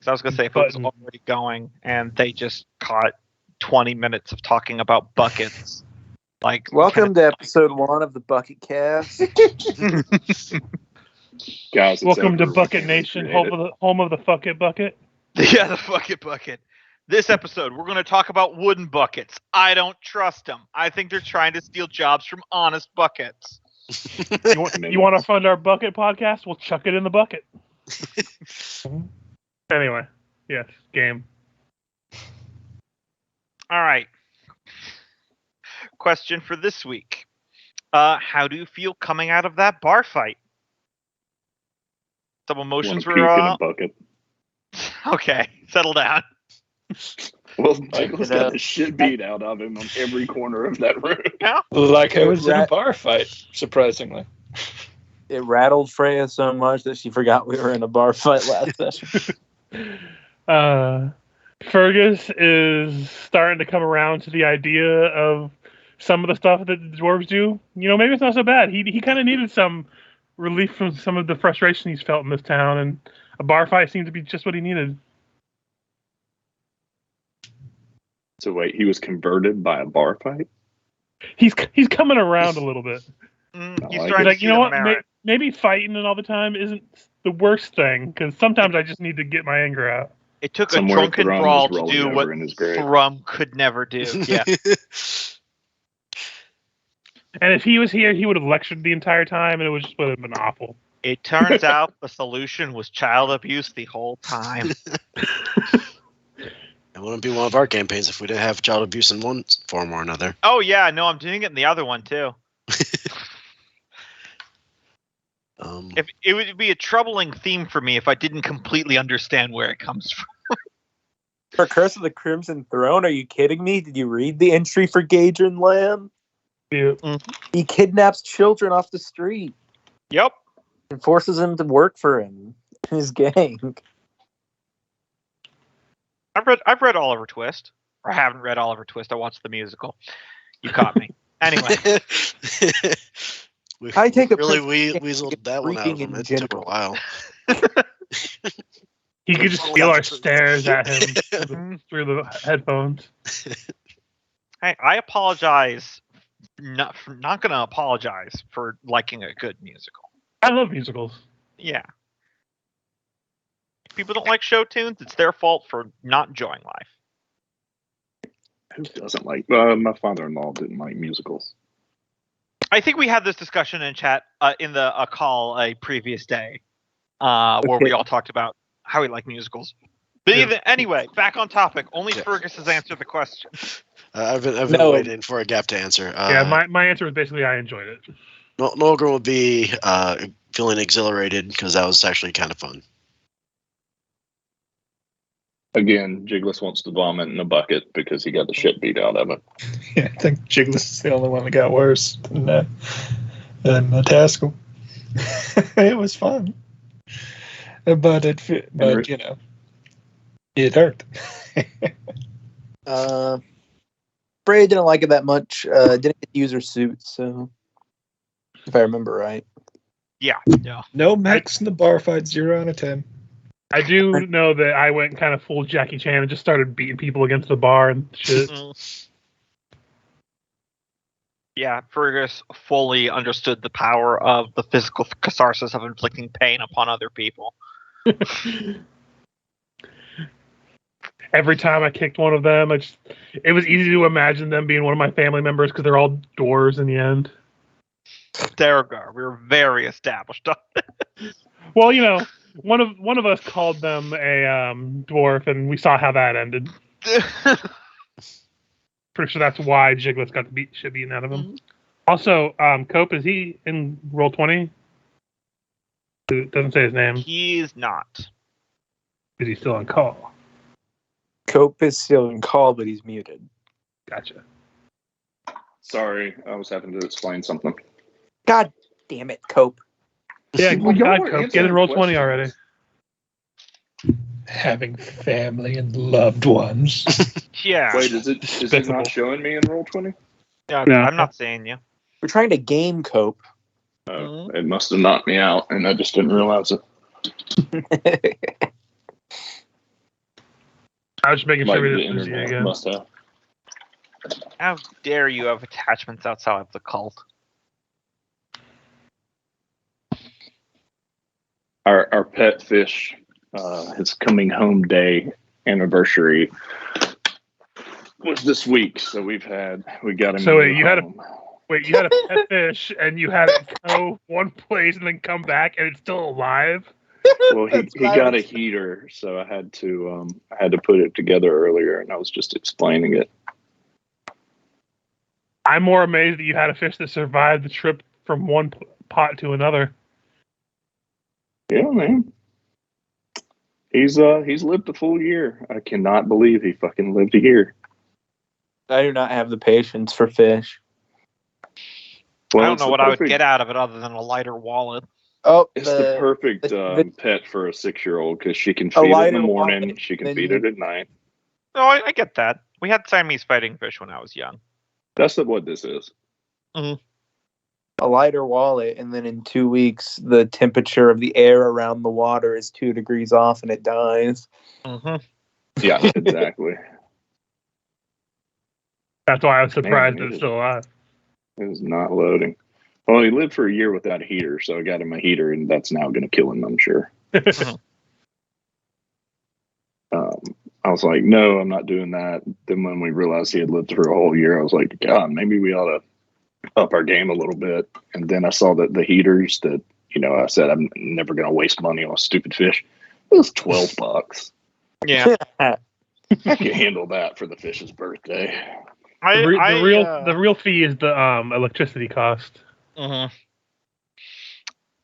So I was going to say, if it was already going and they just caught 20 minutes of talking about buckets. Welcome to episode 1 of the Bucket Cast. Guys, welcome to Bucket Nation, home of the Fuck It Bucket. Yeah, the Fuck It Bucket. This episode, we're going to talk about wooden buckets. I don't trust them. I think they're trying to steal jobs from honest buckets. You want to fund our bucket podcast? We'll chuck it in the bucket. Anyway, yes, game. All right. Question for this week. How do you feel coming out of that bar fight? Some emotions were... in a bucket. Okay, settle down. Well, Michael's got the shit beat out of him on every corner of that room. Yeah. Like I was in a bar fight, surprisingly. It rattled Freya so much that she forgot we were in a bar fight last session. Fergus is starting to come around to the idea of some of the stuff that the dwarves do. You know, maybe it's not so bad. He kind of needed some relief from some of the frustration he's felt in this town, and a bar fight seemed to be just what he needed. So wait, he was converted by a bar fight? He's coming around a little bit. He's trying to, you know what? Maybe fighting it all the time isn't the worst thing, because sometimes I just need to get my anger out. It took a drunken brawl to do what Thrum could never do. Yeah. And if he was here, he would have lectured the entire time, and it would have been awful. It turns out the solution was child abuse the whole time. It wouldn't be one of our campaigns if we didn't have child abuse in one form or another. Oh, yeah. No, I'm doing it in the other one, too. If it would be a troubling theme for me if I didn't completely understand where it comes from. For Curse of the Crimson Throne, are you kidding me? Did you read the entry for Gadrin Lamb? Yeah. Mm-hmm. He kidnaps children off the street. Yep. And forces them to work for him. His gang. I've read Oliver Twist. Or I haven't read Oliver Twist. I watched the musical. You caught me. Anyway. I take a really weaseled that one out of him. It took a while. He could just feel our stares at him through the headphones. Hey, I apologize. Not going to apologize for liking a good musical. I love musicals. Yeah. If people don't like show tunes, it's their fault for not enjoying life. Who doesn't like... my father-in-law didn't like musicals. I think we had this discussion in chat in the call a previous day where we all talked about how we like musicals. But anyway, back on topic. Only Fergus has answered the question. I've been waiting for a gap to answer. My answer was basically I enjoyed it. Nolgrim would be feeling exhilarated because that was actually kind of fun. Again, Jiggles wants to vomit in a bucket because he got the shit beat out of him. Yeah, I think Jiggles is the only one that got worse than Taskell. It was fun, but you know, it hurt. Freya didn't like it that much. Didn't get to use her suit, so if I remember right. Yeah. No mechs in the bar fight. 0 out of 10. I do know that I went kind of full Jackie Chan and just started beating people against the bar and shit. Yeah, Fergus fully understood the power of the physical catharsis of inflicting pain upon other people. Every time I kicked one of them, it was easy to imagine them being one of my family members because they're all dwarves in the end. There we go. We were very established on it. Well, you know, one of us called them a dwarf, and we saw how that ended. Pretty sure that's why Jiggles got the shit beaten out of him. Also, Cope, is he in Roll20? It doesn't say his name. He's not. Is he still on call? Cope is still on call, but he's muted. Gotcha. Sorry, I was having to explain something. God damn it, Cope. Yeah, God, Cope, get in Roll20 already. Having family and loved ones. Yeah. Wait, is it not showing me in Roll20? Yeah, no. I'm not seeing you. We're trying to game Cope. It must have knocked me out, and I just didn't realize it. I was just making Like sure we the didn't lose you internet again. must have. How dare you have attachments outside of the cult? Our pet fish, his coming home day anniversary was this week, so we got him. So a new you had a- home. Wait, you had a pet fish and you had it go one place and then come back and it's still alive? Well, he got a heater, so I had to put it together earlier, and I was just explaining it. I'm more amazed that you had a fish that survived the trip from one pot to another. Yeah, man. He's lived a full year. I cannot believe he fucking lived a year. I do not have the patience for fish. Well, I don't it's know the what I would perfect- get out of it other than a lighter wallet. Oh, It's the perfect the- pet for a 6-year-old because she can feed it in lighter the morning, wallet, she can then feed you- it at night. No, I get that. We had Siamese fighting fish when I was young. That's what this is. a lighter wallet, and then in 2 weeks, the temperature of the air around the water is 2 degrees off, and it dies. Mm-hmm. Yeah, exactly. That's why I was surprised Man, that it's still alive. It is not loading. Well, he lived for a year without a heater, so I got him a heater, and that's now going to kill him, I'm sure. I was like, no, I'm not doing that. Then when we realized he had lived for a whole year, I was like, God, maybe we ought to up our game a little bit. And then I saw that the heaters that, I said I'm never going to waste money on a stupid fish. It was $12. Yeah. I can handle that for the fish's birthday. The real fee is the electricity cost. Mhm.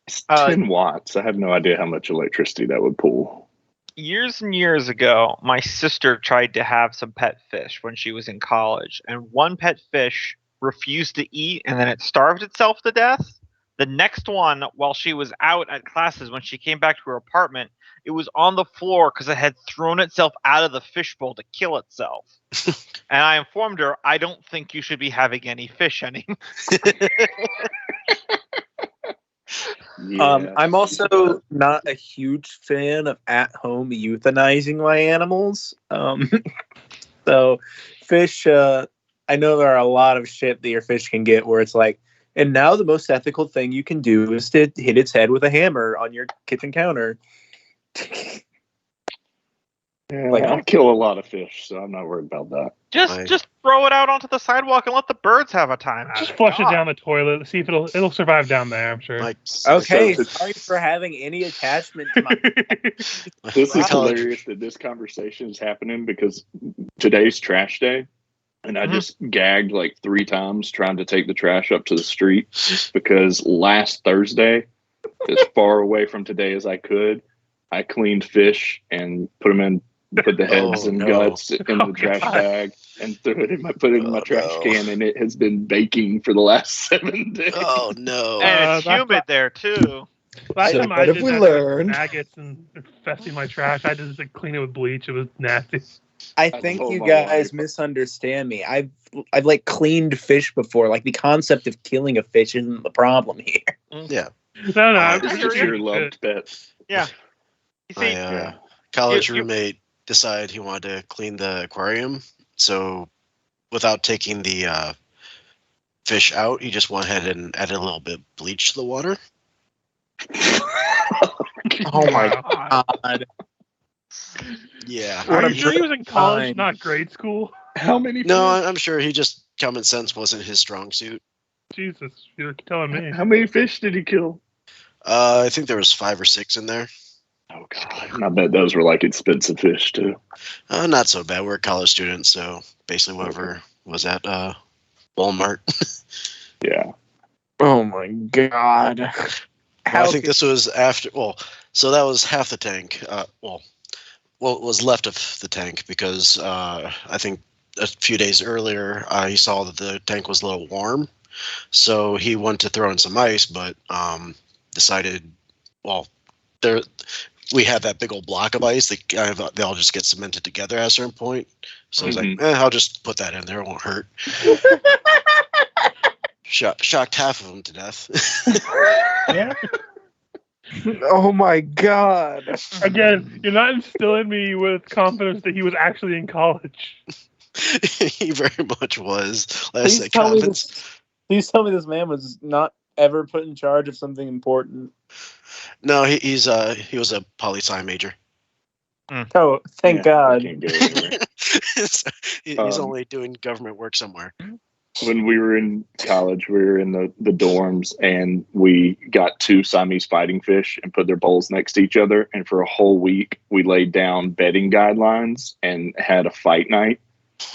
It's 10 watts. I have no idea how much electricity that would pull. Years and years ago, my sister tried to have some pet fish when she was in college, and one pet fish refused to eat, and then it starved itself to death. The next one, while she was out at classes, when she came back to her apartment, it was on the floor because it had thrown itself out of the fishbowl to kill itself. And I informed her, I don't think you should be having any fish anymore. Yeah. I'm also not a huge fan of at-home euthanizing my animals. So fish, I know there are a lot of shit that your fish can get where it's like, and now the most ethical thing you can do is to hit its head with a hammer on your kitchen counter. Yeah, Like, I kill a lot of fish, so I'm not worried about that. Just throw it out onto the sidewalk and let the birds have a time. Just flush it down the toilet. See if it'll survive down there. I'm sure. Like, Okay, So- sorry for having any attachment to my. This is Wow. hilarious that this conversation is happening because today's trash day, and I just gagged like 3 times trying to take the trash up to the street because last Thursday, as far away from today as I could, I cleaned fish and put the heads Oh, and no. guts in Oh, the trash God. bag and put it in my trash no. can, and it has been baking for the last 7 days. Oh no! And it's that's humid there too. Last So time what I have did we that, learned? maggots and infesting my trash. I just clean it with bleach. It was nasty. I I think told you my guys wife. misunderstand me. I've like cleaned fish before. Like the concept of killing a fish isn't the problem here. Yeah, No, I It's hear just you. your loved pets. Yeah. You see, my college you- roommate decided he wanted to clean the aquarium, so without taking the fish out, he just went ahead and added a little bit of bleach to the water. Oh my Wow. god! Yeah. What Are a you sure he was in college, time. not grade school? How many? No, fish? I'm sure he just common sense wasn't his strong suit. Jesus, you're telling me. How many fish did he kill? I think there was 5 or 6 in there. Oh god, I bet those were like expensive fish too. Not so bad. We're college students, so basically whatever was at Walmart. Yeah. Oh my god! Well, I think this was after. Well, so that was half the tank. What was left of the tank because I think a few days earlier he saw that the tank was a little warm, so he went to throw in some ice, but decided, well, there we had that big old block of ice. They all just get cemented together at a certain point. So he's like, I'll just put that in there. It won't hurt. Shocked half of them to death. Yeah. Oh my god. Again, you're not instilling me with confidence that he was actually in college. He very much was. Please tell me this man was not ever put in charge of something important. No, he was a poli-sci major. Oh, thank God. I can't go anywhere. He's only doing government work somewhere. When we were in college, we were in the dorms, and we got 2 Siamese fighting fish and put their bowls next to each other. And for a whole week, we laid down betting guidelines and had a fight night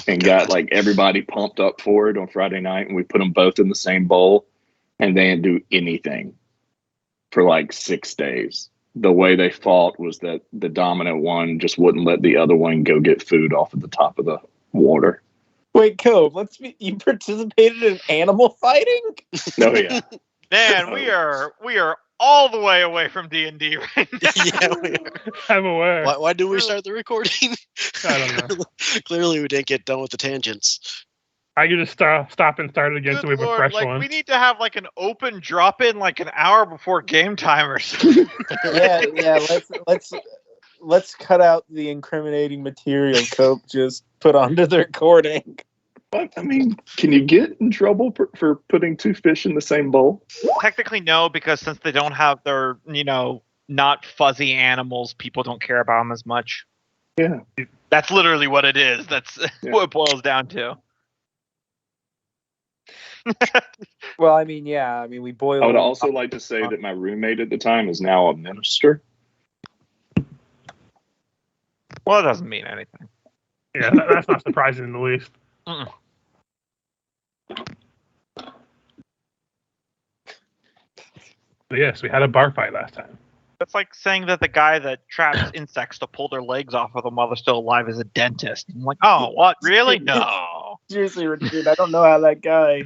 and got like everybody pumped up for it on Friday night. And we put them both in the same bowl, and they didn't do anything for like 6 days. The way they fought was that the dominant one just wouldn't let the other one go get food off at the top of the water. Wait, Cove, you participated in animal fighting? Oh yeah. Man, we are all the way away from D&D right now. Yeah, we are. I'm aware. Why did we start the recording? I don't know. Clearly, we didn't get done with the tangents. I could just stop and start it again so we have a fresh like, one. we need to have like an open drop-in like an hour before game time or something. Yeah. Let's cut out the incriminating material Cope just put onto the recording. But, I mean, can you get in trouble for putting 2 fish in the same bowl? Technically, no, because since they don't have their, not fuzzy animals, people don't care about them as much. Yeah. That's literally what it is. That's what it boils down to. Well, I mean, yeah. I mean, we boil. I would also like to say that my roommate at the time is now a minister. Well, it doesn't mean anything. Yeah, that's not surprising in the least. But yes, we had a bar fight last time. That's like saying that the guy that traps insects to pull their legs off of them while they're still alive is a dentist. I'm like, oh, what? Really? No. Seriously, Richard, I don't know how that guy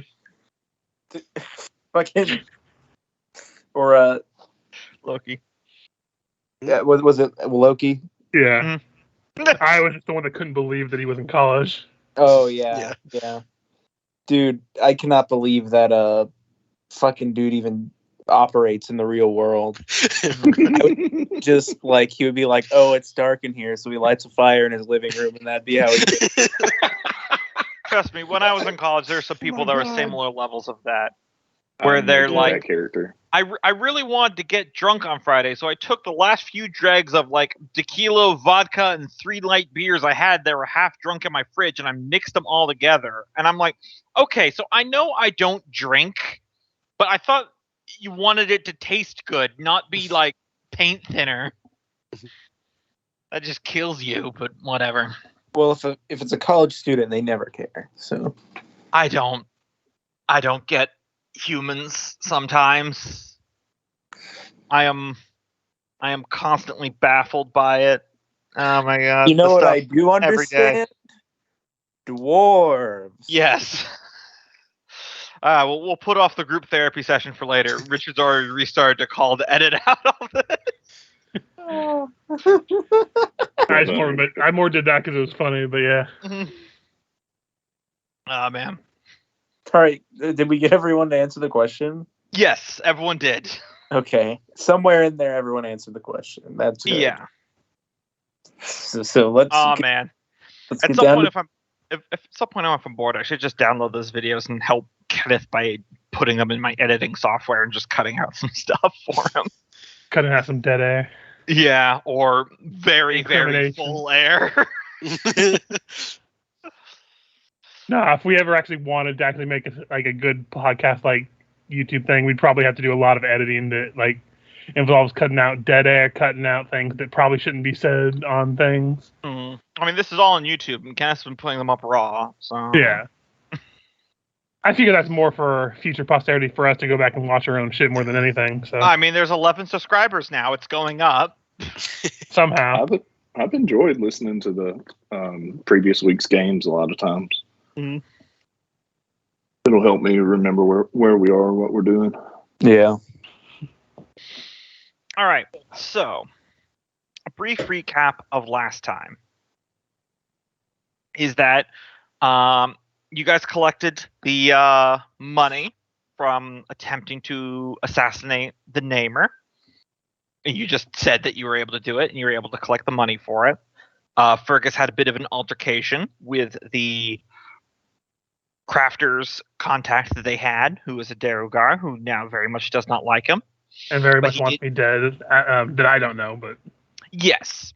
fucking or Loki. yeah, was it Loki? Yeah. I was just the one that couldn't believe that he was in college. Oh yeah. Dude, I cannot believe that fucking dude even operates in the real world. Just like he would be like, oh, it's dark in here, so he lights a fire in his living room, and that'd be how he did. Trust me, when I was in college, there were some people that were similar levels of that, where they're like, that character. I really wanted to get drunk on Friday, so I took the last few dregs of like tequila, vodka, and 3 light beers I had that were half drunk in my fridge, and I mixed them all together. And I'm like, okay, so I know I don't drink, but I thought you wanted it to taste good, not be like paint thinner. That just kills you, but whatever. Well, if it's a college student, they never care. So I don't get humans sometimes. I am constantly baffled by it. Oh my god. You know what I do understand? Dwarves. Yes. We'll put off the group therapy session for later. Richard's already restarted a call to edit out all this. I more did that because it was funny, but yeah. Oh man. All right, did we get everyone to answer the question? Yes, everyone did. Okay, somewhere in there, everyone answered the question. That's good. Yeah. So let's. Oh man. Let's At get some down point, to- if at some point I'm bored, I should just download those videos and help Kenneth by putting them in my editing software and just cutting out some stuff for him. Cutting out some dead air. Yeah, or very, very full air. No, if we ever actually wanted to actually make a good podcast like YouTube thing, we'd probably have to do a lot of editing that like involves cutting out dead air, cutting out things that probably shouldn't be said on things. I mean, this is all on YouTube, and Kenneth's been putting them up raw. So yeah, I figure that's more for future posterity for us to go back and watch our own shit more than anything. So I mean, there's 11 subscribers now; it's going up somehow. I've enjoyed listening to the previous week's games a lot of times. Mm-hmm. It'll help me remember where we are and what we're doing. Yeah. All right, so a brief recap of last time is that you guys collected the money from attempting to assassinate the Namer. you just said that you were able to do it, and you were able to collect the money for it. Fergus had a bit of an altercation with the crafters contact that they had, who was a Derugar, who now very much does not like him. And very much wants me dead. That I don't know, but... Yes.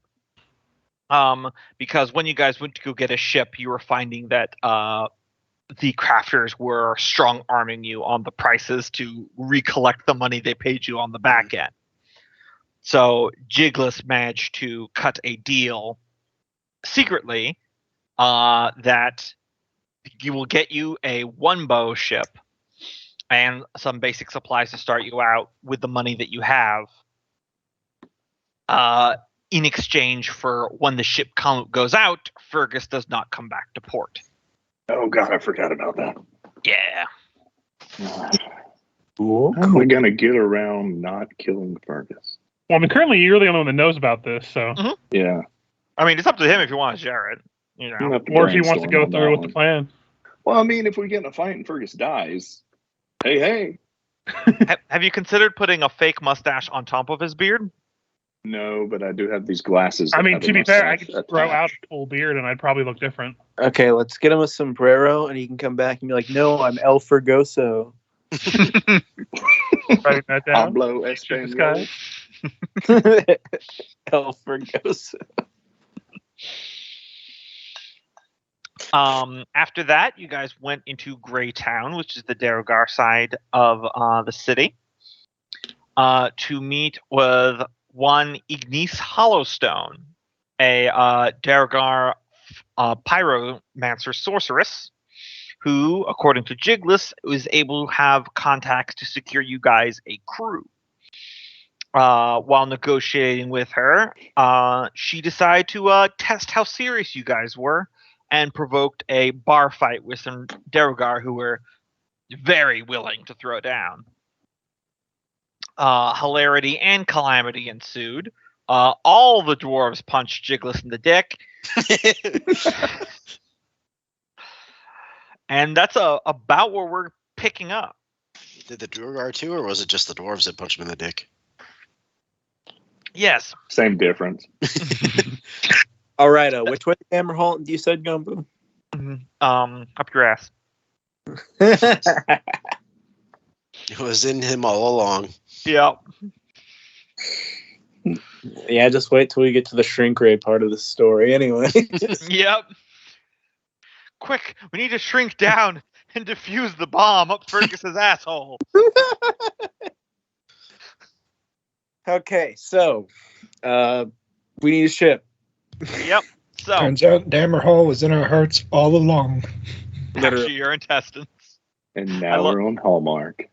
Because when you guys went to go get a ship, you were finding that the crafters were strong-arming you on the prices to recollect the money they paid you on the back end. So Jigless managed to cut a deal secretly that you will get you a one-bow ship and some basic supplies to start you out with the money that you have in exchange for when the ship goes out, Fergus does not come back to port. Oh, God, I forgot about that. Yeah. How are we going to get around not killing Fergus? Well, I mean, currently you're the only one that knows about this, so... Yeah. I mean, it's up to him if you want to share it. You know, or if he wants to go through with the plan. Well, I mean, if we get in a fight and Fergus dies, hey. Have you considered putting a fake mustache on top of his beard? No, but I do have these glasses. I mean, to be fair, I could just grow out a full beard and I'd probably look different. Okay, let's get him a sombrero, and he can come back and be like, "No, I'm El Fergoso." Writing that down. Pablo Shoot this Espanol. El Fergoso. After that, you guys went into Greytown, which is the Derugar side of the city, to meet with one Ignis Hollowstone, a Derugar pyromancer sorceress, who, according to Jigless, was able to have contacts to secure you guys a crew. While negotiating with her, she decided to test how serious you guys were, and provoked a bar fight with some Derugar who were very willing to throw down. Hilarity and calamity ensued. All the dwarves punched Jigless in the dick. And that's about where we're picking up. Did the Duergar too, or was it just the dwarves that punched him in the dick? Yes. Same difference. All right, which way to Dammerhall you said, Gumbo? Up your ass. It was in him all along. Yep. Yeah, just wait till we get to the shrink ray part of the story anyway. Yep. Quick, we need to shrink down and defuse the bomb up Fergus's asshole. Okay, so we need a ship. Yep. So Turns out Dammerhall was in our hearts all along. actually, your intestines. And now we're on Hallmark.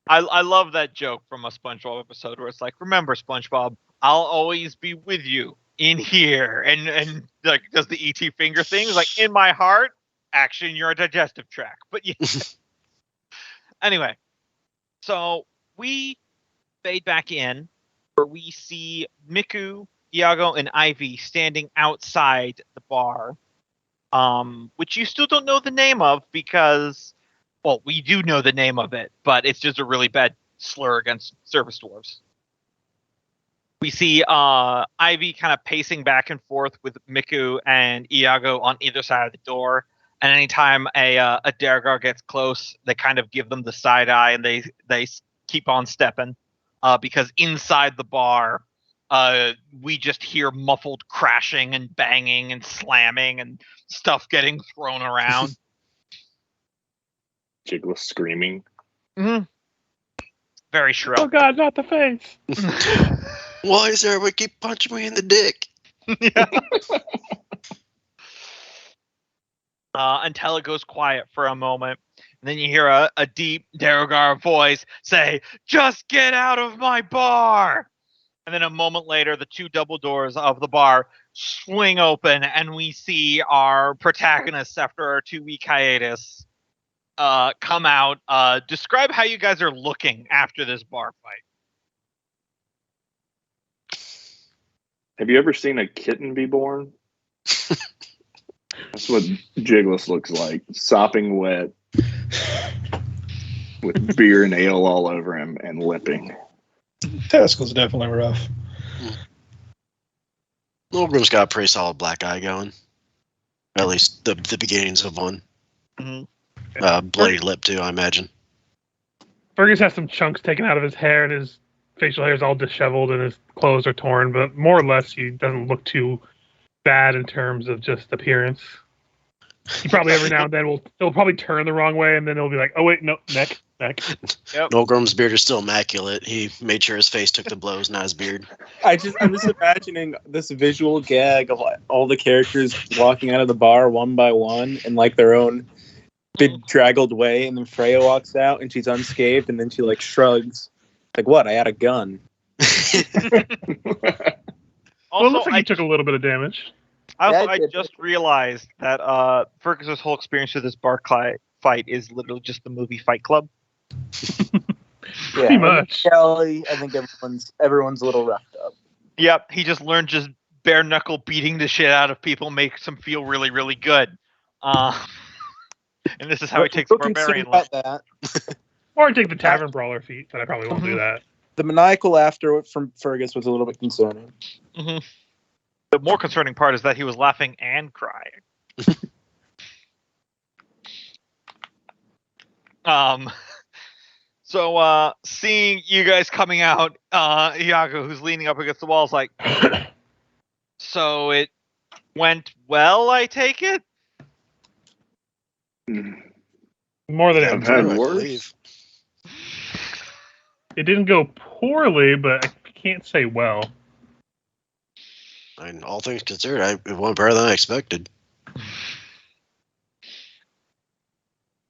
I love that joke from a SpongeBob episode where it's like, remember, SpongeBob, I'll always be with you in here, and like does the ET finger thing, like in my heart, actually in your digestive tract. But yeah. Anyway, so we fade back in where we see Miku, Iago, and Ivy standing outside the bar, which you still don't know the name of because, well, we do know the name of it, but it's just a really bad slur against service dwarves. We see Ivy kind of pacing back and forth with Miku and Iago on either side of the door. And anytime a Derugar gets close, they kind of give them the side eye and they keep on stepping. Because inside the bar, we just hear muffled crashing and banging and slamming and stuff getting thrown around. Jigless screaming. Mm-hmm. Very shrill. Oh God, not the face! Why is everybody keep punching me in the dick? Until it goes quiet for a moment. And then you hear a deep Derugar voice say, "Just get out of my bar!" And then a moment later, the two double doors of the bar swing open, and we see our protagonists after our 2-week hiatus come out. Describe how you guys are looking after this bar fight. Have you ever seen a kitten be born? That's what Jigless looks like. Sopping wet, with beer and ale all over him, and limping. Taskel's definitely rough. Milgrim's got a pretty solid black eye going. At least the beginnings of one. Mm-hmm. Bloody lip too, I imagine. Fergus has some chunks taken out of his hair, and his facial hair is all disheveled, and his clothes are torn. But more or less, he doesn't look too bad in terms of just appearance. He probably every now and then he'll probably turn the wrong way, and then he'll be like, "Oh wait, no, neck." Yep. Milgrim's beard is still immaculate. He made sure his face took the blows, not his beard. I'm just imagining this visual gag of like, all the characters walking out of the bar one by one in like their own bedraggled way, and then Freya walks out and she's unscathed, and then she like shrugs, like, "What? I had a gun." Well, it Also, looks like he took a little bit of damage. I just realized that Fergus's whole experience with this bar fight is literally just the movie Fight Club. Pretty much. Kelly, I think everyone's a little roughed up. Yep, he just learned just bare knuckle beating the shit out of people makes him feel really, really good. And this is how he takes the barbarian life. That. Or take the tavern brawler feat, but I probably won't do that. The maniacal laughter from Fergus was a little bit concerning. Mm-hmm. The more concerning part is that he was laughing and crying. So seeing you guys coming out, Iago, who's leaning up against the wall, is like, so it went well, I take it? More than I've it. had I worse. believe. It didn't go poorly, but I can't say well. I mean, all things considered, it went better than I expected.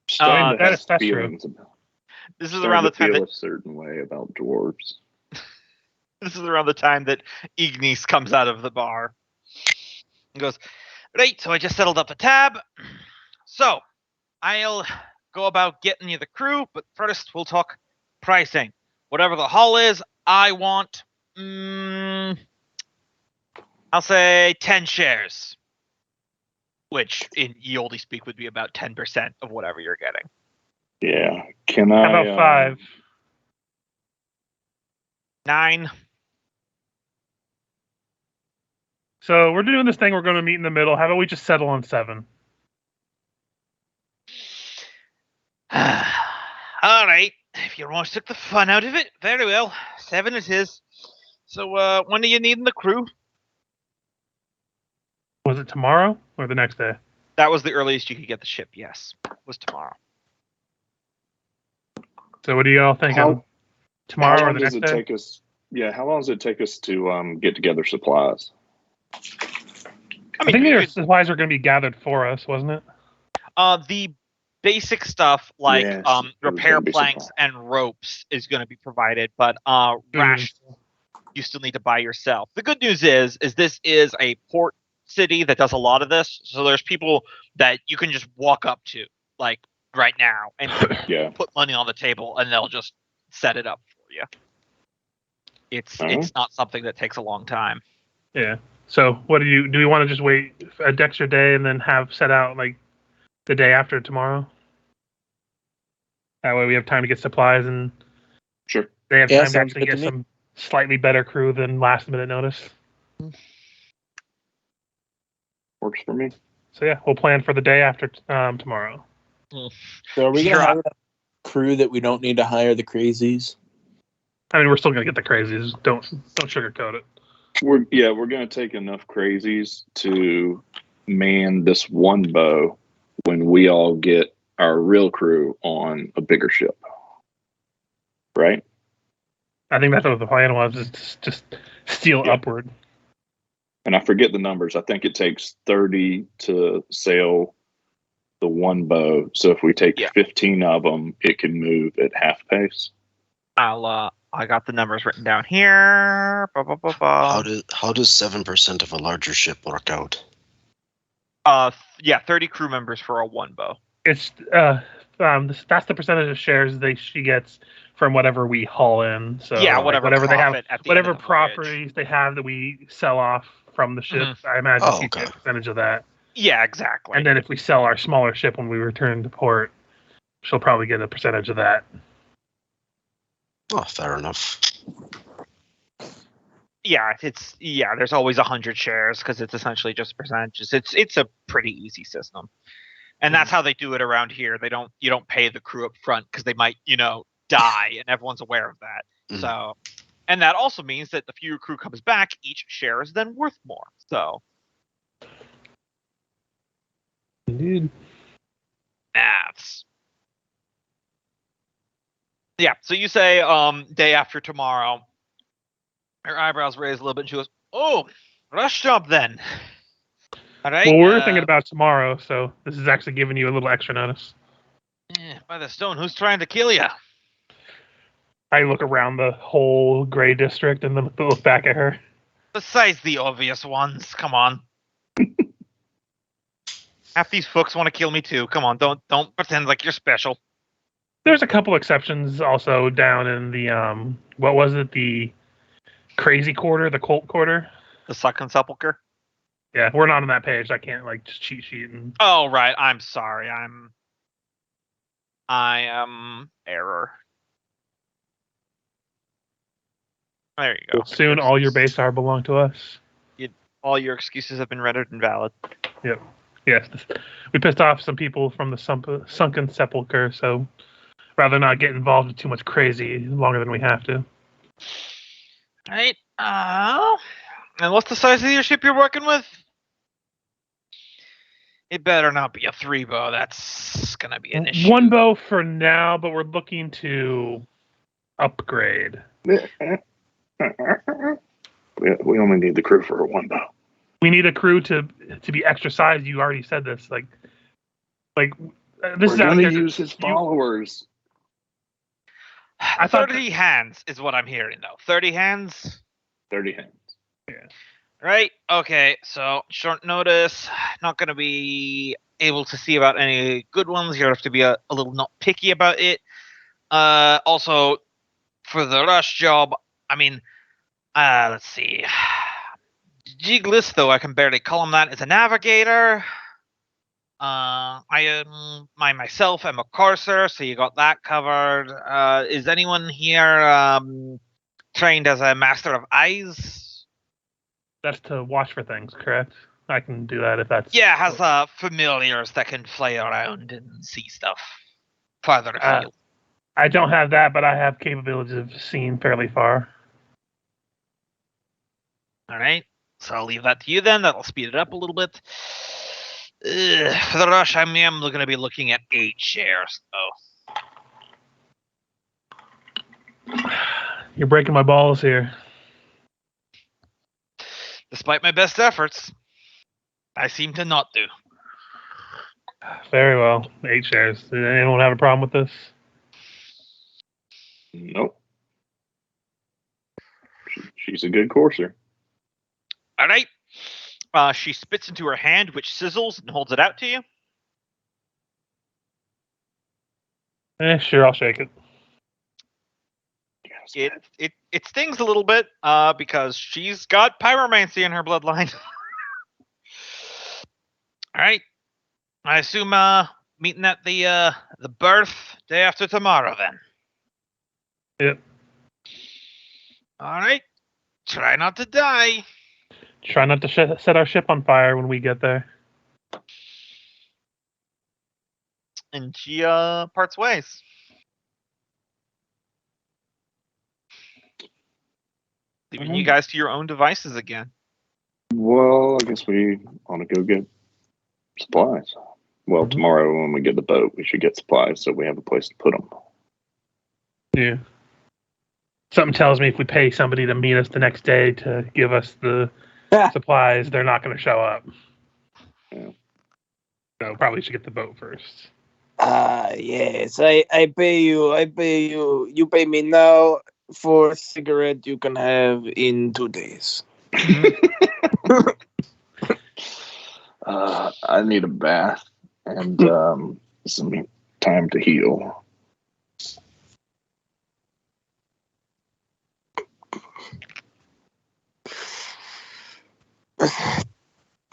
Starting to have that's true. feelings about- This is starting around the to time feel that a certain way about dwarves. this is around the time that Ignis comes out of the bar and goes, "Right, so I just settled up the tab. So I'll go about getting you the crew, but first we'll talk pricing. Whatever the haul is, I want, I'll say 10 shares, which in Eoldi speak would be about 10% of whatever you're getting. Yeah. Can I? How about 5? 9. So we're doing this thing. We're going to meet in the middle. How about we just settle on 7? All right. If you want to take the fun out of it, very well. 7 it is. So when are you needing the crew? Was it tomorrow or the next day? That was the earliest you could get the ship, yes. Was tomorrow. So what do you all think? How Tomorrow or long the does next it day? take us? Yeah, how long does it take us to get together supplies? I think their supplies are going to be gathered for us, wasn't it? The basic stuff like Yes, there's repair gonna be planks supply. and ropes is going to be provided, but rations you still need to buy yourself. The good news is this is a port city that does a lot of this, so there's people that you can just walk up to like right now and Yeah. put money on the table, and they'll just set it up for you. It's not something that takes a long time. Yeah. So what do we want to just wait an extra day and then have set out like the day after tomorrow? That way we have time to get supplies and Sure. they have Yeah, time to sounds actually good get to me. some slightly better crew than last minute notice. Works for me. So yeah, we'll plan for the day after tomorrow. So are we Sure. gonna hire a crew that we don't need to hire the crazies? I mean, we're still gonna get the crazies. Don't sugarcoat it. We're going to take enough crazies to man this one bow when we all get our real crew on a bigger ship. Right? I think that's what the plan was. Is just steal Yeah. upward. And I forget the numbers. I think it takes 30 to sail the one bow. So if we take 15 of them, it can move at half pace. I got the numbers written down here. How does 7% of a larger ship work out? 30 crew members for a one bow. It's that's the percentage of shares she gets from whatever we haul in. So Yeah, whatever they have, profit at the whatever end of the properties they have that we sell off from the ship. I imagine Oh, she gets okay. a percentage of that. Yeah, exactly. And then if we sell our smaller ship when we return to port, she'll probably get a percentage of that. Oh, fair enough. there's always 100 shares because it's essentially just percentages. It's a pretty easy system, and that's how they do it around here. You don't pay the crew up front because they might die, and everyone's aware of that. So, and that also means that the fewer crew comes back, each share is then worth more. So, Indeed. maths. Yeah. So you say day after tomorrow. Her eyebrows raise a little bit, and she goes, "Oh, rush job then." All right. Well, we're thinking about tomorrow, so this is actually giving you a little extra notice. By the stone, who's trying to kill you? I look around the whole gray district and then look back at her. Besides the obvious ones, come on. Half these folks want to kill me too. Come on, don't pretend like you're special. There's a couple exceptions also down in the what was it? The crazy quarter, the cult quarter. The Sucking Sepulchre. Yeah, we're not on that page. I can't just cheat sheet and. Oh right, I'm sorry. I am error. There you go. Soon, all your base are belong to us. All your excuses have been rendered invalid. Yep. Yes, we pissed off some people from the Sunken Sepulchre, so rather not get involved in too much crazy longer than we have to. Right. And what's the size of your ship you're working with? It better not be a 3-bow. That's gonna be an issue. 1 bow for now, but we're looking to upgrade. We only need the crew for a 1 bow. We need a crew to be extra sized. You already said this. Like this We're is out going there. to use his followers. I thought 30 hands is what I'm hearing, though. 30 hands? 30 hands. Yeah. Right, okay, so short notice. Not going to be able to see about any good ones. You have to be a little not picky about it. Also, for the rush job, I mean, let's see. Jigless, though I can barely call him that, is a navigator. Myself am a courser, so you got that covered. Is anyone here trained as a master of eyes? That's to watch for things, correct? I can do that if that's. Yeah, has familiars that can fly around and see stuff farther afield. I don't have that, but I have capabilities of seeing fairly far. All right, so I'll leave that to you then. That'll speed it up a little bit. For the rush, I'm going to be looking at 8 shares, though. You're breaking my balls here. Despite my best efforts, I seem to not do. Very well. 8 shares. Did anyone have a problem with this? Nope. She's a good courser. All right. She spits into her hand, which sizzles and holds it out to you. Sure, I'll shake it. It stings a little bit because she's got pyromancy in her bloodline. All right. I assume meeting at the birth day after tomorrow then. Yep. All right. Try not to die. Try not to set our ship on fire when we get there. And she parts ways. Leaving you guys to your own devices again. Well, I guess we want to go get supplies. Well, tomorrow when we get the boat, we should get supplies so we have a place to put them. Yeah. Something tells me if we pay somebody to meet us the next day to give us the supplies, they're not going to show up. Yeah. So probably should get the boat first. Yes, I pay you. You pay me now for a cigarette you can have in 2 days. I need a bath and some time to heal.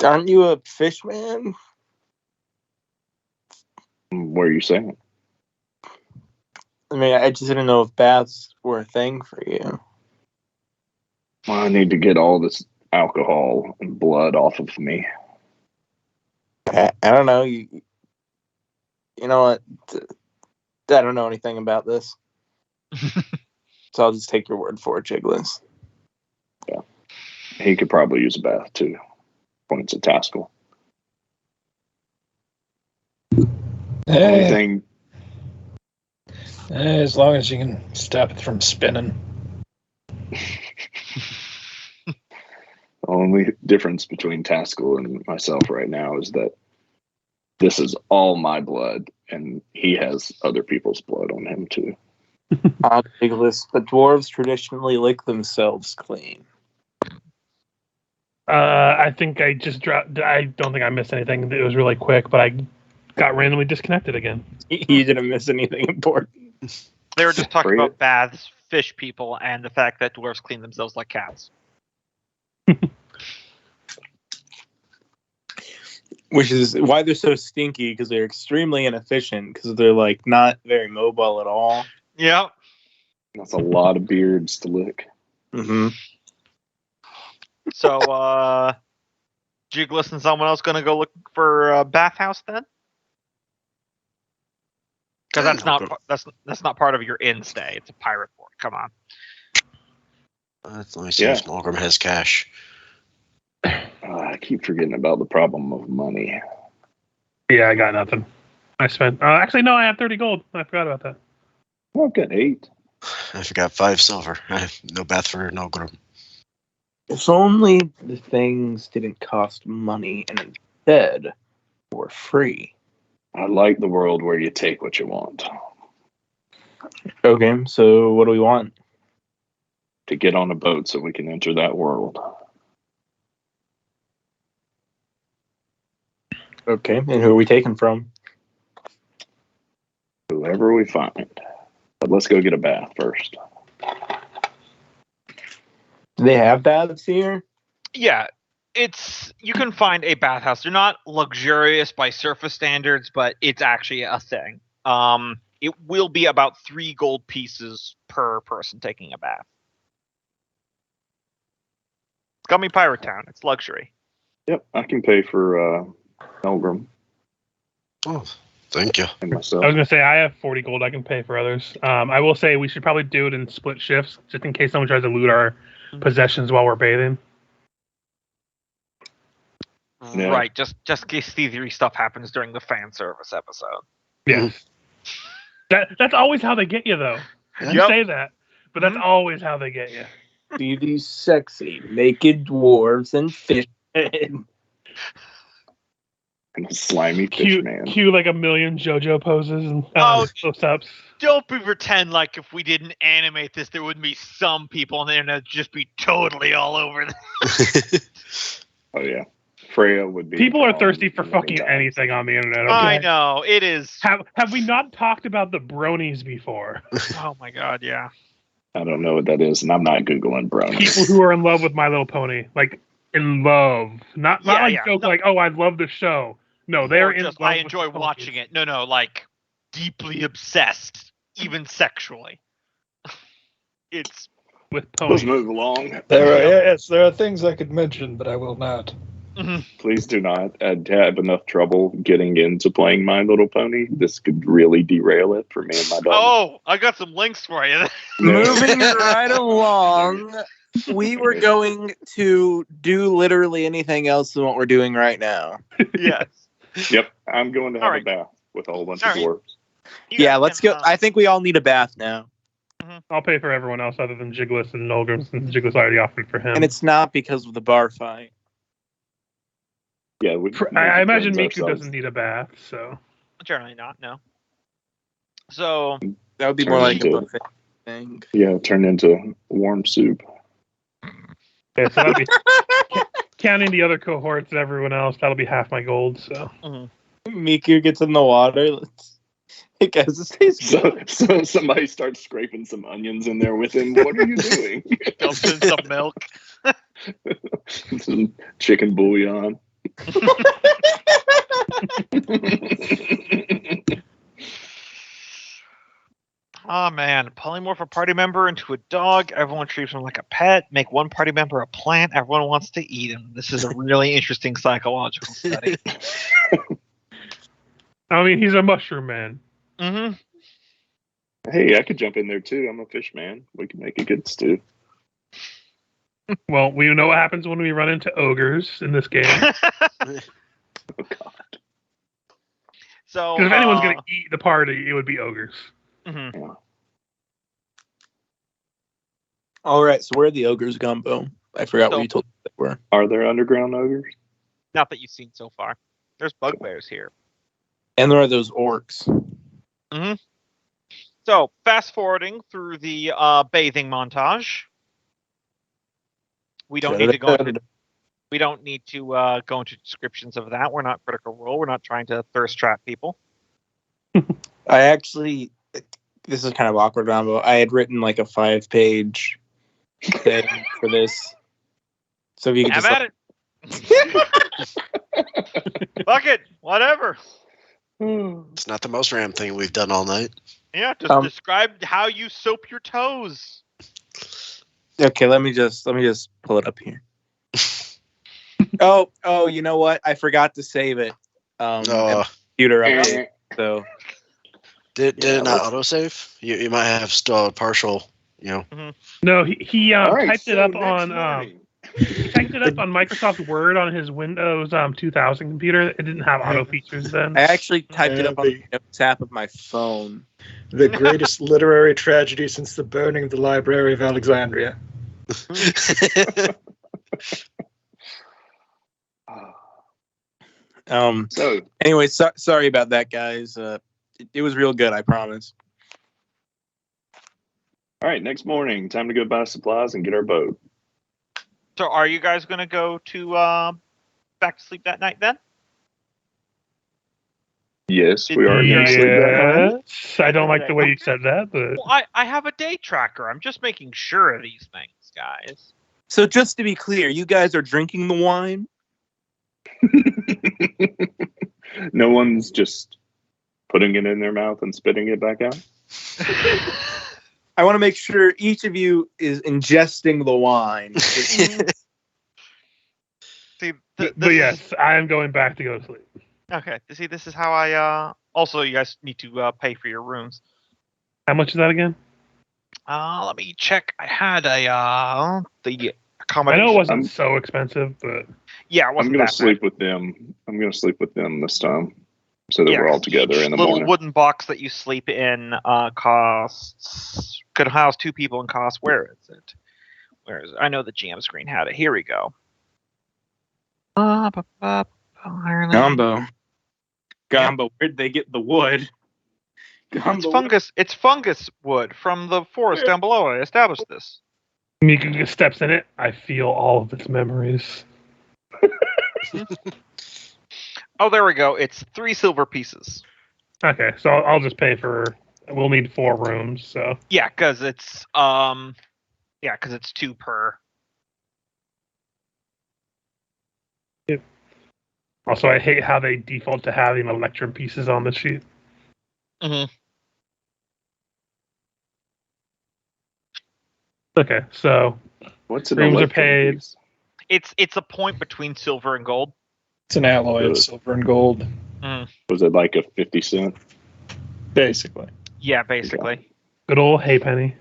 Aren't you a fish man? What are you saying? I mean, I just didn't know if baths were a thing for you. I need to get all this alcohol and blood off of me. I don't know. You know what? I don't know anything about this. So I'll just take your word for it, Jiggles. Yeah. He could probably use a bath too. Points at Taskell. Only Hey, thing, as long as you can stop it from spinning. the only difference between Taskell and myself right now is that this is all my blood, and he has other people's blood on him too. Jiggles, but dwarves traditionally lick themselves clean. I think I just dropped. I don't think I missed anything. It was really quick, but I got randomly disconnected again. You didn't miss anything important. They were just talking Free about it. baths, fish people, and the fact that dwarves clean themselves like cats. Which is why they're so stinky, because they're extremely inefficient, because they're like not very mobile at all. Yep. That's a lot of beards to lick. Mm-hmm. So, Jiggles and someone else going to go look for a bathhouse then? Because that's No, not that's not part of your inn stay. It's a pirate port. Come on. Let me see if Malcolm has cash. I keep forgetting about the problem of money. Yeah, I got nothing. I spent. Actually, no, I have 30 gold. I forgot about that. Well, I've got 8. I forgot 5 silver. I have no bath for no group. If only the things didn't cost money and instead were free. I like the world where you take what you want. Okay, so what do we want? To get on a boat so we can enter that world. Okay, and who are we taking from? Whoever we find. But let's go get a bath first. Do they have baths here? Yeah, you can find a bathhouse. They're not luxurious by surface standards, but it's actually a thing. It will be about 3 gold pieces per person taking a bath. It's Gummy Pirate Town. It's luxury. Yep, I can pay for Melgrim Oh, thank you. and I myself. was gonna say I have 40 gold. I can pay for others. I will say we should probably do it in split shifts, just in case someone tries to loot our possessions while we're bathing. Yeah. Right, just in case thievery stuff happens during the fan service episode. Yes. That's always how they get you, though. You Yep. say that, but that's always how they get you. See these sexy naked dwarves and fish. And a slimy fish Cue man. like a million JoJo poses and close-ups. Don't pretend like if we didn't animate this, there wouldn't be some people on the internet just be totally all over this. Oh, yeah. Freya would be. People are gone thirsty for many fucking times. anything on the internet. Okay? I know, it is. Have we not talked about the bronies before? Oh my god, yeah. I don't know what that is, and I'm not Googling bronies. People who are in love with My Little Pony, like in love, not Yeah, like yeah. joke No. like, oh, I love the show. No, they're Or in just, love. I with enjoy the ponies. watching it. No, like deeply obsessed, even sexually. It's with Let's ponies. move along. There are things I could mention, but I will not. Please do not. I'd have enough trouble getting into playing My Little Pony. This could really derail it for me and my daughter. Oh, I got some links for you. Moving right along, we were going to do literally anything else than what we're doing right now. Yes. Yep, I'm going to have Alright. a bath with a whole bunch Alright. of dwarves. You Yeah, guys let's can, go. I think we all need a bath now. I'll pay for everyone else other than Jiggles and Nolgrim, since Jiggles already offered for him. And it's not because of the bar fight. Yeah, we. I imagine Miku ourselves. doesn't need a bath, so. Generally not, no. So, That would be more like a buffet thing. Yeah, turn into warm soup. Yeah, so that'll be counting the other cohorts and everyone else. That'll be half my gold. So Miku gets in the water. Hey guys, this tastes good. So somebody starts scraping some onions in there with him. What are you doing? dumps in some milk. Some chicken bouillon. Oh man, polymorph a party member into a dog. Everyone treats him like a pet. Make one party member a plant. Everyone wants to eat him. This is a really interesting psychological study. I mean, he's a mushroom man. Mm-hmm. Hey, I could jump in there too. I'm a fish man. We can make a good stew. Well, we know what happens when we run into ogres in this game. Oh God. So, Because if anyone's going to eat the party, it would be ogres. Mm-hmm. Yeah. All right, so where are the ogres, Gumbo? I forgot what you told me they were. Are there underground ogres? Not that you've seen so far. There's bugbears here. And there are those orcs. Mm-hmm. So, fast forwarding through the bathing montage. We don't need to go into. We don't need to go into descriptions of that. We're not Critical Role. We're not trying to thirst trap people. I actually, this is kind of awkward, Gumbo. I had written like a 5-page thing for this. So if you could Have just at it. Fuck it. Whatever. It's not the most ram thing we've done all night. Yeah, just describe how you soap your toes. Okay, let me just pull it up here. Oh, you know what? I forgot to save it. Computer update. So did it not autosave? You might have still a partial, Mm-hmm. No, he Right, typed it so up on next morning. he typed it up on Microsoft Word on his Windows 2000 computer. It didn't have auto features then. I actually typed it up on the notes app of my phone. The greatest literary tragedy since the burning of the Library of Alexandria. So Anyway, sorry about that, guys. It was real good, I promise. all right, next morning, time to go buy supplies and get our boat. So, are you guys going to go to back to sleep that night then? Yes, we are going to sleep that night. Yes. I don't like the way you said that, but Well, I have a day tracker. I'm just making sure of these things, guys. So just to be clear, you guys are drinking the wine? No one's just putting it in their mouth and spitting it back out. I want to make sure each of you is ingesting the wine. See, but yes, I am going back to go to sleep. Okay. See, this is how I. Also, you guys need to pay for your rooms. How much is that again? Let me check. I had the I accommodation. know it wasn't so expensive, but Yeah, it I'm wasn't going that to sleep with them. I'm going to sleep with them this time, so that bad. we're all together Each in the little morning. wooden box that you sleep in could house 2 people and cost. Where is it? I know the GM screen had it. Here we go. Ireland. Gumbo, where'd they get the wood? It's fungus. It's fungus wood from the forest down below. I established this. Miku steps in it. I feel all of its memories. Oh, there we go. It's 3 silver pieces. Okay, so I'll just pay for. We'll need 4 rooms, so Yeah, because it's 2 per. also I hate how they default to having electrum pieces on the sheet. Mm-hmm. Okay, so What's an rooms are electrum paid. piece? It's a point between silver and gold. It's an alloy of silver and gold, Was it like a 50 cent? basically. Yeah, basically. Good old Haypenny.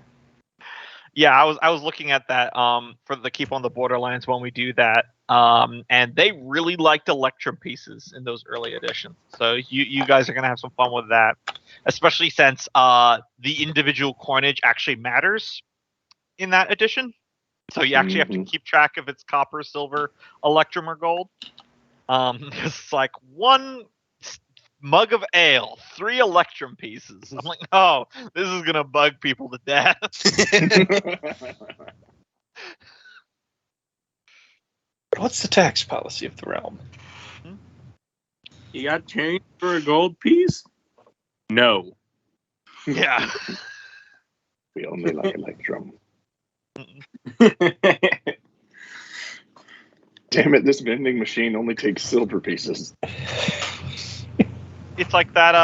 Yeah, I was looking at that for the Keep on the Borderlands when we do that, and they really liked electrum pieces in those early editions. So you guys are gonna have some fun with that, especially since the individual coinage actually matters in that edition. So you actually have to keep track if it's copper, silver, electrum, or gold. It's like 1 mug of ale, 3 electrum pieces. I'm like, oh, this is gonna bug people to death. What's the tax policy of the realm? You got change for a gold piece? No. Yeah. We only like electrum. Damn it, this vending machine only takes silver pieces. It's like that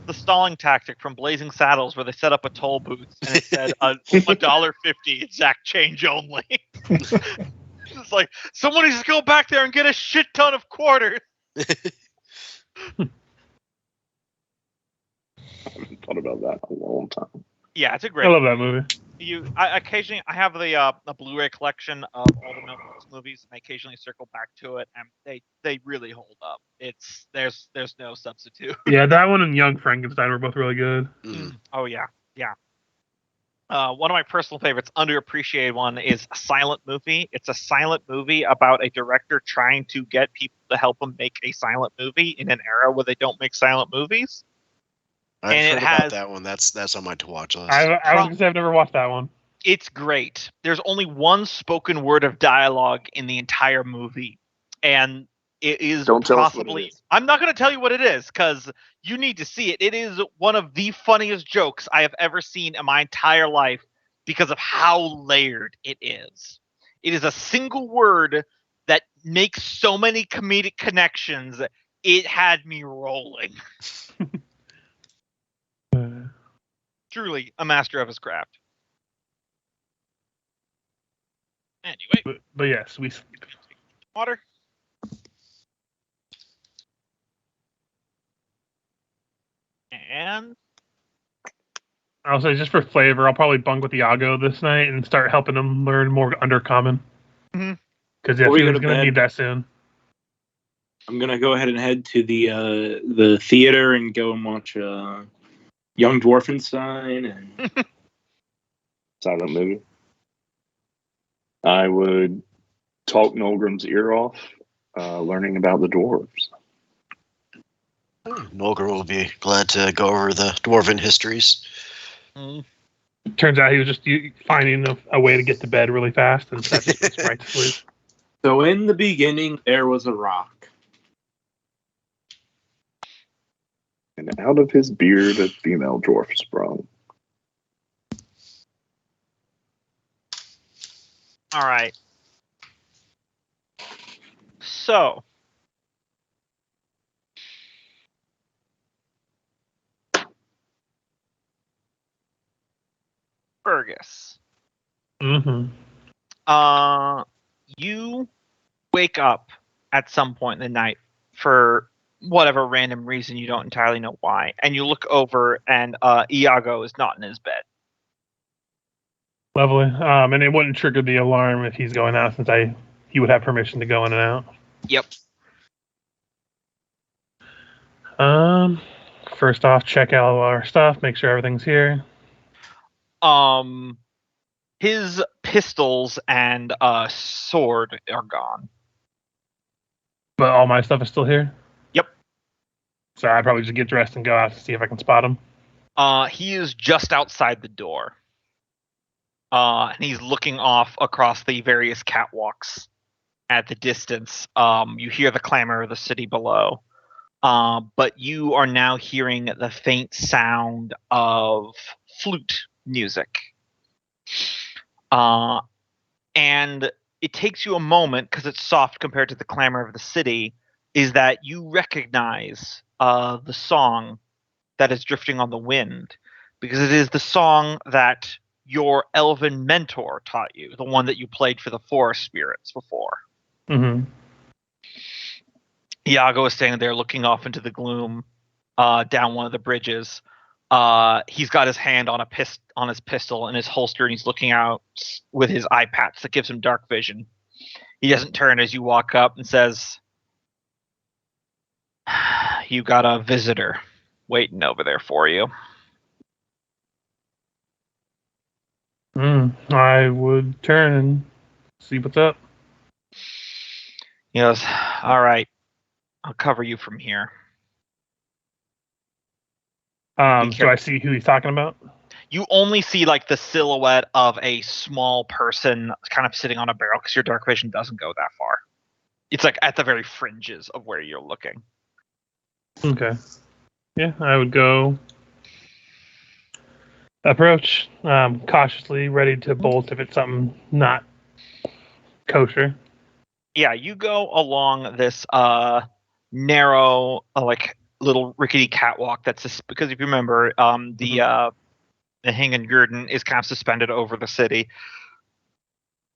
the stalling tactic from Blazing Saddles, where they set up a toll booth and it said $1.50 exact change only. It's like someone needs to go back there and get a shit ton of quarters. I haven't thought about that in a long time. Yeah, it's a great. I love that movie. Occasionally I have a Blu-ray collection of all the Mel Brooks movies, and I occasionally circle back to it, and they really hold up. There's no substitute. Yeah, that one and Young Frankenstein were both really good. Oh yeah. One of my personal favorites, underappreciated one, is a silent movie. It's a silent movie about a director trying to get people to help him make a silent movie in an era where they don't make silent movies. I've heard about that one. That's on my to watch list. I was gonna say I've never watched that one. It's great. There's only one spoken word of dialogue in the entire movie, and it is Don't tell us possibly. what it is. I'm not going to tell you what it is because you need to see it. It is one of the funniest jokes I have ever seen in my entire life because of how layered it is. It is a single word that makes so many comedic connections. It had me rolling. Truly a master of his craft. Anyway, But yes, we. water. And I'll say just for flavor, I'll probably bunk with Iago this night and start helping him learn more Undercommon. Mhm. Because Before we he's go to going to bed- need that soon. I'm gonna go ahead and head to the theater and go and watch Young Dwarfenstein and Silent movie. I would talk Nolgrim's ear off, learning about the dwarves. Nolgrim will be glad to go over the dwarven histories. Turns out he was just finding a way to get to bed really fast and that just puts right to sleep. so in the beginning there was a rock. And out of his beard a female dwarf sprung. all right. So Fergus. Mm-hmm. You wake up at some point in the night for whatever random reason, you don't entirely know why, and you look over and Iago is not in his bed. Lovely. And it wouldn't trigger the alarm if he's going out since he would have permission to go in and out. Yep. First off, check out all our stuff, make sure everything's here. His pistols and sword are gone. But all my stuff is still here? Yep. So I'd probably just get dressed and go out to see if I can spot him. He is just outside the door. And he's looking off across the various catwalks at the distance. You hear the clamor of the city below. But you are now hearing the faint sound of flute music. And it takes you a moment, because it's soft compared to the clamor of the city, is that you recognize the song that is drifting on the wind, because it is the song that your elven mentor taught you, the one that you played for the forest spirits before. Mm-hmm. Iago is standing there looking off into the gloom down one of the bridges. He's got his hand on his pistol in his holster, and he's looking out with his eye patch that gives him dark vision. He doesn't turn as you walk up and says, "You got a visitor waiting over there for you." I would turn and see what's up. He goes, "All right, I'll cover you from here." So I see who he's talking about. You only see like the silhouette of a small person kind of sitting on a barrel, because your dark vision doesn't go that far. It's like at the very fringes of where you're looking. Okay. Yeah, I would go approach cautiously, ready to bolt if it's something not kosher. Yeah, you go along this narrow, like little rickety catwalk that's because if you remember, the Hingengurden is kind of suspended over the city,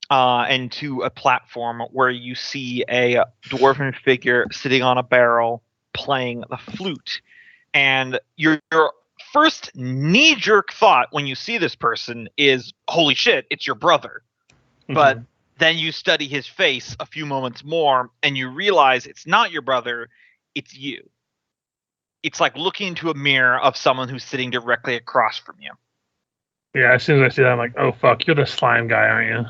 and to a platform where you see a dwarven figure sitting on a barrel playing the flute, and your first knee-jerk thought when you see this person is, "Holy shit, it's your brother!" But then you study his face a few moments more, and you realize it's not your brother, it's you. It's like looking into a mirror of someone who's sitting directly across from you. Yeah, as soon as I see that, I'm like, oh, fuck, you're the slime guy, aren't you?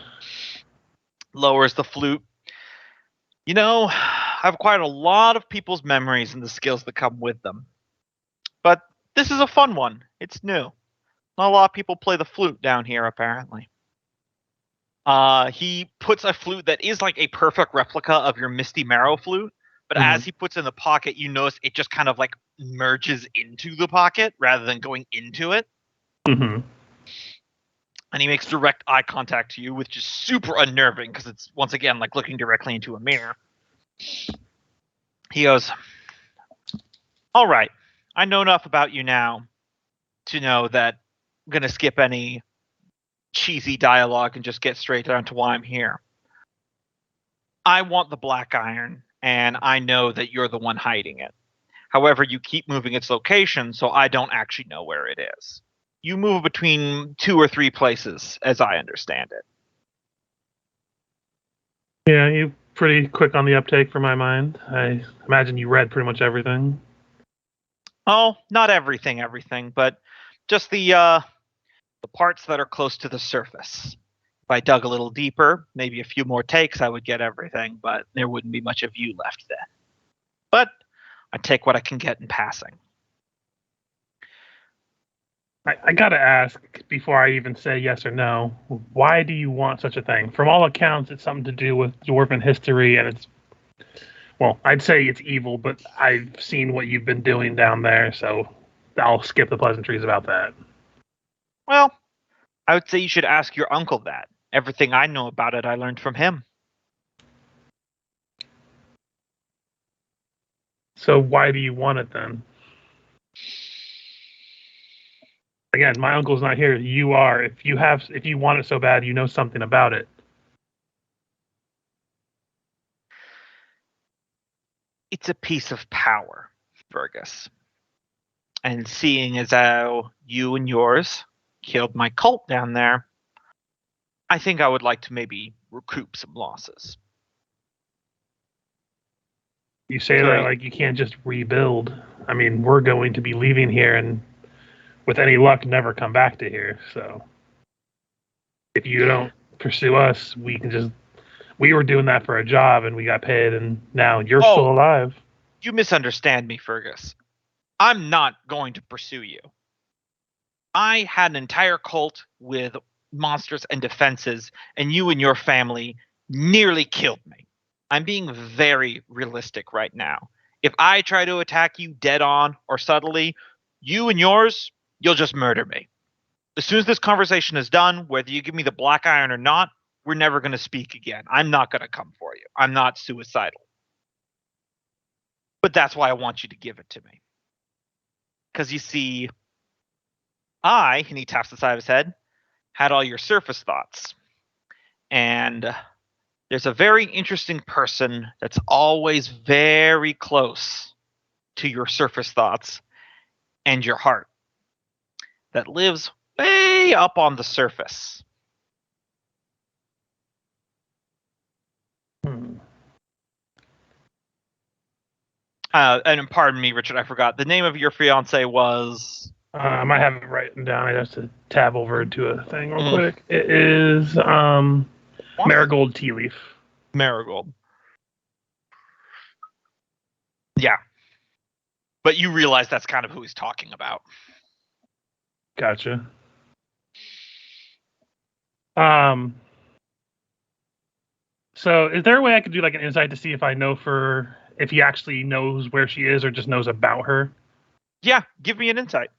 Lowers the flute. You know, I've acquired a lot of people's memories and the skills that come with them. But this is a fun one. It's new. Not a lot of people play the flute down here, apparently. He puts a flute that is like a perfect replica of your Misty Marrow flute, but as he puts it in the pocket, you notice it just kind of like merges into the pocket rather than going into it. Mm-hmm. And he makes direct eye contact to you, which is super unnerving because it's, once again, like looking directly into a mirror. He goes, "All right, I know enough about you now to know that I'm going to skip any cheesy dialogue and just get straight down to why I'm here. I want the black iron, and I know that you're the one hiding it. However, you keep moving its location, so I don't actually know where it is. You move between 2 or 3 places, as I understand it." Yeah, you're pretty quick on the uptake for my mind. I imagine you read pretty much everything. Oh, not everything, but just the parts that are close to the surface. If I dug a little deeper, maybe a few more takes, I would get everything, but there wouldn't be much of you left then. But I take what I can get in passing. I gotta ask, before I even say yes or no, why do you want such a thing? From all accounts, it's something to do with dwarven history, and it's, well, I'd say it's evil, but I've seen what you've been doing down there, so I'll skip the pleasantries about that. Well, I would say you should ask your uncle that. Everything I know about it, I learned from him. So why do you want it then? Again, my uncle's not here. You are. If you want it so bad, you know something about it. It's a piece of power, Fergus. And seeing as how you and yours killed my cult down there, I think I would like to maybe recoup some losses. You say that like you can't just rebuild. I mean, we're going to be leaving here and, with any luck, never come back to here. So if you don't pursue us, we were doing that for a job and we got paid, and now you're still alive. You misunderstand me, Fergus. I'm not going to pursue you. I had an entire cult with monsters and defenses, and you and your family nearly killed me. I'm being very realistic right now. If I try to attack you dead on or subtly, you and yours, you'll just murder me. As soon as this conversation is done, whether you give me the black iron or not, we're never going to speak again. I'm not going to come for you. I'm not suicidal. But that's why I want you to give it to me. Because you see, and he taps the side of his head, had all your surface thoughts. And there's a very interesting person that's always very close to your surface thoughts and your heart that lives way up on the surface. And pardon me, Richard, I forgot. The name of your fiance was... I might have it written down. I have to tab over to a thing real quick. It is Marigold Tea Leaf. Marigold. Yeah. But you realize that's kind of who he's talking about. Gotcha. So is there a way I could do like an insight to see if I know if he actually knows where she is or just knows about her? Yeah, give me an insight.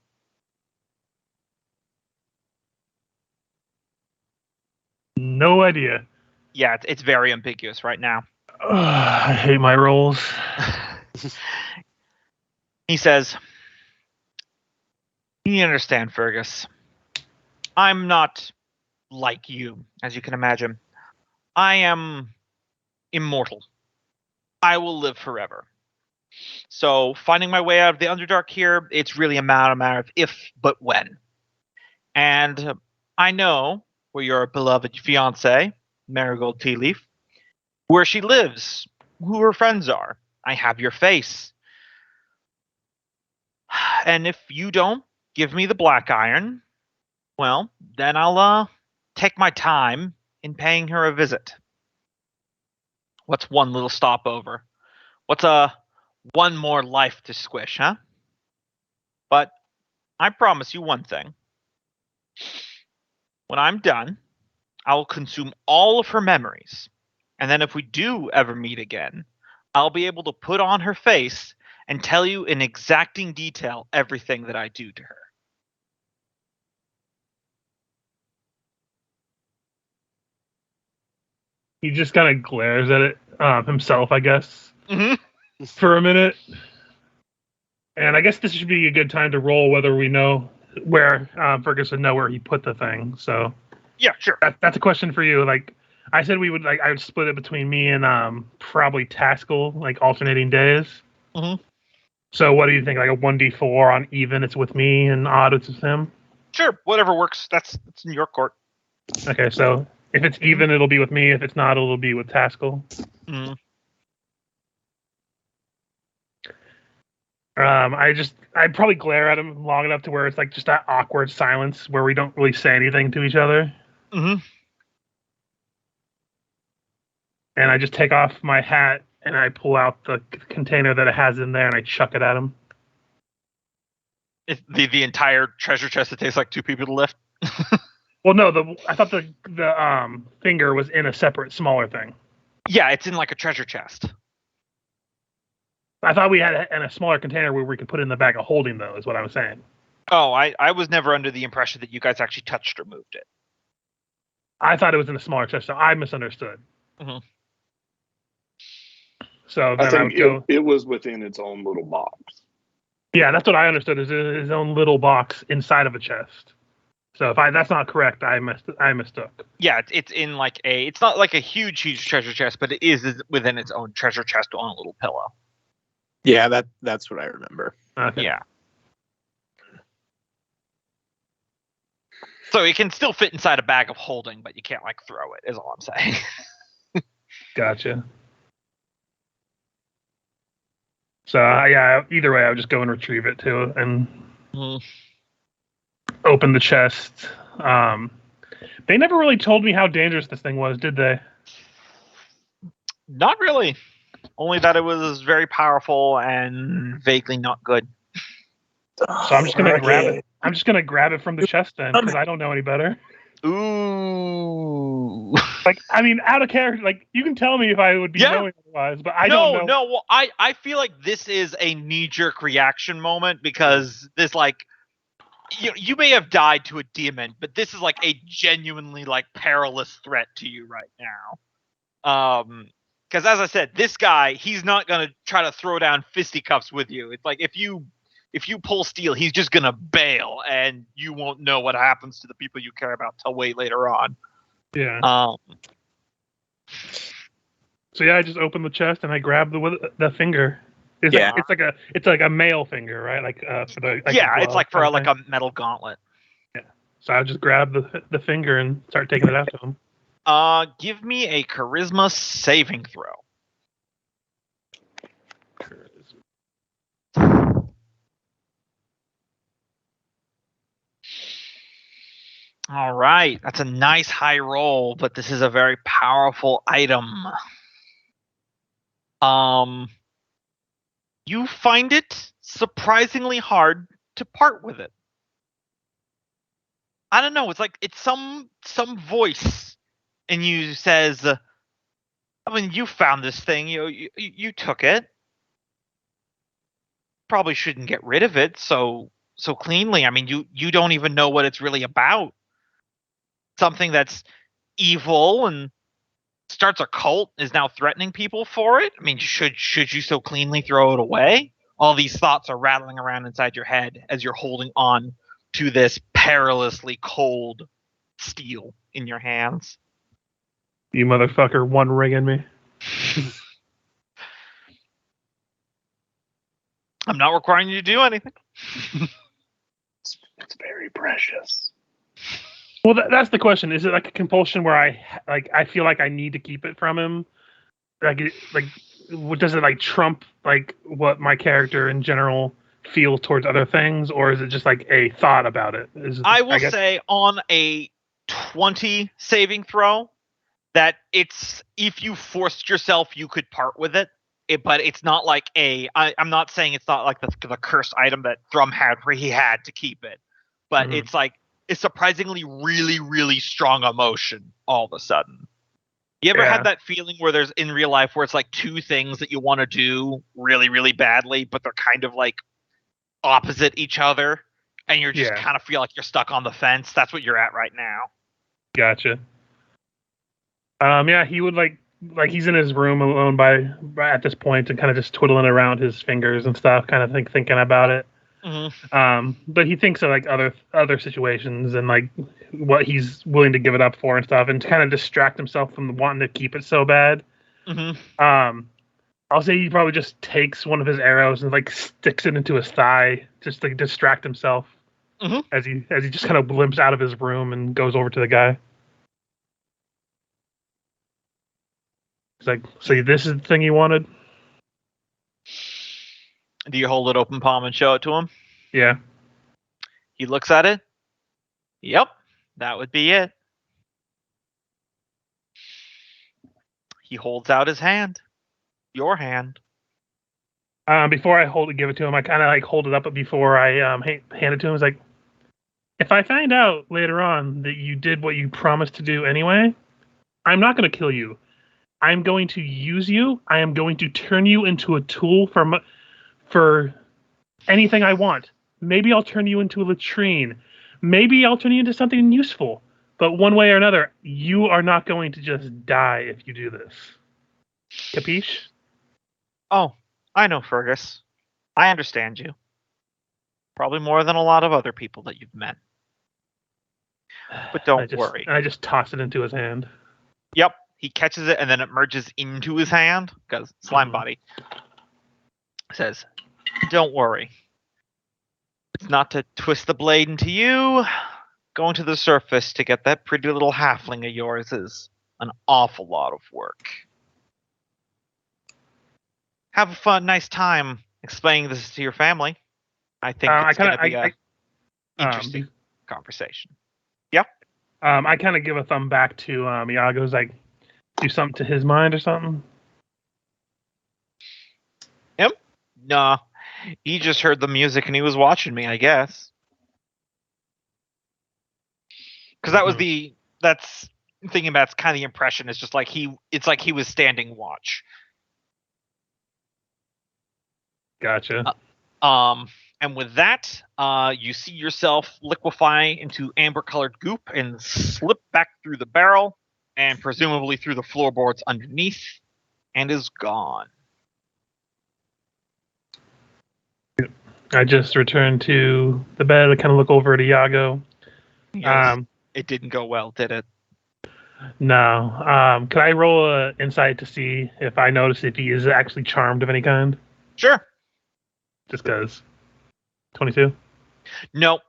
No idea. Yeah, it's very ambiguous right now. I hate my rolls. He says, "You understand, Fergus. I'm not like you, as you can imagine. I am immortal. I will live forever. So finding my way out of the Underdark here, it's really a matter of if, but when. And I know where your beloved fiancée, Marigold Tea Leaf, where she lives, who her friends are. I have your face. And if you don't give me the black iron, well, then I'll take my time in paying her a visit. What's one little stopover? What's one more life to squish, huh? But I promise you one thing. When I'm done, I will consume all of her memories. And then if we do ever meet again, I'll be able to put on her face and tell you in exacting detail everything that I do to her." He just kind of glares at it himself, I guess, for a minute. And I guess this should be a good time to roll whether we know where Fergus would know where he put the thing. So Yeah, sure. that's a question for you. Like I said, I would split it between me and probably Taskell, like alternating days. Mm-hmm. So what do you think? Like a 1d4 on even, it's with me, and odd, it's with him. Sure, whatever works. That's in your court. Okay, so if it's even, it'll be with me. If it's not, it'll be with Taskell. Mm. I'd probably glare at him long enough to where it's like just that awkward silence where we don't really say anything to each other. Mm-hmm. And I just take off my hat and I pull out the container that it has in there and I chuck it at him. The entire treasure chest that takes like two people to lift. Well, no, I thought the finger was in a separate, smaller thing. Yeah, it's in like a treasure chest. I thought we had in a smaller container where we could put it in the bag of holding, though, is what I was saying. Oh, I was never under the impression that you guys actually touched or moved it. I thought it was in a smaller chest, so I misunderstood. Mm-hmm. So I then think would go. it was within its own little box. Yeah, that's what I understood. Is his own little box inside of a chest. So if that's not correct, I mistook. Yeah, it's in like it's not like a huge treasure chest, but it is within its own treasure chest on a little pillow. Yeah, that's what I remember. Okay. Yeah. So it can still fit inside a bag of holding, but you can't like throw it, is all I'm saying. Gotcha. So yeah, either way, I would just go and retrieve it too, and open the chest. They never really told me how dangerous this thing was, did they? Not really. Only that it was very powerful and vaguely not good. So I'm just gonna grab it. I'm just gonna grab it from the chest then, because I don't know any better. Ooh. Like, I mean, out of character, like, you can tell me if I would be knowing otherwise, but I don't know. No, well, I feel like this is a knee-jerk reaction moment because this, like, you may have died to a demon, but this is, like, a genuinely, like, perilous threat to you right now. Because, as I said, this guy, he's not going to try to throw down fisticuffs with you. It's like, if you pull steel, he's just going to bail, and you won't know what happens to the people you care about till way later on. Yeah. So yeah, I just open the chest and I grab the finger. It's like a male finger, right? Like for the it's like for like a metal gauntlet. Yeah. So I just grab the finger and start taking it out to him. Give me a charisma saving throw. All right, that's a nice high roll, but this is a very powerful item. You find it surprisingly hard to part with it. I don't know, it's like it's some voice in you says, I mean, you found this thing, you took it. Probably shouldn't get rid of it so cleanly. I mean, you don't even know what it's really about. Something that's evil and starts a cult is now threatening people for it. I mean, should you so cleanly throw it away? all these thoughts are rattling around inside your head as you're holding on to this perilously cold steel in your hands. You motherfucker, one ring in me. I'm not requiring you to do anything. It's very precious. Well, that's the question. Is it like a compulsion where I feel like I need to keep it from him? Does it like trump like what my character in general feels towards other things, or is it just like a thought about it? I will say on a 20 saving throw that it's if you forced yourself, you could part with it. But it's not like I'm not saying it's not like the cursed item that Thrum had where he had to keep it, but it's like it's surprisingly really, really strong emotion all of a sudden. You ever had that feeling where there's in real life where it's like two things that you want to do really, really badly, but they're kind of like opposite each other, and you're just kind of feel like you're stuck on the fence? That's what you're at right now. Gotcha. Yeah, he would like he's in his room alone at this point and kind of just twiddling around his fingers and stuff, kind of thinking about it. Mm-hmm. But he thinks of like other situations and like what he's willing to give it up for and stuff, and to kind of distract himself from wanting to keep it so bad. Mm-hmm. I'll say he probably just takes one of his arrows and like sticks it into his thigh, just to like, distract himself. Mm-hmm. As he just kind of limps out of his room and goes over to the guy. He's like, "So this is the thing you wanted?" Do you hold it open palm and show it to him? Yeah. He looks at it. Yep, that would be it. He holds out his hand. Your hand. Before I give it to him, I kind of like hold it up before I hand it to him. It's like, if I find out later on that you did what you promised to do anyway, I'm not going to kill you. I'm going to use you. I am going to turn you into a tool for anything I want. Maybe I'll turn you into a latrine. Maybe I'll turn you into something useful. But one way or another, you are not going to just die if you do this. Capiche? Oh, I know, Fergus. I understand you. Probably more than a lot of other people that you've met. But don't worry. I just toss it into his hand. Yep. He catches it and then it merges into his hand because slime body. Says, don't worry. It's not to twist the blade into you. Going to the surface to get that pretty little halfling of yours is an awful lot of work. Have a fun, nice time explaining this to your family. I think it's going to be an interesting conversation. Yep. I kind of give a thumb back to Iago's like, do something to his mind or something? Him? Nah. He just heard the music and he was watching me, I guess. Because that was that's thinking about it's kind of the impression. It's just like it's like he was standing watch. Gotcha. And with that, you see yourself liquefy into amber-colored goop and slip back through the barrel and presumably through the floorboards underneath, and is gone. I just returned to the bed. I kind of look over at Iago. Yes, it didn't go well, did it? No. Could I roll an insight to see if I notice if he is actually charmed of any kind? Sure. Just because. 22? No.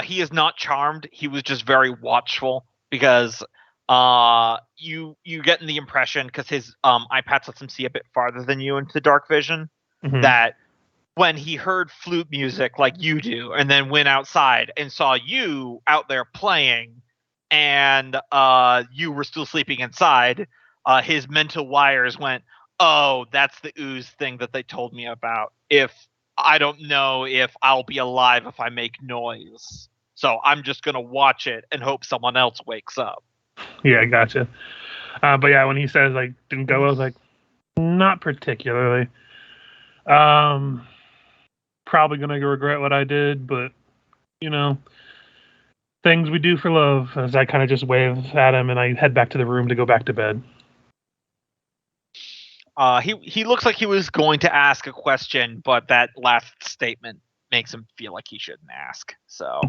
He is not charmed. He was just very watchful because you getting the impression, because his iPad lets him see a bit farther than you into the dark vision, that when he heard flute music like you do and then went outside and saw you out there playing and you were still sleeping inside, his mental wires went, oh, that's the ooze thing that they told me about. I don't know if I'll be alive if I make noise. So I'm just going to watch it and hope someone else wakes up. Yeah, gotcha. But yeah, when he says, like, didn't go, I was like, not particularly. Probably going to regret what I did, but, you know, things we do for love, as I kind of just wave at him and I head back to the room to go back to bed. He looks like he was going to ask a question, but that last statement makes him feel like he shouldn't ask. So.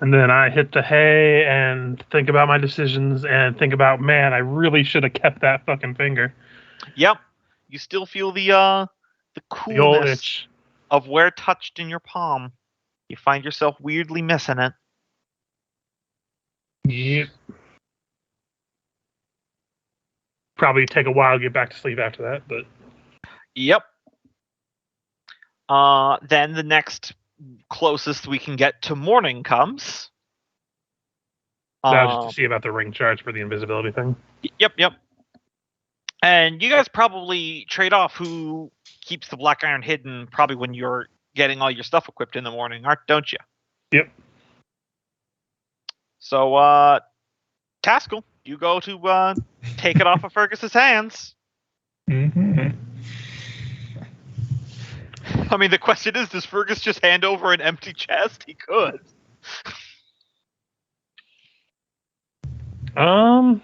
And then I hit the hay and think about my decisions and think about, man, I really should have kept that fucking finger. Yep. You still feel the The old coolness itch. of where it touched in your palm. You find yourself weirdly missing it. Yep. Probably take a while to get back to sleep after that, but Yep. Then the next closest we can get to morning comes. that was just to see about the ring charge for the invisibility thing. Yep. And you guys probably trade off who keeps the black iron hidden probably when you're getting all your stuff equipped in the morning, don't you? Yep. So, Taskell, you go to take it off of Fergus's hands. Mm-hmm. I mean, the question is, does Fergus just hand over an empty chest? He could. I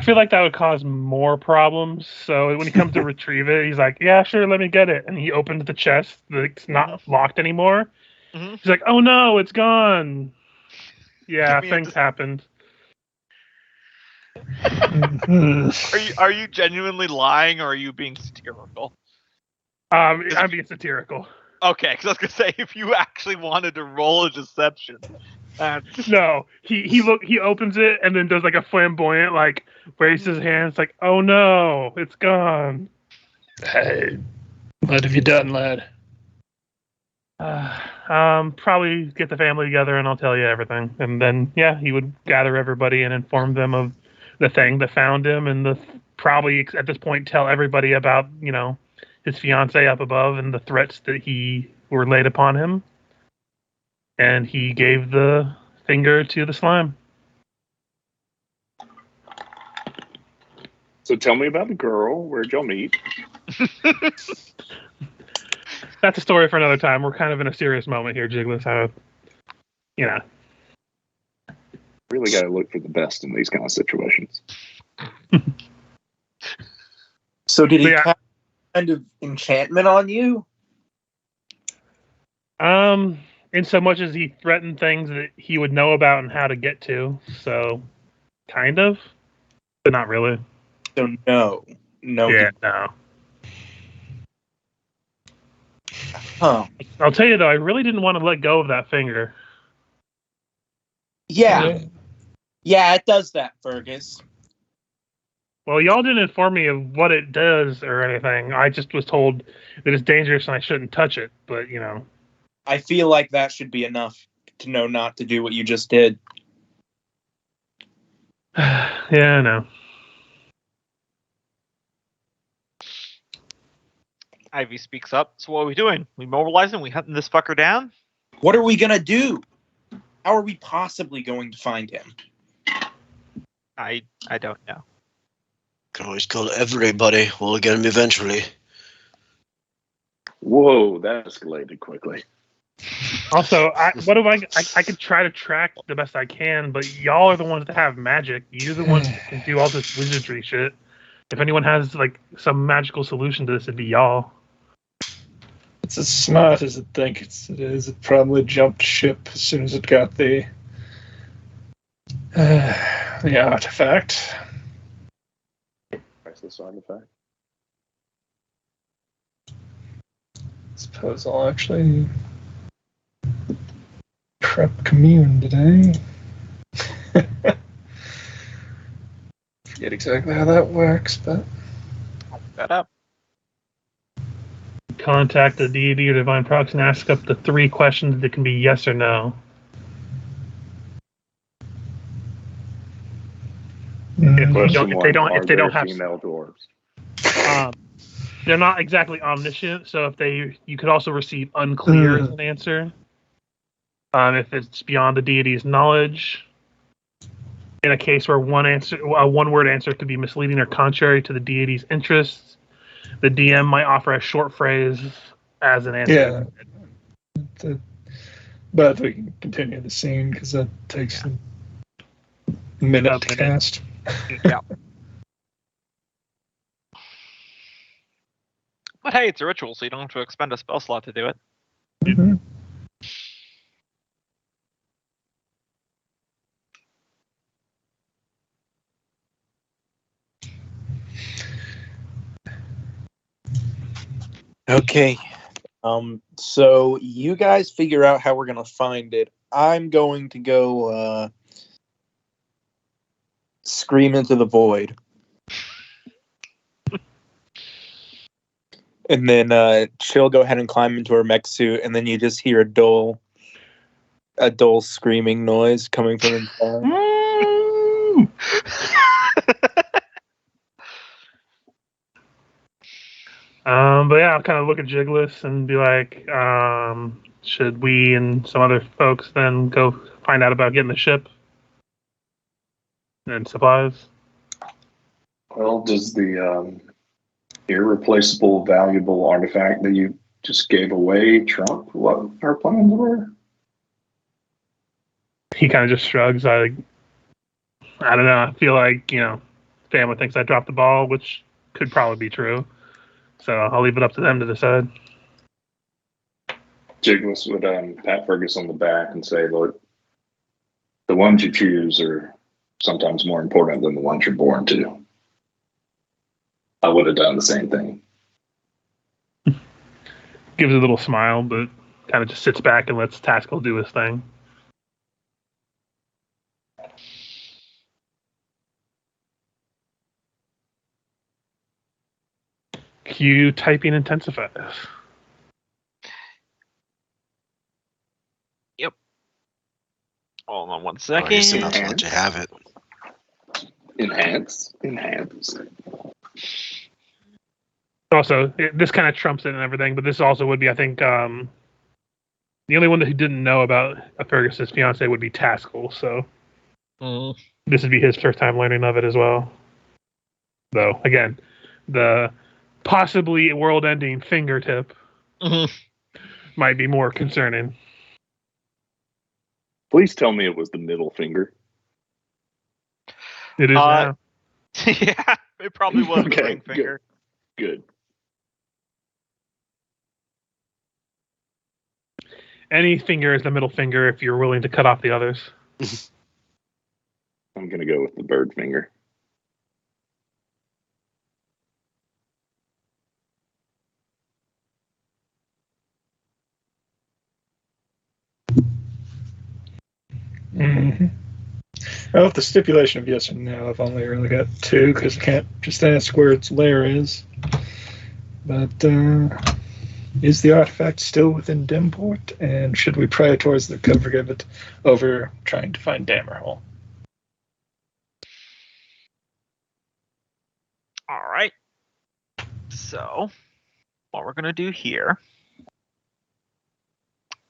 feel like that would cause more problems. So when he comes to retrieve it, he's like, "Yeah, sure, let me get it." And he opens the chest that's not locked anymore. Mm-hmm. He's like, "Oh no, it's gone." Yeah, Give me a things happened. Are you genuinely lying, or are you being satirical? I'm being satirical. Okay, because I was gonna say, if you actually wanted to roll a deception, No, he opens it and then does like a flamboyant, like raises his hands, like, "Oh no, it's gone." Hey, what have you done, lad? Probably get the family together and I'll tell you everything. And then, yeah, he would gather everybody and inform them of the thing that found him, and probably at this point tell everybody about, his fiance up above and the threats that were laid upon him. And he gave the finger to the slime. So tell me about the girl. Where'd y'all meet? That's a story for another time. We're kind of in a serious moment here, Jiggles. Really got to look for the best in these kind of situations. So did he kind of enchantment on you? In so much as he threatened things that he would know about and how to get to. So, kind of, but not really. So no. Yeah, no. Huh. I'll tell you though, I really didn't want to let go of that finger. Yeah, it does that, Fergus. Well, y'all didn't inform me of what it does or anything. I just was told that it's dangerous and I shouldn't touch it. But, I feel like that should be enough to know not to do what you just did. Yeah, I know. Ivy speaks up. So what are we doing? We mobilizing? We hunting this fucker down? What are we gonna do? How are we possibly going to find him? I don't know. Can always call everybody. We'll get him eventually. Whoa, that escalated quickly. Also, I could try to track the best I can, but y'all are the ones that have magic. You're the ones that can do all this wizardry shit. If anyone has like some magical solution to this, it'd be y'all. It's as smart as it thinks it is. It probably jumped ship as soon as it got the artifact. Priceless artifact. Suppose I'll actually prep commune today. Forget exactly how that works, but That up. Contact the deity or divine proxy and ask up to 3 questions that can be yes or no. If they don't have female dwarves. They're not exactly omniscient, so you could also receive unclear as an answer. If it's beyond the deity's knowledge. In a case where a one-word answer could be misleading or contrary to the deity's interests, the DM might offer a short phrase as an answer. Yeah. But we can continue the scene because that takes a minute to cast. Yeah. But hey, it's a ritual, so you don't have to expend a spell slot to do it. Mhm. Okay. So you guys figure out how we're gonna find it. I'm going to go scream into the void. And then she'll go ahead and climb into her mech suit, and then you just hear a dull screaming noise coming from inside. Woo! But yeah, I'll kind of look at Jigless and be like, should we and some other folks then go find out about getting the ship and supplies? Well, does the irreplaceable, valuable artifact that you just gave away trump what our plans were? He kind of just shrugs. I don't know. I feel like, family thinks I dropped the ball, which could probably be true. So I'll leave it up to them to decide. Jigless would pat Fergus on the back and say, look, the ones you choose are sometimes more important than the ones you're born to. I would have done the same thing. Gives a little smile, but kind of just sits back and lets Taskell do his thing. Cue typing intensifies. Yep. Hold on one I second. guess they're not to let you have it. Enhance. Also, this kind of trumps it and everything, but this also would be, I think, the only one that he didn't know about Fergus's fiance would be Taskell, so this would be his first time learning of it as well. Though, again, the possibly world-ending fingertip might be more concerning. Please tell me it was the middle finger. It is now. Yeah, it probably was the Okay, ring finger. Good. Any finger is the middle finger if you're willing to cut off the others. I'm going to go with the bird finger. Mm-hmm. Well, with the stipulation of yes or no, I've only really got two because I can't just ask where its lair is. But is the artifact still within Dimport, and should we prioritize the recovery of it over trying to find Dammerhall? All right. So, what we're gonna do here?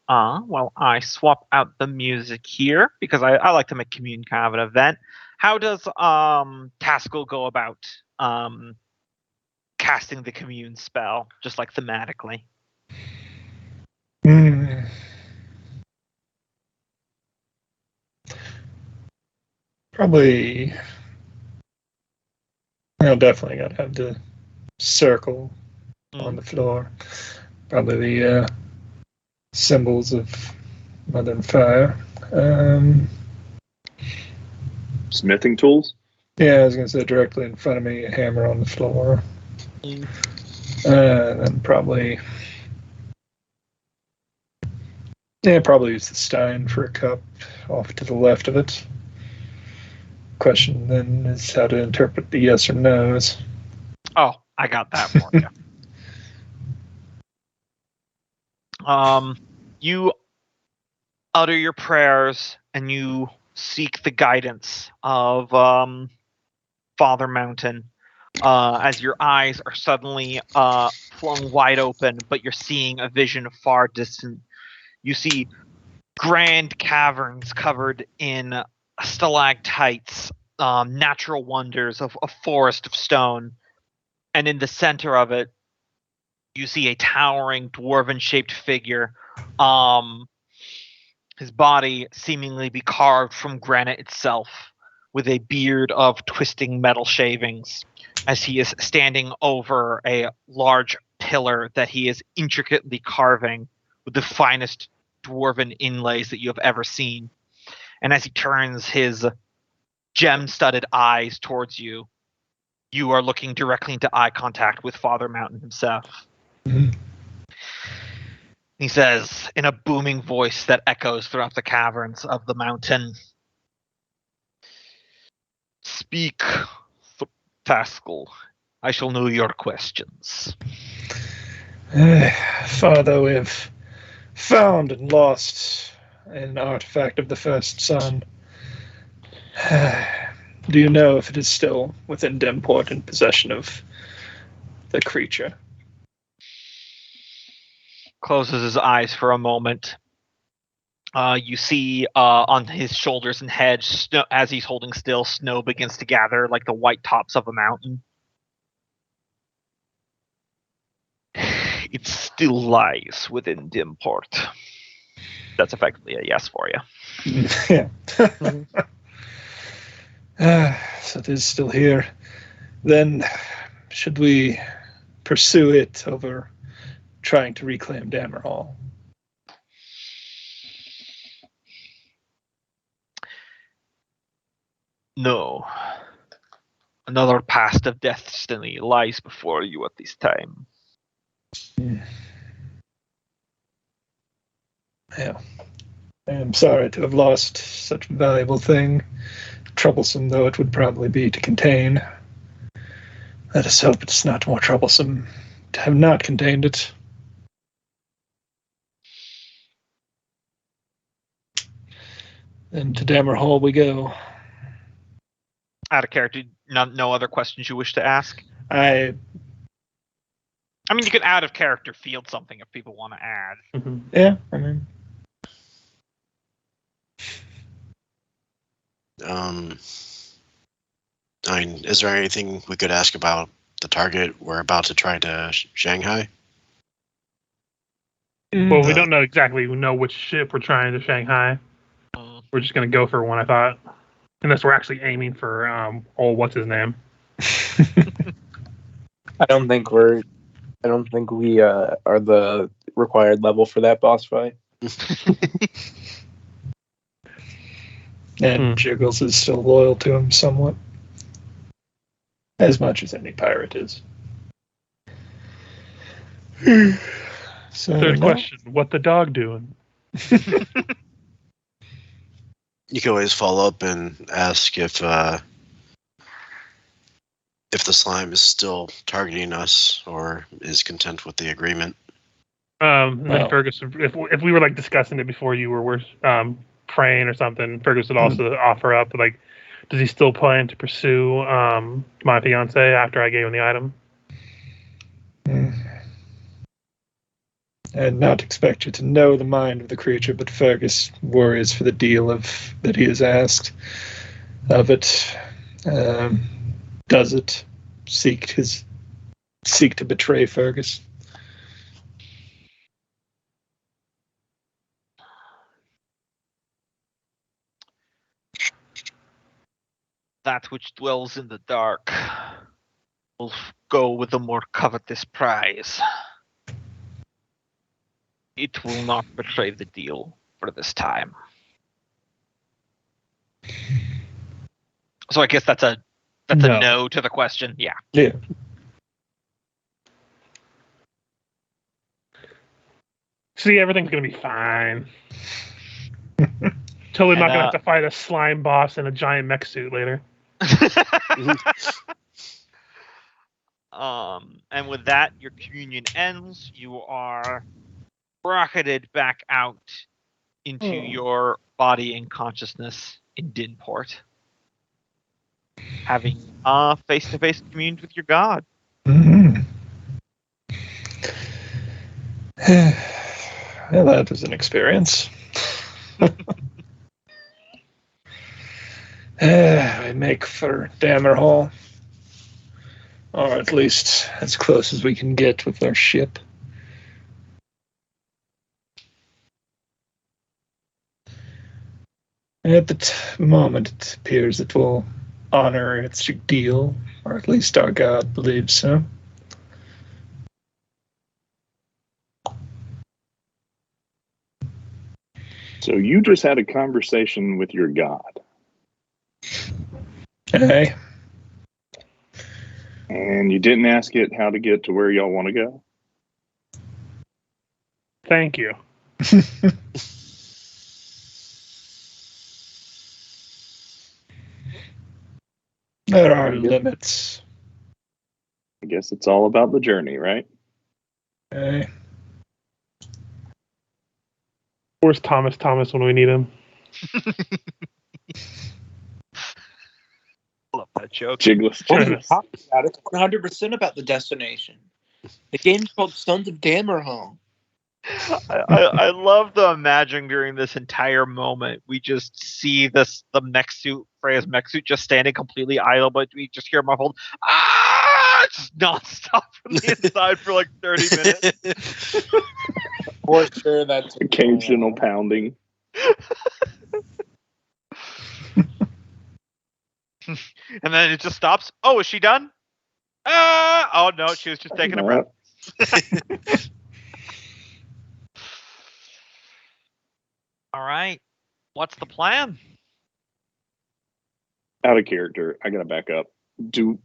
Well, I swap out the music here because I like to make commune kind of an event. How does Taskell go about casting the commune spell, just like thematically? Probably. Well, definitely got to have the circle on the floor. Probably the symbols of Mother and Fire. Smithing tools? Yeah, I was going to say directly in front of me, a hammer on the floor. And then probably use the stein for a cup off to the left of it. Question then is how to interpret the yes or no's. Oh, I got that for you. You utter your prayers and you seek the guidance of Father Mountain as your eyes are suddenly flung wide open, but you're seeing a vision far distant. You see grand caverns covered in stalactites, natural wonders of a forest of stone, and in the center of it, you see a towering dwarven-shaped figure. His body seemingly be carved from granite itself, with a beard of twisting metal shavings, as he is standing over a large pillar that he is intricately carving with the finest dwarven inlays that you have ever seen. And as he turns his gem-studded eyes towards you, you are looking directly into eye contact with Father Mountain himself. Mhm. He says, in a booming voice that echoes throughout the caverns of the mountain, "Speak, Taskell. I shall know your questions." Father, we have found and lost an artifact of the first sun. Do you know if it is still within Dimport in possession of the creature? Closes his eyes for a moment. You see on his shoulders and head, snow, as he's holding still, snow begins to gather like the white tops of a mountain. It still lies within Dimport. That's effectively a yes for you. Yeah. So it is still here. Then, should we pursue it over trying to reclaim Dammerhall? No. Another path of destiny lies before you at this time. Yeah. I am sorry to have lost such a valuable thing, troublesome though it would probably be to contain. Let us hope it's not more troublesome to have not contained it. Then to Dammerhall we go. Out of character, no other questions you wish to ask? I mean, you can out of character field something if people want to add. Yeah, I mean, is there anything we could ask about the target we're about to try to Shanghai? Well, we don't know exactly which ship we're trying to Shanghai. We're just going to go for one, I thought. Unless we're actually aiming for, what's his name? I don't think we are the required level for that boss fight. And Jiggles is still loyal to him somewhat. As much as any pirate is. So, Third question, what the dog doing? You can always follow up and ask if the slime is still targeting us or is content with the agreement. Well, Fergus, if we were like discussing it before you were praying or something, Fergus would also offer up like, does he still plan to pursue my fiance after I gave him the item? I'd not expect you to know the mind of the creature, but Fergus worries for the deal that he has asked of it. Does it seek to betray Fergus? That which dwells in the dark will go with the more covetous prize. It will not betray the deal for this time. So I guess that's a no to the question. Yeah. Yeah. See, everything's gonna be fine. Totally not gonna have to fight a slime boss in a giant mech suit later. And with that, your communion ends. You are rocketed back out into your body and consciousness in Dinport, having face-to-face communed with your god. Mm-hmm. Well, that was an experience. We make for Dammerhall, or at least as close as we can get with our ship. At the moment, it appears it will honor its deal, or at least our god believes so. So you just had a conversation with your god. Hey. And you didn't ask it how to get to where y'all want to go? Thank you. There are limits. I guess it's all about the journey, right? Hey. Where's Thomas when we need him? Love that joke. Jigless. What are you talking about? It's 100% about the destination. The game's called Sons of Dammerhall. I love the imagining during this entire moment. We just see the mech suit, Freya's mech suit, just standing completely idle, but we just hear muffled, just nonstop from the inside for like 30 minutes. For sure, that's Occasional pounding. And then it just stops. Oh, is she done? Oh no, she was just taking a breath. All right. What's the plan? Out of character, I gotta back up. Do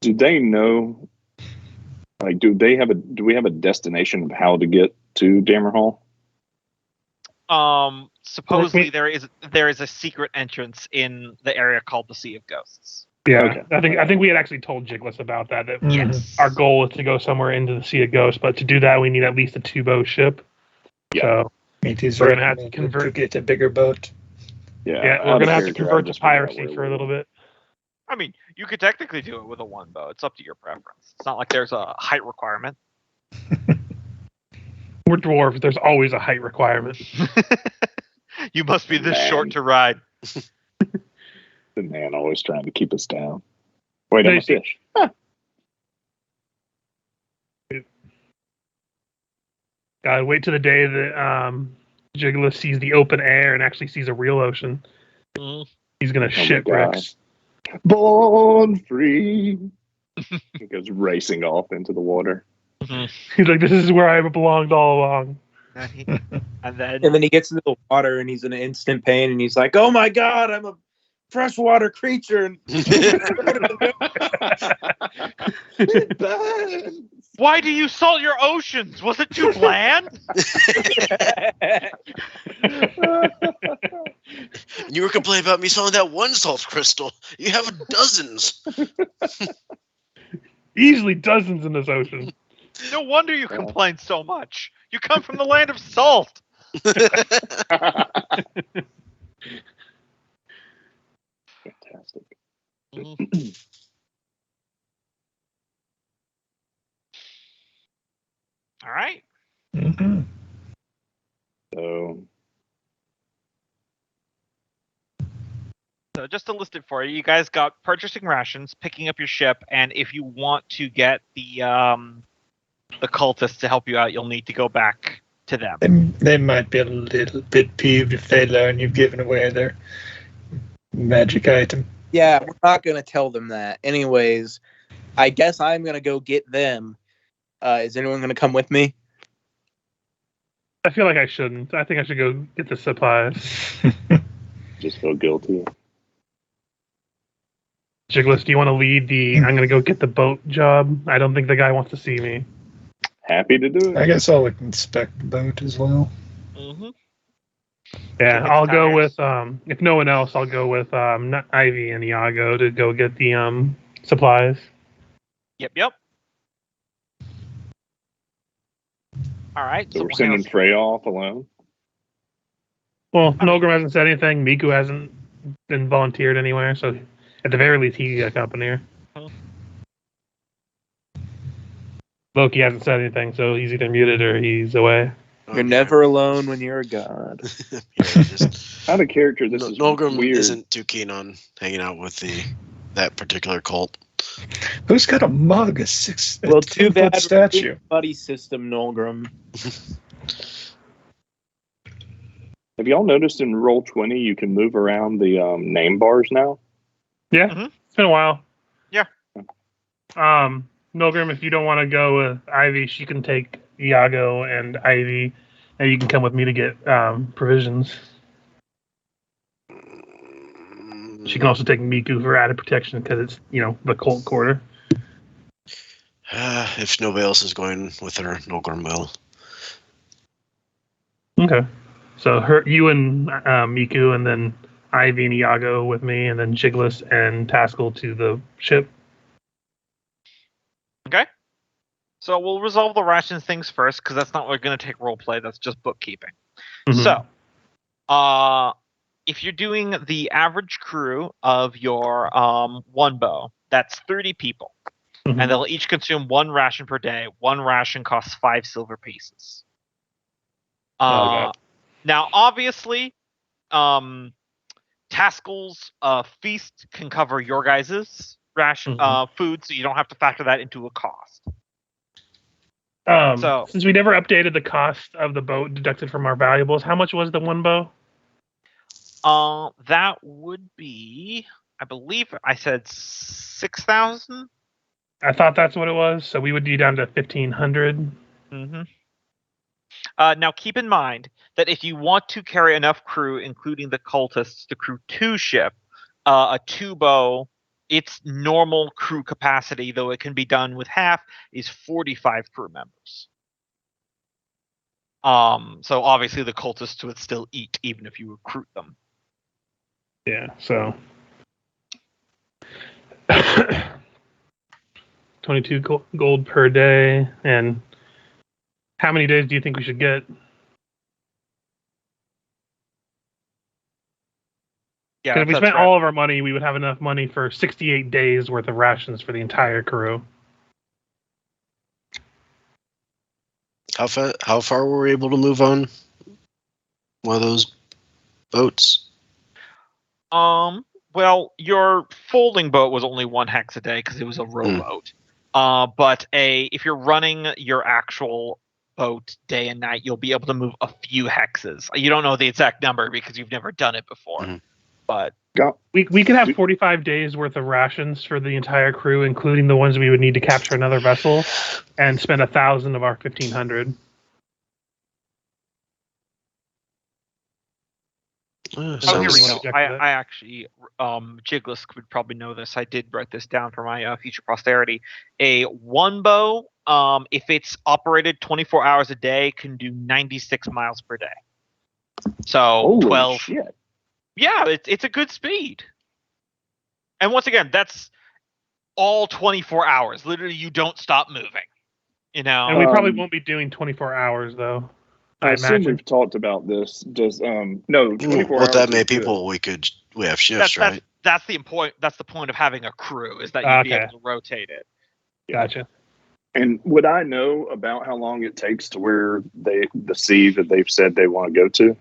they know? Like, do we have a destination of how to get to Dammerhall? Supposedly there is a secret entrance in the area called the Sea of Ghosts. Yeah, Okay. I think we had actually told Jigless about that. Yes. Our goal is to go somewhere into the Sea of Ghosts, but to do that we need at least a 2-boat ship. Yeah. So It is We're gonna have to recommended convert- to get a bigger boat. yeah, we're out of gonna have to character, I convert to just wanna know piracy where for a we little were. bit. I mean, you could technically do it with a 1 boat. It's up to your preference. It's not like there's a height requirement. We're dwarves. There's always a height requirement. You must be this Man. short to ride. The man always trying to keep us down. Wait, No, I'm you a see- fish. Wait till the day that Jigless sees the open air and actually sees a real ocean. Mm. He's gonna my shipwrecks. Born free. He goes racing off into the water. He's like, "This is where I belonged all along." And then And then he gets into the water and he's in instant pain and he's like, "Oh my god, I'm a freshwater creature." why do you salt your oceans? Was it too bland? You were complaining about me selling that one salt crystal. You have dozens. Easily dozens in this ocean. No wonder you complain so much. You come from the land of salt. Fantastic. All right. Mm-hmm. So just to list it for you, you guys got purchasing rations, picking up your ship, and if you want to get the cultists to help you out, you'll need to go back to them. They might be a little bit peeved if they learn you've given away their magic item. Yeah, we're not going to tell them that. Anyways, I guess I'm going to go get them. Is anyone going to come with me? I feel like I shouldn't. I think I should go get the supplies. Just feel guilty. Jigless, do you want to lead the I'm going to go get the boat job? I don't think the guy wants to see me. Happy to do it. I guess I'll inspect the boat as well. Mm-hmm. Yeah, Kick I'll the go tires. with, if no one else, I'll go with Ivy and Iago to go get the supplies. Yep. All right. So we're we'll sending handle- Freya off alone. Well, Nolgrim hasn't said anything. Miku hasn't been volunteered anywhere, so at the very least, he can accompany her. Hmm. Loki hasn't said anything, so he's either muted or he's away. You're never alone when you're a god. Yeah, just, Out of character, this is Nolgrim weird. isn't too keen on hanging out with that particular cult. Who's got a mug? A 6 Well, too 10-foot bad. statue. Buddy system, Nolgrim. Have y'all noticed in Roll20 you can move around the name bars now? Yeah, Mhm. It's been a while. Yeah. Nolgrim, if you don't want to go with Ivy, she can take Iago and Ivy, and you can come with me to get provisions. She can also take Miku for added protection because it's, the Colt Quarter. If nobody else is going with her, Nogorm will. Okay. So you and Miku, and then Ivy and Iago with me, and then Jiggles and Taskell to the ship. Okay. So we'll resolve the rations things first, because that's not what we're going to take role play. That's just bookkeeping. Mm-hmm. So, if you're doing the average crew of your one bow, that's 30 people. Mm-hmm. And they'll each consume 1 ration per day. 1 ration costs 5 silver pieces. Okay. Now, obviously, Taskell's feast can cover your guys' ration food, so you don't have to factor that into a cost. Since we never updated the cost of the boat deducted from our valuables, how much was the one bow? That would be, I believe I said 6,000. I thought that's what it was, so we would be down to 1,500. Mm-hmm. Now, keep in mind that if you want to carry enough crew, including the cultists, to crew 2 ship, a 2-bow, its normal crew capacity, though it can be done with half, is 45 crew members. So obviously the cultists would still eat even if you recruit them. Yeah, so 22 gold per day. And how many days do you think we should get? Yeah, Because if we that's spent right. all of our money, we would have enough money for 68 days worth of rations for the entire crew. How far were we able to move on one of those boats? Well, your folding boat was only 1 hex a day because it was a rowboat. But if you're running your actual boat day and night, you'll be able to move a few hexes. You don't know the exact number because you've never done it before. But we could have 45 days worth of rations for the entire crew, including the ones we would need to capture another vessel, and spend 1,000 of our 1,500. Here we go. I actually, Jiggles would probably know this. I did write this down for my future posterity. A one bow, if it's operated 24 hours a day, can do 96 miles per day. So Holy 12. Shit. Yeah, it's a good speed. And once again, that's all 24 hours. Literally, you don't stop moving. You know. And we probably won't be doing 24 hours though. I assume we've talked about this. Does no 24 hours? With that many people, we have shifts, right? That's the point. That's the point of having a crew, is that you'd be able to rotate it. Gotcha. And would I know about how long it takes to where the sea that they've said they want to go to?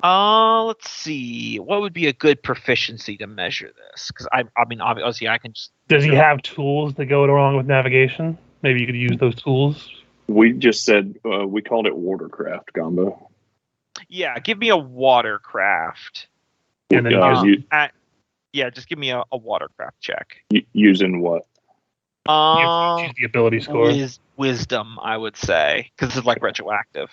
Let's see. What would be a good proficiency to measure this? Because I mean, obviously, I can just. Does he have tools that go along with navigation? Maybe you could use those tools. We just said we called it watercraft, Gombo. Yeah, give me a watercraft. And then just give me a watercraft check. Using what? Choose the ability score. Wisdom, I would say, because it's like retroactive.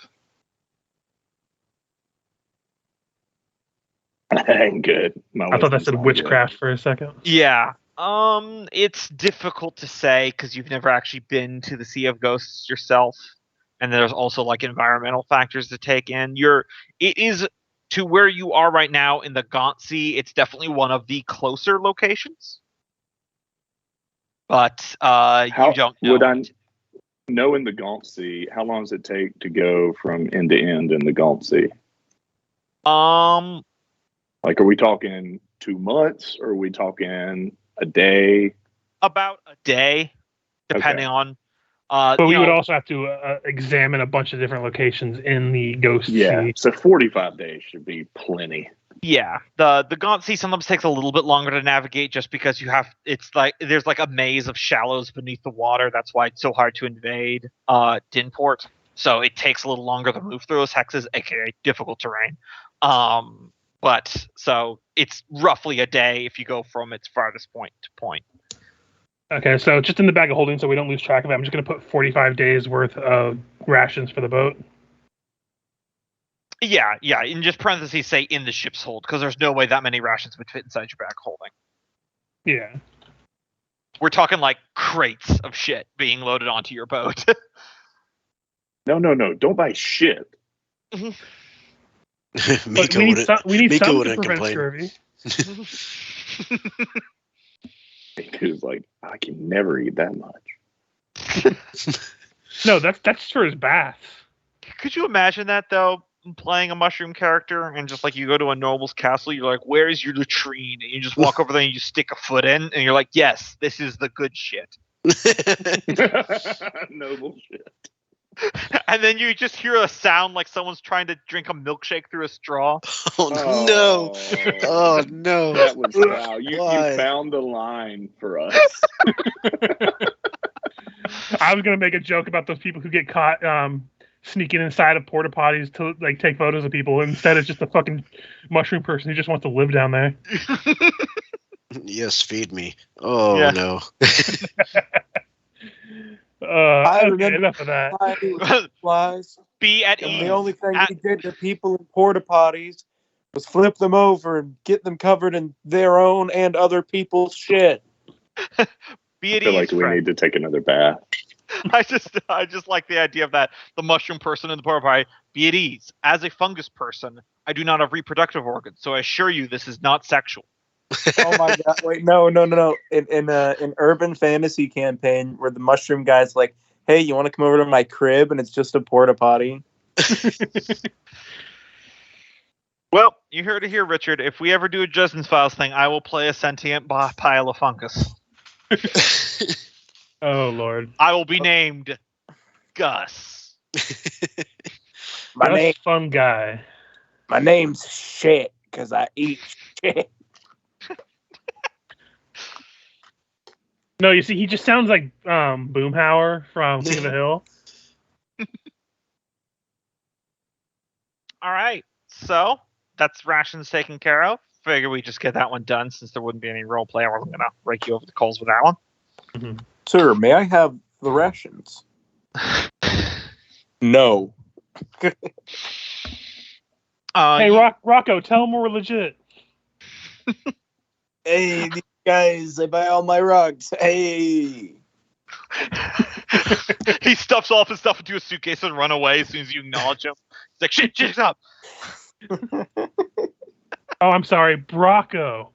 That ain't good. I thought that said witchcraft for a second. Yeah. It's difficult to say because you've never actually been to the Sea of Ghosts yourself, and there's also like environmental factors to take in. It is to where you are right now in the Gaunt Sea. It's definitely one of the closer locations, but you don't know. Would I know in the Gaunt Sea? How long does it take to go from end to end in the Gaunt Sea? Like, are we talking 2 months, or are we talking a day? About a day, depending on. But we would also have to examine a bunch of different locations in the Ghost Sea. So 45 days should be plenty. Yeah, the Gaunt Sea sometimes takes a little bit longer to navigate, just because there's like a maze of shallows beneath the water. That's why it's so hard to invade Dinport. So it takes a little longer to move through those hexes, aka difficult terrain. But so it's roughly a day if you go from its farthest point to point. Okay, so just in the bag of holding, so we don't lose track of it, I'm just going to put 45 days worth of rations for the boat. Yeah. In just parentheses, say in the ship's hold, because there's no way that many rations would fit inside your bag holding. Yeah. We're talking like crates of shit being loaded onto your boat. No. Don't buy shit. But Miko we need wouldn't, some. We need Miko some to wouldn't prevent complain. scurvy. Because like I can never eat that much. No, that's for his baths. Could you imagine that though? Playing a mushroom character and just like you go to a noble's castle, you're like, "Where's your latrine?" And you just walk over there and you stick a foot in, and you're like, "Yes, this is the good shit." Noble shit. And then you just hear a sound like someone's trying to drink a milkshake through a straw. Oh no! Oh no! That was wow. You Why? found the line for us. I was gonna make a joke about those people who get caught sneaking inside of porta potties to like take photos of people. Instead, it's just a fucking mushroom person who just wants to live down there. Yes, feed me. Oh Yeah. no! Okay, remember- enough of that. Flies. Be at And ease. the only thing At- we did to people in porta potties was flip them over and get them covered in their own and other people's shit. Be I at feel ease, like we friend. need to take another bath. I just like the idea of that. The mushroom person in the porta potty. Be at ease. As a fungus person, I do not have reproductive organs, so I assure you this is not sexual. Oh my god! Wait, no. In an urban fantasy campaign where the mushroom guy's like, "Hey, you want to come over to my crib?" and it's just a porta potty. Well, you heard it here, Richard. If we ever do a Justin's Files thing, I will play a sentient pile of fungus. Oh Lord, I will be named Gus. My Gus name, fun guy. my name's shit because I eat shit. No, you see, he just sounds like Boomhauer from King of the Hill. All right, so that's rations taken care of. Figure we just get that one done since there wouldn't be any role play. I wasn't gonna rake you over the coals with that one. Sir, may I have the rations? No. Hey, you- Rocco, tell him we're legit. Hey, these guys, they buy all my rugs. Hey. He stuffs all of his stuff into a suitcase and run away as soon as you acknowledge him. He's like, shit's up. Oh, I'm sorry, Brocco.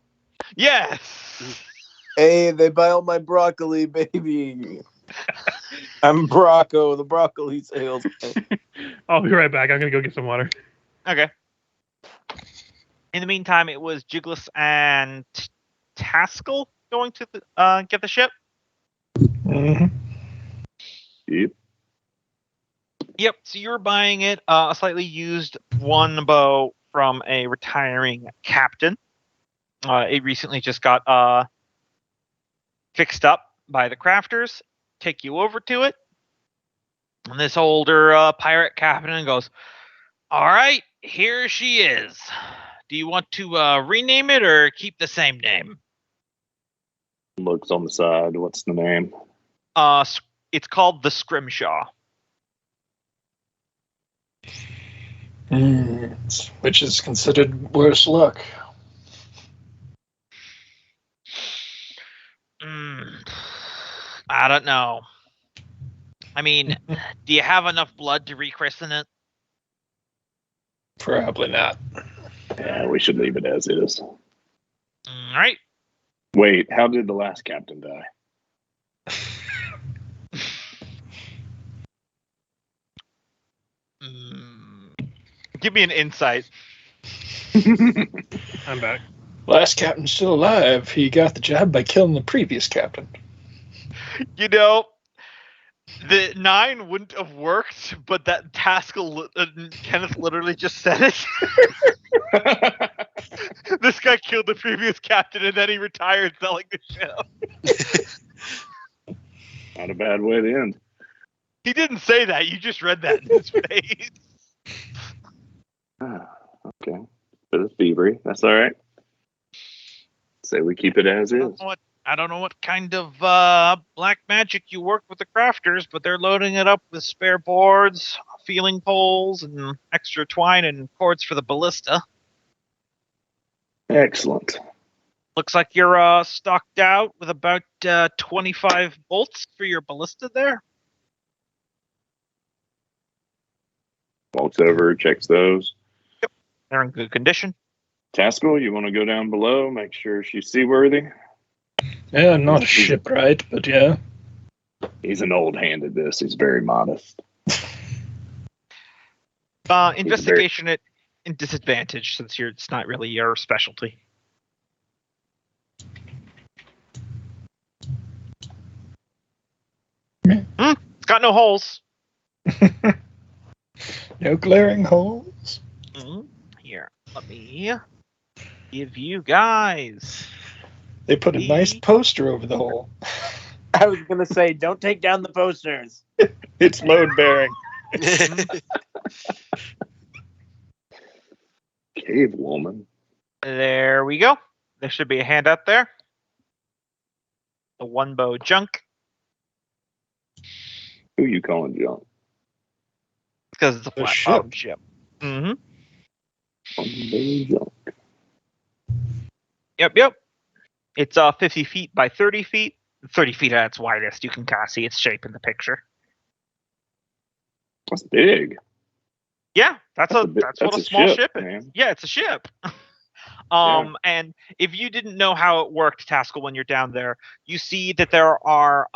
Yes. Hey, they buy all my broccoli, baby. I'm Brocco, the broccoli salesman. I'll be right back. I'm gonna go get some water. Okay. In the meantime, it was Jigless and Taskell going to get the ship. Mm-hmm. Yep. Yep. So you were buying it, a slightly used one bow from a retiring captain. It recently just got fixed up by the crafters. Take you over to it, and this older pirate captain goes, "All right, here she is. Do you want to rename it or keep the same name?" Looks on the side. What's the name? It's called the Scrimshaw. Which is considered worse luck. I don't know. I mean, do you have enough blood to rechristen it? Probably not. Yeah, we should leave it as is. All right. Wait, how did the last captain die? Give me an insight. I'm back. Last captain's still alive. He got the job by killing the previous captain. You know, the 9 wouldn't have worked, but that Taskell, Kenneth literally just said it. This guy killed the previous captain and then he retired selling the ship. Not a bad way to end. He didn't say that. You just read that in his face. Okay. Bit of thievery. That's all right. Say we keep it as is. I don't know what kind of black magic you work with the crafters, but they're loading it up with spare boards, feeling poles, and extra twine and cords for the ballista. Excellent. Looks like you're stocked out with about 25 bolts for your ballista there. Walks over, checks those. They're in good condition. Taskell, you want to go down below, make sure she's seaworthy? Yeah, not a shipwright, but yeah. He's an old hand at this. He's very modest. Investigation at in disadvantage since it's not really your specialty. It's got no holes. No glaring holes. Here, let me give you guys. They put a nice poster over the hole. I was gonna say, don't take down the posters. It's load bearing. Cave woman. There we go. There should be a handout there. The one bow junk. Who you calling junk? Because it's a The flat ship. bottom ship. Mm-hmm. Junk. Yep. It's 50 feet by 30 feet. 30 feet at its widest. You can kind of see its shape in the picture. That's big. Yeah, that's what a small ship is. Man. Yeah, it's a ship. And if you didn't know how it worked, Taskell, when you're down there, you see that there are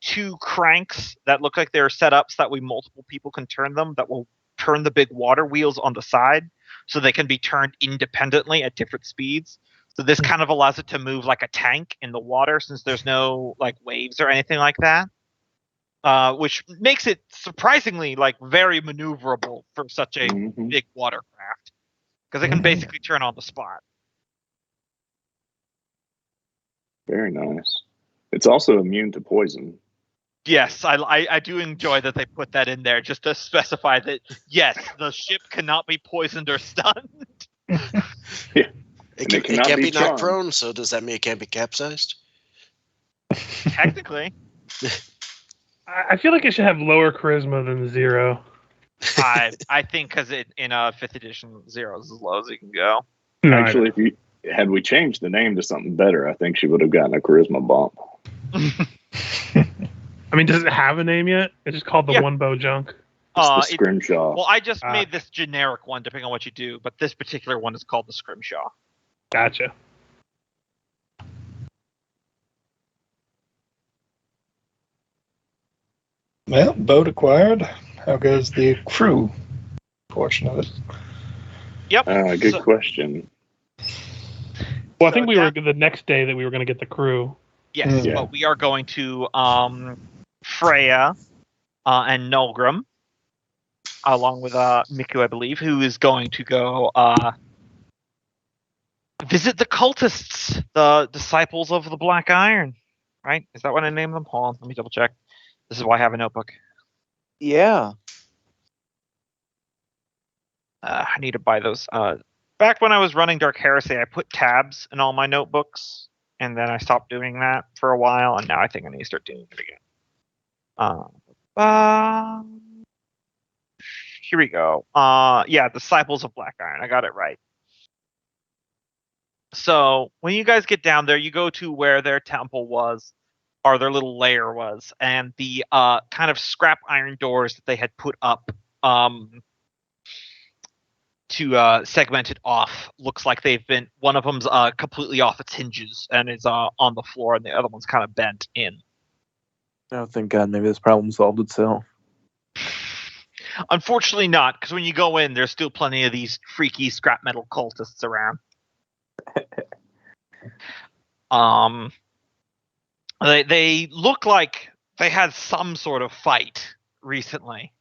2 cranks that look like they're set up so that way multiple people can turn them, that will turn the big water wheels on the side so they can be turned independently at different speeds. So this kind of allows it to move like a tank in the water since there's no like waves or anything like that. Which makes it surprisingly like very maneuverable for such a big watercraft. Because it can basically turn on the spot. Very nice. It's also immune to poison. Yes, I do enjoy that they put that in there just to specify that, yes, the ship cannot be poisoned or stunned. Yeah. It can't be knocked prone, so does that mean it can't be capsized? Technically. I feel like it should have lower charisma than 0. I think because in 5th edition, 0 is as low as you can go. No, Actually, had we changed the name to something better, I think she would have gotten a charisma bump. I mean, does it have a name yet? It's just called the one bow junk. It's the Scrimshaw. Well, I just made this generic one, depending on what you do, but this particular one is called the Scrimshaw. Gotcha. Well, boat acquired. How goes the crew portion of it? Yep. Good question. Well, I think we were the next day that we were going to get the crew. Yes, but we are going to Freya and Nulgrim, along with Miku, I believe, who is going to go visit the cultists, the disciples of the Black Iron. Right? Is that what I named them? Hold on, let me double check. This is why I have a notebook. Yeah. I need to buy those. Back when I was running Dark Heresy, I put tabs in all my notebooks, and then I stopped doing that for a while, and now I think I need to start doing it again. Here we go. Disciples of Black Iron. I got it right. So when you guys get down there, you go to where their temple was, or their little lair was, and the kind of scrap iron doors that they had put up to segment it off looks like one of them's completely off its hinges and is on the floor, and the other one's kind of bent in. Oh, thank God, maybe this problem solved itself. Unfortunately not, because when you go in, there's still plenty of these freaky scrap metal cultists around. They look like they had some sort of fight recently.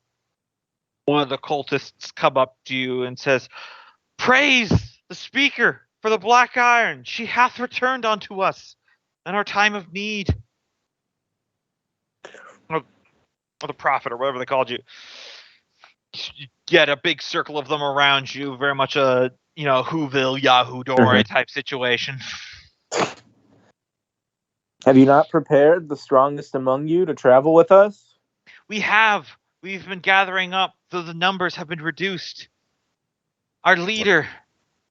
One of the cultists come up to you and says, "Praise the speaker for the Black Iron. She hath returned unto us in our time of need." Or the prophet, or whatever they called you. You get a big circle of them around you, very much a Whoville, Yahoo Dore type situation. Have you not prepared the strongest among you to travel with us? We have. We've been gathering up, though the numbers have been reduced. Our leader,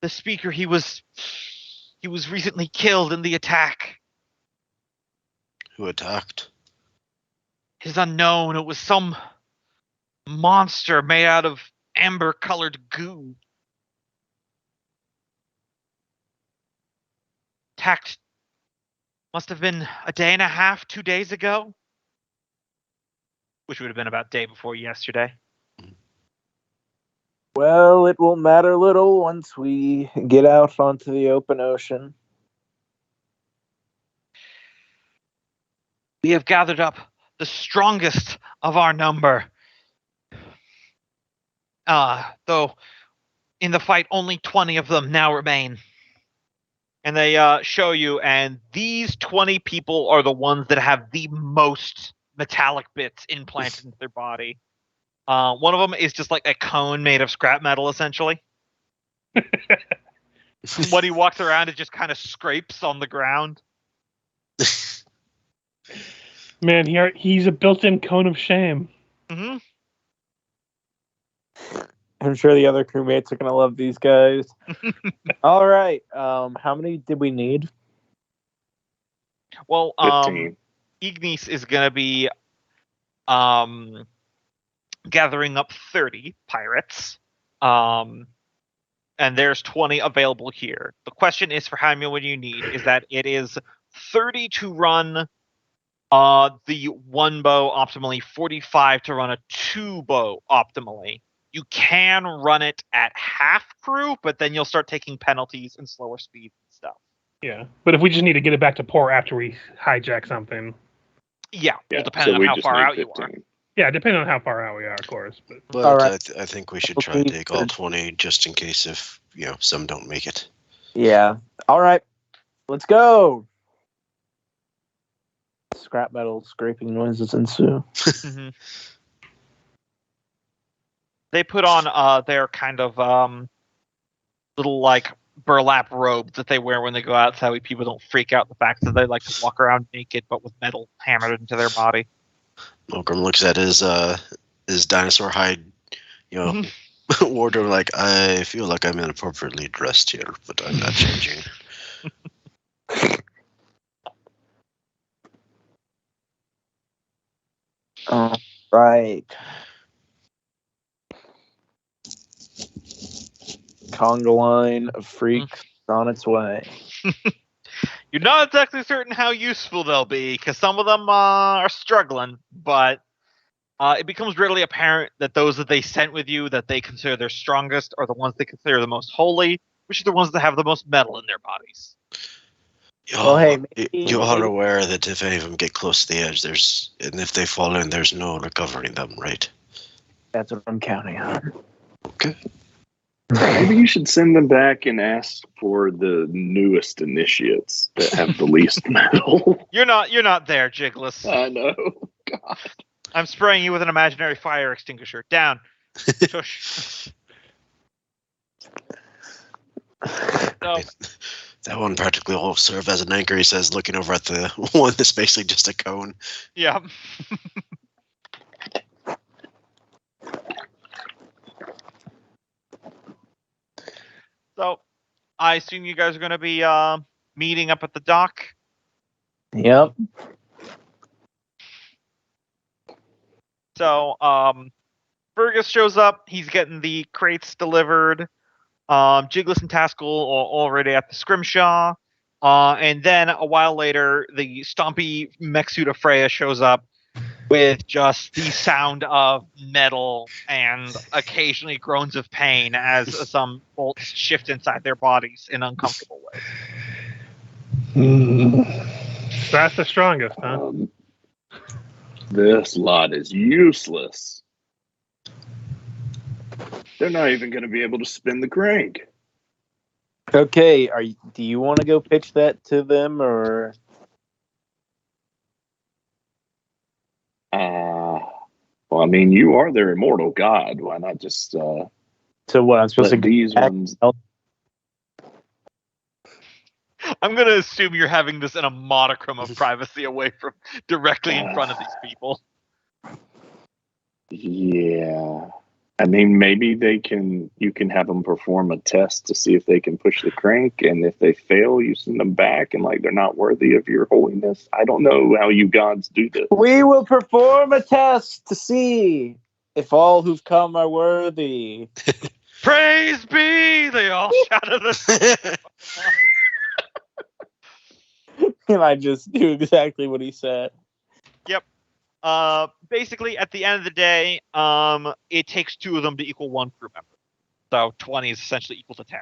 the speaker, he was recently killed in the attack. Who attacked? It is unknown. It was some monster made out of amber-colored goo. Attacked must have been a day and a half, 2 days ago. Which would have been about day before yesterday. Well, it will matter little once we get out onto the open ocean. We have gathered up the strongest of our number. Though in the fight, only 20 of them now remain. And they show you, and these 20 people are the ones that have the most metallic bits implanted into their body. One of them is just like a cone made of scrap metal, essentially. When he walks around, it just kind of scrapes on the ground. Man, he's a built-in cone of shame. Mm-hmm. I'm sure the other crewmates are going to love these guys. All right. How many did we need? Well, 15. Ignis is going to be gathering up 30 pirates. And there's 20 available here. The question is for how many would you need is that it is 30 to run the one bow optimally, 45 to run a two bow optimally. You can run it at half crew, but then you'll start taking penalties and slower speed and stuff. Yeah, but if we just need to get it back to port after we hijack something. Yeah, well, Yeah, depending so on we how just far need out you 15. are. Yeah, depending on how far out we are, of course. But All But right. I think we should try and take all 20 just in case if some don't make it. Yeah. All right. Let's go. Scrap metal scraping noises ensue. Mm-hmm. They put on their kind of little like burlap robes that they wear when they go out, so that way people don't freak out the fact that they like to walk around naked but with metal hammered into their body. Malcolm looks at his dinosaur hide, wardrobe like, I feel like I'm inappropriately dressed here, but I'm not changing. All right. Conga line of freaks on its way. You're not exactly certain how useful they'll be, because some of them are struggling, but it becomes readily apparent that those that they sent with you that they consider their strongest are the ones they consider the most holy, which are the ones that have the most metal in their bodies. Well, hey, You are maybe- aware that if any of them get close to the edge, and if they fall in, there's no recovering them, right? That's what I'm counting on. Okay. Maybe you should send them back and ask for the newest initiates that have the least metal. You're not there, Jigless. I know. God. I'm spraying you with an imaginary fire extinguisher. Down. Shush. So, That one practically will serve as an anchor, he says, looking over at the one that's basically just a cone. yeah. So, I assume you guys are going to be meeting up at the dock. Yep. So, Fergus shows up. He's getting the crates delivered. Jigless and Taskell are already at the scrimshaw. And then a while later, the stompy mech suit of Freya shows up with just the sound of metal and occasionally groans of pain as some bolts shift inside their bodies in uncomfortable ways. that's the strongest, huh? This lot is useless. They're not even going to be able to spin the crank. Okay. Do you want to go pitch that to them, or? Well, I mean, you are their immortal god. Why not just So what? I'm supposed let to these back- ones? I'm going to assume you're having this in a modicum of privacy away from directly in front of these people. Yeah. I mean, maybe you can have them perform a test to see if they can push the crank, and if they fail, you send them back and like they're not worthy of your holiness. I don't know how you gods do this. We will perform a test to see if all who've come are worthy. Praise be! They all shouted it. And I just do exactly what he said. Yep. Basically, at the end of the day, it takes 2 of them to equal 1 crew member. So 20 is essentially equal to 10.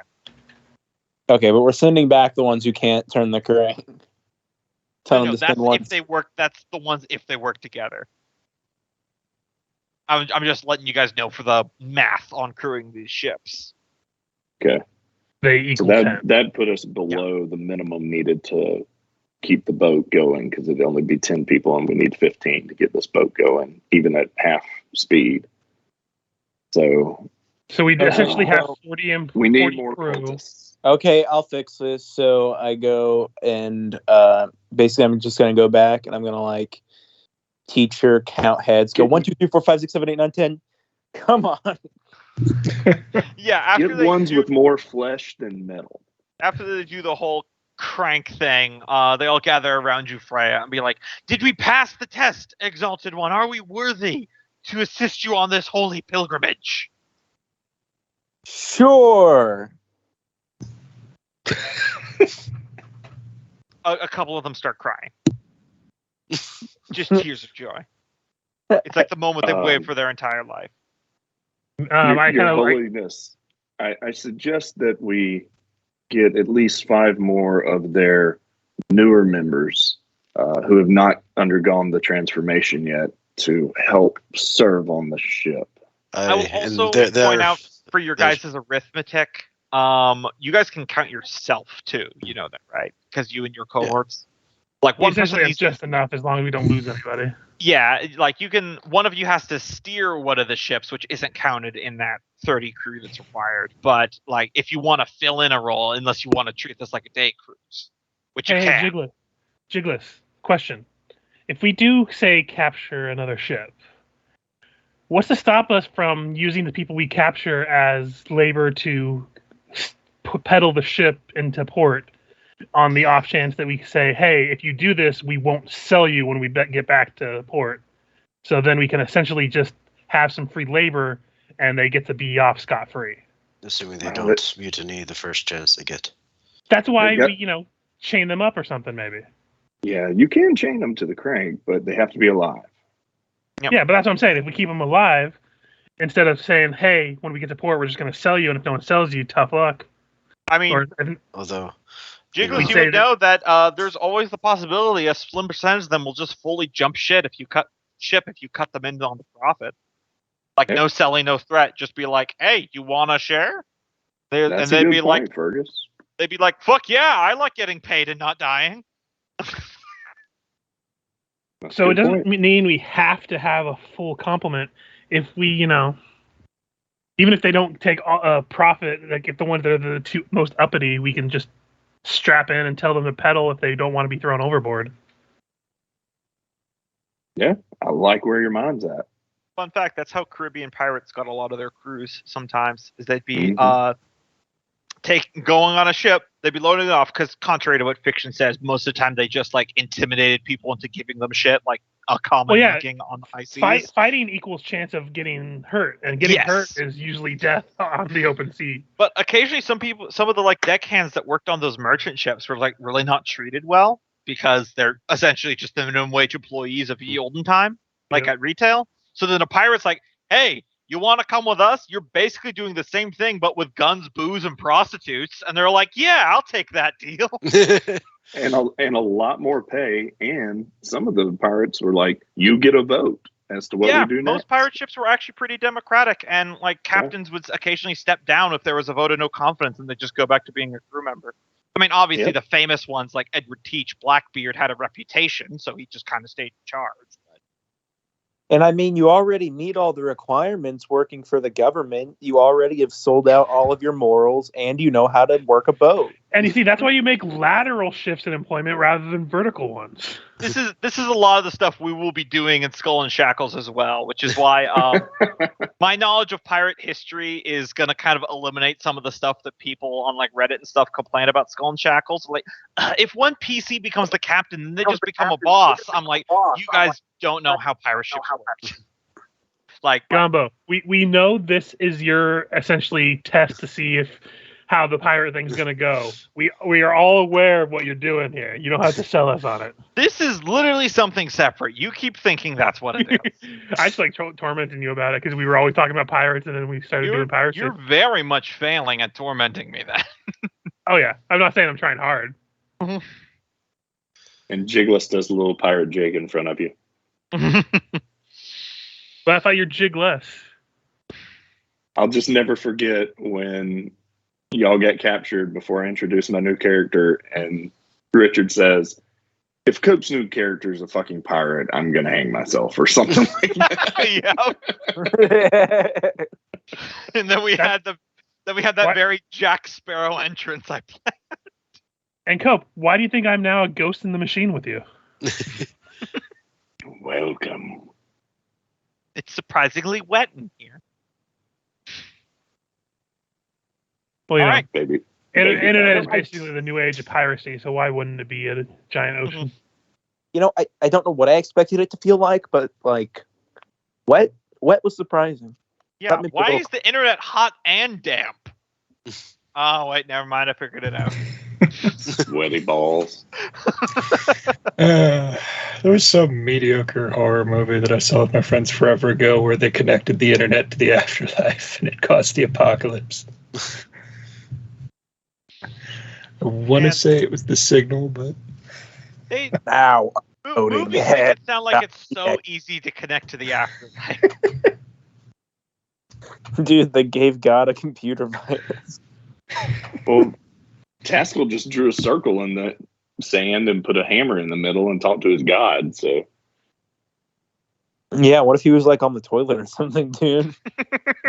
Okay, but we're sending back the ones who can't turn the crank. Tell them to that's send one. if they work. That's the ones if they work together. I'm just letting you guys know for the math on crewing these ships. Okay. They equal So 10. that put us below the minimum needed to keep the boat going, because it'd only be 10 people and we need 15 to get this boat going, even at half speed. So we essentially have 40 and we need 40 more crew. cultists. Okay, I'll fix this. So I go and basically I'm just gonna go back and I'm gonna like teacher count heads. Go 1, 2, 3, 4, 5, 6, 7, 8, 9, 10. Come on. Yeah, after Get they ones do, with more flesh than metal. after they do the whole crank thing, they all gather around you, Freya, and be like, "Did we pass the test, Exalted One? Are we worthy to assist you on this holy pilgrimage?" Sure. A couple of them start crying. Just tears of joy. It's like the moment they've waited for their entire life. Your Holiness, I suggest that we get at least 5 more of their newer members who have not undergone the transformation yet to help serve on the ship. I will also point out for your guys' arithmetic, you guys can count yourself too. You know that, right? Because you and your cohorts. Like one person needs just enough as long as we don't lose anybody. Yeah, like one of you has to steer one of the ships, which isn't counted in that 30 crew that's required. But like, if you want to fill in a role, unless you want to treat this like a day cruise, which you can. Jiggles, question: if we do say capture another ship, what's to stop us from using the people we capture as labor to pedal the ship into port? On the off chance that we say, hey, if you do this, we won't sell you when we get back to port. So then we can essentially just have some free labor and they get to be off scot-free. Assuming they don't mutiny the first chance they get. That's why we, chain them up or something maybe. Yeah, you can chain them to the crank, but they have to be alive. Yep. Yeah, but that's what I'm saying. If we keep them alive, instead of saying, hey, when we get to port, we're just going to sell you, and if no one sells you, tough luck. I mean, although... Jiggles, you would know that there's always the possibility a slim percentage of them will just fully jump ship if you cut them in on the profit. Like no selling, no threat. Just be like, hey, you want to share? That's a good point, Fergus. They'd be like, fuck yeah, I like getting paid and not dying. So it doesn't mean we have to have a full complement. If we, even if they don't take a profit, like if the ones that are the 2 most uppity, we can just strap in and tell them to pedal if they don't want to be thrown overboard. Yeah, I like where your mind's at. Fun fact, that's how Caribbean pirates got a lot of their crews sometimes, is they'd be going on a ship, they'd be loading it off, because contrary to what fiction says, most of the time they just like intimidated people into giving them shit, like a common thinking on the high seas. Fighting equals chance of getting hurt, and getting hurt is usually death on the open sea. But occasionally some of the like deckhands that worked on those merchant ships were like really not treated well, because they're essentially just the minimum wage employees of ye olden time, like at retail. So then a pirate's like, hey, you want to come with us? You're basically doing the same thing, but with guns, booze, and prostitutes. And they're like, yeah, I'll take that deal. and a lot more pay. And some of the pirates were like, you get a vote as to what we do next. Most pirate ships were actually pretty democratic. And like captains would occasionally step down if there was a vote of no confidence, and they'd just go back to being a crew member. I mean, obviously the famous ones like Edward Teach, Blackbeard, had a reputation, so he just kind of stayed in charge. And I mean, you already meet all the requirements working for the government. You already have sold out all of your morals, and you know how to work a boat. And you see, that's why you make lateral shifts in employment rather than vertical ones. This is a lot of the stuff we will be doing in Skull and Shackles as well, which is why my knowledge of pirate history is going to kind of eliminate some of the stuff that people on like Reddit and stuff complain about Skull and Shackles. Like, if one PC becomes the captain and they just become a boss, I'm like, you guys don't know how pirate ships work. Like, Gumbo, we know this is your essentially test to see if how the pirate thing's gonna go. We are all aware of what you're doing here. You don't have to sell us on it. This is literally something separate. You keep thinking that's what it is. I just like tormenting you about it because we were always talking about pirates and then we started doing pirates. You're very much failing at tormenting me then. Oh yeah, I'm not saying I'm trying hard. And Jigless does a little pirate jig in front of you. But I thought you're jigless. I'll just never forget when y'all get captured before I introduce my new character, and Richard says, if Cope's new character is a fucking pirate, I'm gonna hang myself or something like that. Yeah. And then we had that very Jack Sparrow entrance I planned. And Cope, why do you think I'm now a ghost in the machine with you? Welcome. It's surprisingly wet in here. Well, All right, baby. Internet is basically the new age of piracy, so why wouldn't it be a giant ocean? You know, I don't know what I expected it to feel like, but like wet was surprising. Yeah, why is the internet hot and damp? Oh wait, never mind. I figured it out. Sweaty balls. There was some mediocre horror movie that I saw with my friends forever ago where they connected the internet to the afterlife and it caused the apocalypse. I want to say it was The Signal, but Now, movies make it sound like it's so easy to connect to the afterlife. dude, they gave God a computer virus. Well, Taskell just drew a circle in the sand and put a hammer in the middle and talked to his god. So, Yeah, what if he was like on the toilet or something, dude?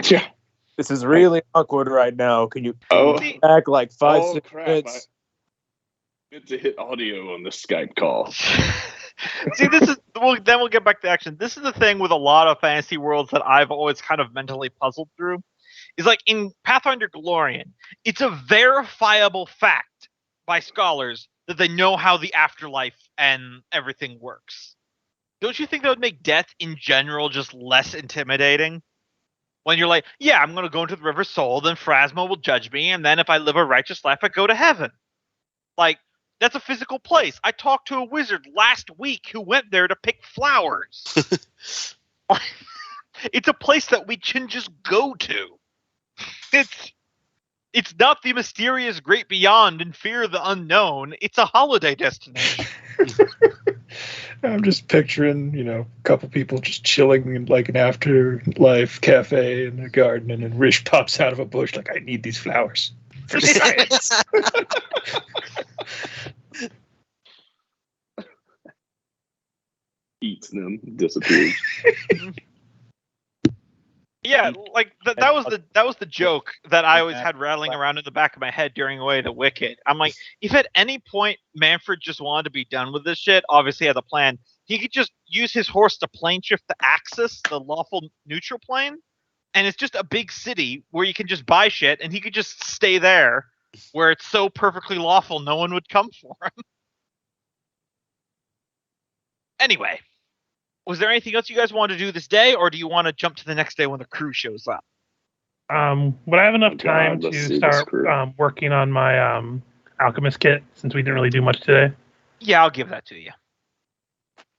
yeah. This is really awkward right now. Can you back like 5-6 minutes? I meant to hit audio on the Skype call. See, then we'll get back to action. This is the thing with a lot of fantasy worlds that I've always kind of mentally puzzled through. Is like in Pathfinder Galorian, it's a verifiable fact by scholars that they know how the afterlife and everything works. Don't you think that would make death in general just less intimidating? When you're like, yeah, I'm going to go into the River Soul, then Phrasma will judge me, and then if I live a righteous life, I go to heaven. Like, that's a physical place. I talked to a wizard last week who went there to pick flowers. It's a place that we can just go to. It's not the mysterious great beyond and fear the unknown. It's a holiday destination. I'm just picturing, a couple people just chilling in like an afterlife cafe in the garden, and then Rish pops out of a bush like, I need these flowers for science. Eats them, disappears. Yeah, like that was the joke that I always had rattling around in the back of my head during Away to Wicked. I'm like, if at any point Manfred just wanted to be done with this shit, obviously had a plan, he could just use his horse to plane shift the Axis, the lawful neutral plane, and it's just a big city where you can just buy shit, and he could just stay there where it's so perfectly lawful no one would come for him. Anyway. Was there anything else you guys wanted to do this day, or do you want to jump to the next day when the crew shows up? Would I have enough time to start working on my alchemist kit, since we didn't really do much today? Yeah, I'll give that to you.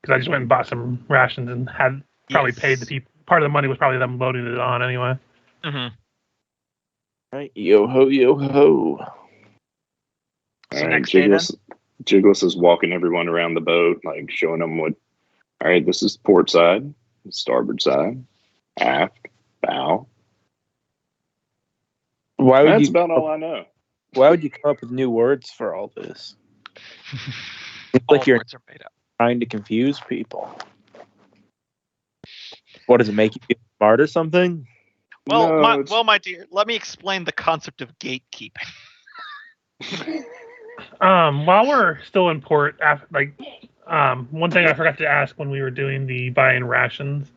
Because I just went and bought some rations and had probably paid the people. Part of the money was probably them loading it on anyway. Mm-hmm. Right, yo ho, yo ho. All right, Jigless is walking everyone around the boat, like showing them what. All right, this is port side, starboard side, aft, bow. That's about all I know. Why would you come up with new words for all this? It's like you're trying to confuse people. What does it make you feel smart or something? Well, my dear, let me explain the concept of gatekeeping. While we're still in port, one thing I forgot to ask when we were doing the buy-in rations,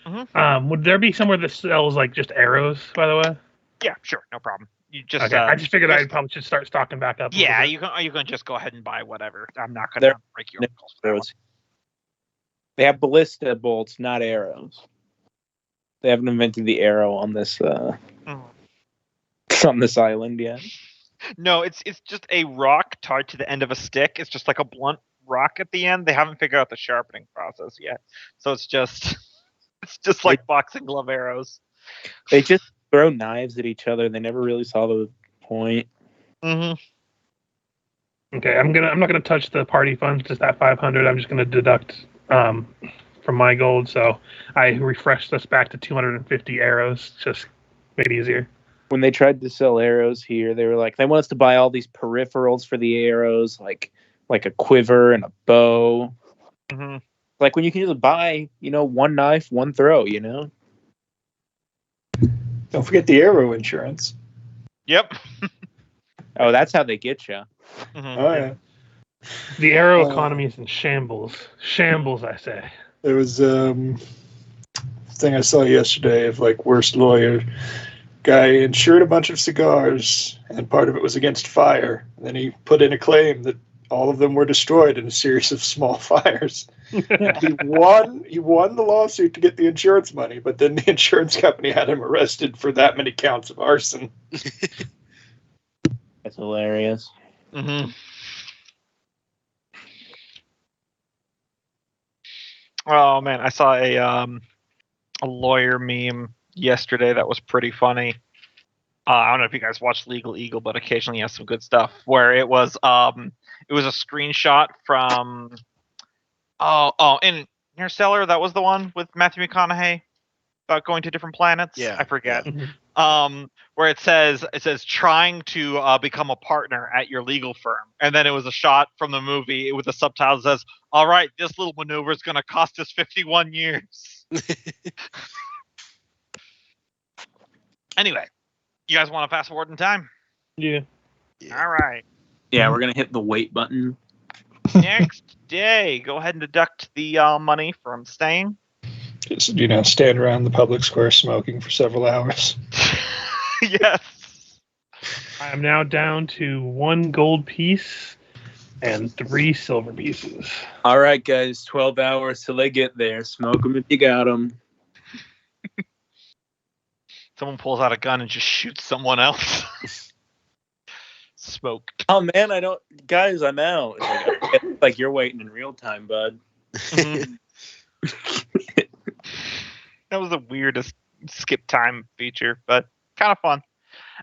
would there be somewhere that sells like just arrows? By the way. Yeah, sure, no problem. You just Okay. I just figured I probably should start stocking back up. Yeah, you can just go ahead and buy whatever. I'm not gonna break your ankles for that one. They have ballista bolts, not arrows. They haven't invented the arrow on this on this island yet. No, it's just a rock tied to the end of a stick. It's just like a blunt rock at the end. They haven't figured out the sharpening process yet, so it's just like boxing glove arrows. They just throw knives at each other. They never really saw the point. Mm-hmm. Okay, I'm not gonna touch the party funds. Just that 500. I'm just gonna deduct from my gold. So I refreshed us back to 250 arrows. Just made it easier. When they tried to sell arrows here, they were like, they want us to buy all these peripherals for the arrows, like a quiver and a bow. Mm-hmm. Like when you can just buy, one knife, one throw, Don't forget the arrow insurance. Yep. Oh, that's how they get you. Mm-hmm. Oh yeah. The arrow economy is in shambles. Shambles, I say. There was thing I saw yesterday of like worst lawyer. Guy insured a bunch of cigars, and part of it was against fire. And then he put in a claim that all of them were destroyed in a series of small fires. He won the lawsuit to get the insurance money, but then the insurance company had him arrested for that many counts of arson. That's hilarious. Mm-hmm. Oh man, I saw a lawyer meme yesterday that was pretty funny. I don't know if you guys watch Legal Eagle, but occasionally he has some good stuff. Where it was a screenshot from in Interstellar. That was the one with Matthew McConaughey about going to different planets. Yeah, I forget. Yeah. Where it says trying to become a partner at your legal firm, and then it was a shot from the movie with the subtitles that says, "All right, this little maneuver is going to cost us 51 years." Anyway, you guys want to fast forward in time? Yeah. All right. Yeah, we're going to hit the wait button. Next day, go ahead and deduct the money from staying. Just, stand around the public square smoking for several hours. Yes. I am now down to 1 gold piece and 3 silver pieces. All right, guys, 12 hours till they get there. Smoke them if you got them. Someone pulls out a gun and just shoots someone else. Smoked. Oh, man, guys, I'm out. It's like you're waiting in real time, bud. Mm-hmm. That was the weirdest skip time feature, but kind of fun.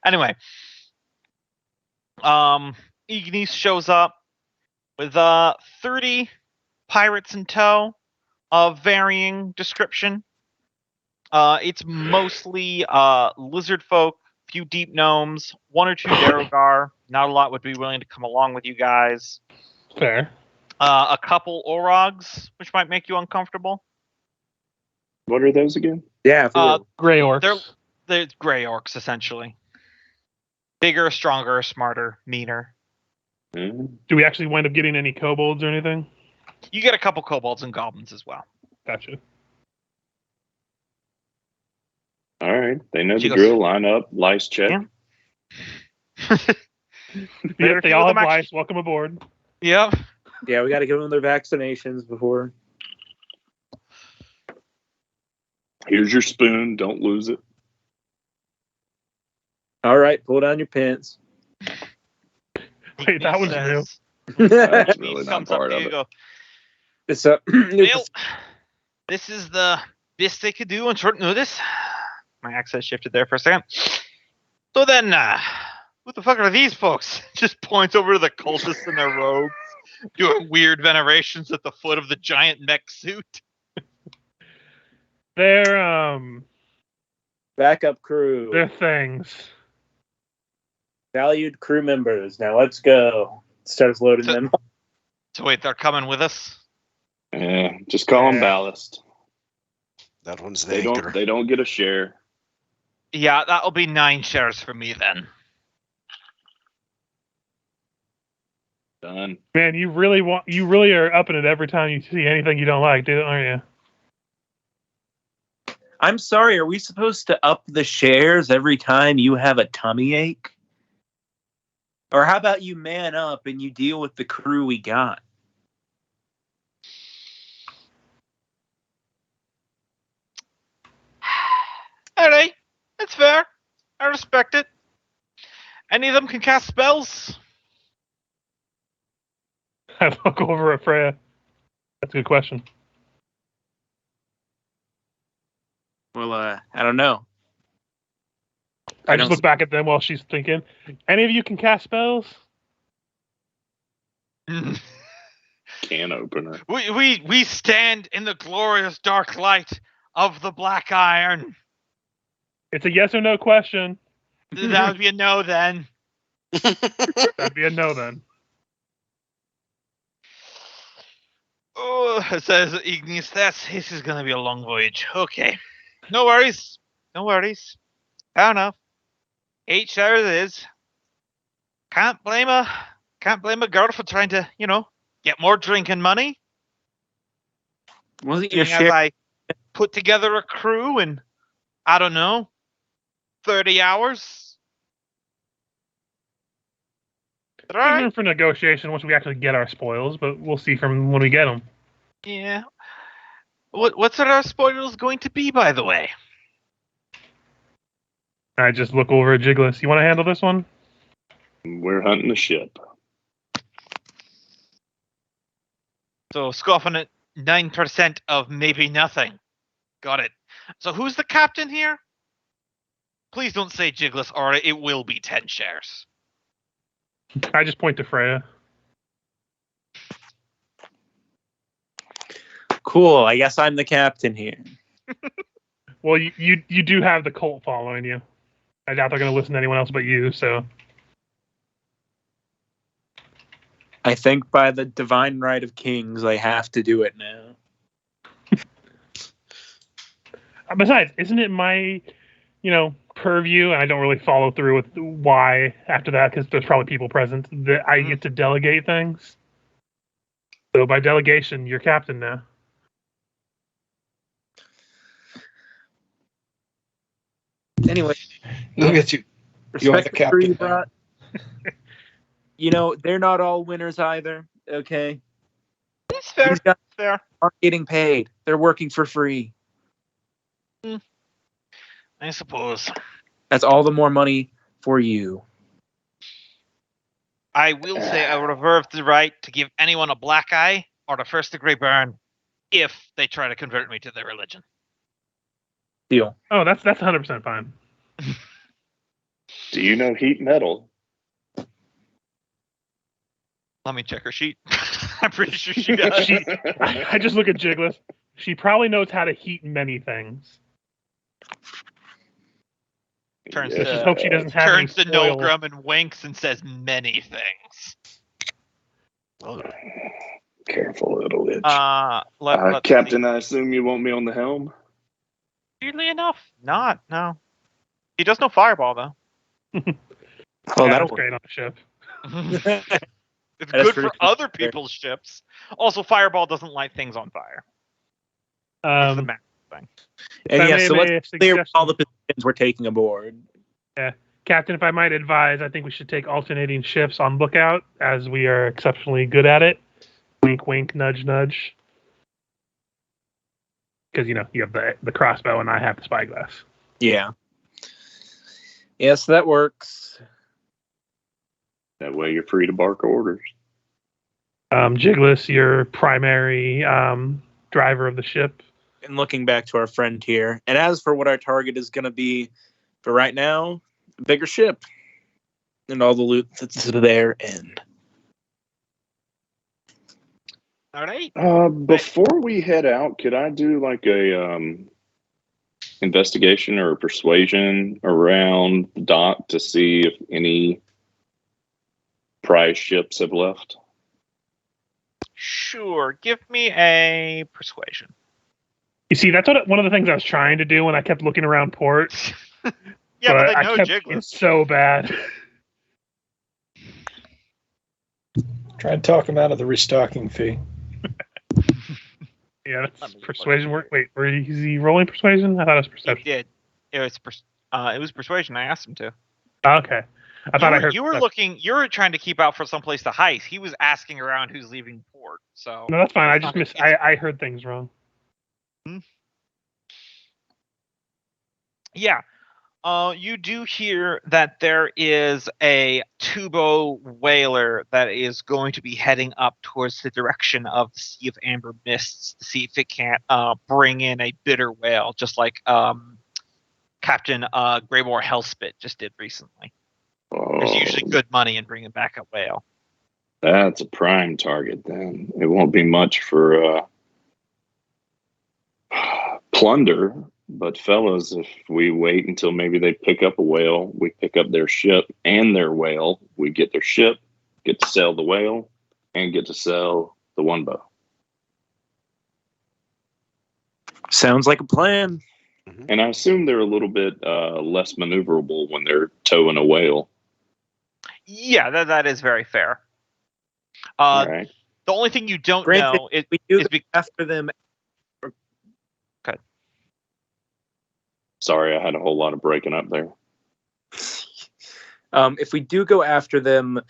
Anyway, Ignis shows up with 30 pirates in tow of varying description. It's mostly lizard folk, few deep gnomes, 1 or 2 Darogar. Not a lot would be willing to come along with you guys. Fair. A couple Orogs, which might make you uncomfortable. What are those again? Yeah, Gray orcs. They're gray orcs, essentially. Bigger, stronger, smarter, meaner. Mm. Do we actually wind up getting any kobolds or anything? You get a couple kobolds and goblins as well. Gotcha. All right. They know the She goes- drill. Line up. Lice check. Yeah. Yep, they all have lice. Welcome aboard. Yep. Yeah, we got to give them their vaccinations before. Here's your spoon. Don't lose it. All right, pull down your pants. Wait, that was new. That's really He not comes up part to of you it. and go, It's a Well, this is the best they could do on short notice. My accent shifted there for a second. So then, what the fuck are these folks? Just points over to the cultists in their robes, doing weird venerations at the foot of the giant mech suit. They're backup crew. they're things. Valued crew members. Now let's go. Starts loading them. So wait, they're coming with us? Yeah, just call them ballast. That one's the They anchor. don't. They don't get a share. Yeah, that'll be 9 shares for me then. Done. Man, you really are upping it every time you see anything you don't like, aren't you? I'm sorry, are we supposed to up the shares every time you have a tummy ache? Or how about you man up and you deal with the crew we got? All right, that's fair. I respect it. Any of them can cast spells? I look over at Freya. That's a good question. Well, I don't know. I just look back at them while she's thinking. Any of you can cast spells? Can opener. We stand in the glorious dark light of the black iron. It's a yes or no question. That would be a no then. That'd be a no then. Oh, it says Ignis. This is gonna be a long voyage. Okay, no worries. No worries. Fair enough. 8 shares it is. Can't blame a girl for trying to, get more drinking money. Wasn't your As share? I put together a crew in, I don't know, 30 hours. There's room for negotiation once we actually get our spoils, but we'll see from when we get them. Yeah. What's our spoils going to be, by the way? I just look over at Jiggles. You want to handle this one? We're hunting the ship. So scoffing at 9% of maybe nothing. Got it. So who's the captain here? Please don't say Jiggles, or it will be 10 shares. I just point to Freya. Cool. I guess I'm the captain here. Well, you do have the cult following you. I doubt they're going to listen to anyone else but you. So I think by the divine right of kings, I have to do it now. Besides, isn't it my, purview, and I don't really follow through with why after that because there's probably people present that I get to delegate things. So by delegation, you're captain now. Anyway, Look at you. You're the respect the crew you captain. brought. They're not all winners either. Okay, That's fair. these guys Fair. aren't getting paid. They're working for free. I suppose. That's all the more money for you. I will say I reserve the right to give anyone a black eye or the first degree burn if they try to convert me to their religion. Deal. Oh, that's 100% fine. Do you know heat metal? Let me check her sheet. I'm pretty sure she does. I just look at Jiggles. She probably knows how to heat many things. Turns Yeah. Just hope she doesn't have any Turns to spoil. Nolgrum and winks and says many things. Oh, Careful, little itch. Let's Captain, I assume you want me on the helm? Weirdly enough, not. No. He does no fireball, though. Oh, Yeah, that'll that's great on the ship. It's That is good pretty for cool. other people's ships. Also, fireball doesn't light things on fire. It's the map thing. And If I yeah, may so make let's a clear suggestion- all the positions we're taking aboard. Captain, if I might advise, I think we should take alternating shifts on lookout, as we are exceptionally good at it. Wink, wink, nudge, nudge. Because, you have the crossbow and I have the spyglass. Yeah. Yes, that works. That way you're free to bark orders. Jiggles, your primary driver of the ship. And looking back to our friend here, and as for what our target is going to be, for right now, a bigger ship and all the loot that's therein. All right. Before we head out, could I do like a investigation or persuasion around the dock to see if any prize ships have left? Sure. Give me a persuasion. You see, that's one of the things I was trying to do when I kept looking around port. Yeah, but I they know kept Jiggles. it's so bad. Try and talk him out of the restocking fee. Yeah, that's persuasion work. Wait, is he rolling persuasion? I thought it was perception. He did. It was persuasion. I asked him to. Okay. I thought I heard. You were looking. You were trying to keep out for someplace to heist. He was asking around who's leaving port. So No, that's fine. I just missed. I heard things wrong. Yeah. You do hear that there is a Tubo whaler that is going to be heading up towards the direction of the Sea of Amber Mists to see if it can't bring in a bitter whale, just like Captain Greymore Hellspit just did recently. There's usually good money in bringing back a whale. That's a prime target then. It won't be much for plunder. But fellas, if we wait until maybe they pick up a whale, we pick up their ship and their whale, we get their ship, get to sell the whale, and get to sell the one bow. Sounds like a plan. And I assume they're a little bit less maneuverable when they're towing a whale. Yeah, that is very fair. Right. The only thing you don't Granted, know is we do after them. Sorry, I had a whole lot of breaking up there. If we do go after them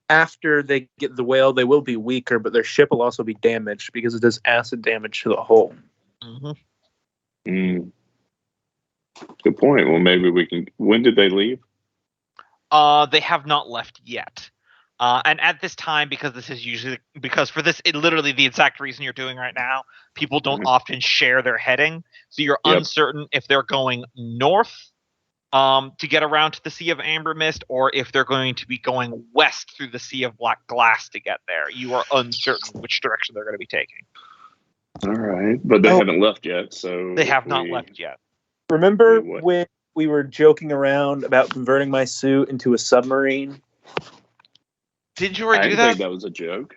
after they get the whale, they will be weaker, but their ship will also be damaged because it does acid damage to the hull. Good point. Well, maybe we can. When did they leave? They have not left yet. And at this time, because for this, literally the exact reason you're doing right now, people don't often share their heading. So you're uncertain if they're going north to get around to the Sea of Amber Mist, or if they're going to be going west through the Sea of Black Glass to get there. You are uncertain which direction they're going to be taking. All right. But they haven't left yet, so... They have not left yet. Remember when we were joking around about converting my suit into a submarine? Did you already do I that? think that was a joke.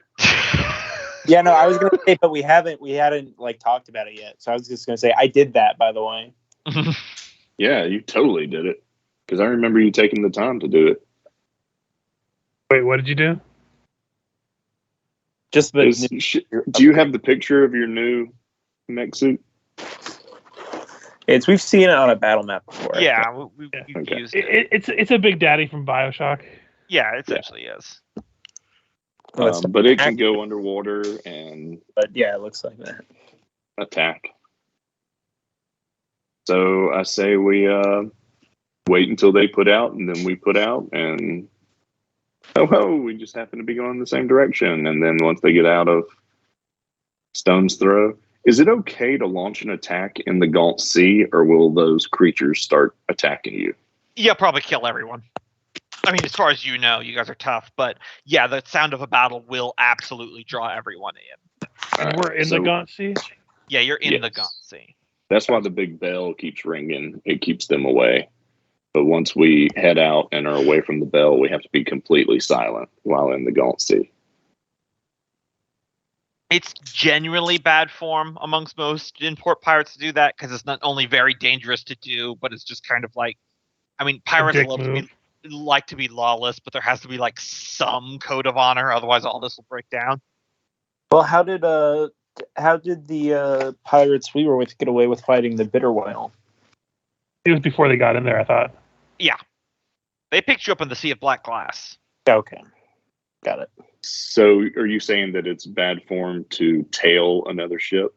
Yeah, no, I was gonna say, but we hadn't like talked about it yet. So I was just gonna say I did that, by the way. Yeah, you totally did it. Because I remember you taking the time to do it. Wait, what did you do? Just do you have the picture of your new mech suit? We've seen it on a battle map before. Yeah, we've used it. It's a Big Daddy from BioShock. Yeah, it essentially is. But it can go underwater and... But yeah, it looks like that. Attack. So I say we wait until they put out, and then we put out, and we just happen to be going in the same direction. And then once they get out of Stone's Throw, is it okay to launch an attack in the Gaunt Sea, or will those creatures start attacking you? Yeah, probably kill everyone. I mean, as far as you know, you guys are tough, but yeah, the sound of a battle will absolutely draw everyone in. And we're in the Gaunt Sea? Yeah, you're in the Gaunt Sea. That's why the big bell keeps ringing. It keeps them away. But once we head out and are away from the bell, we have to be completely silent while in the Gaunt Sea. It's genuinely bad form amongst most import pirates to do that, because it's not only very dangerous to do, but it's just kind of like, I mean, pirates like to be lawless, but there has to be like some code of honor, otherwise all this will break down. Well, how did the pirates we were with get away with fighting the bitter whale? It was before they got in there, I thought. Yeah, they picked you up in the Sea of Black Glass. Okay, got it. So, are you saying that it's bad form to tail another ship?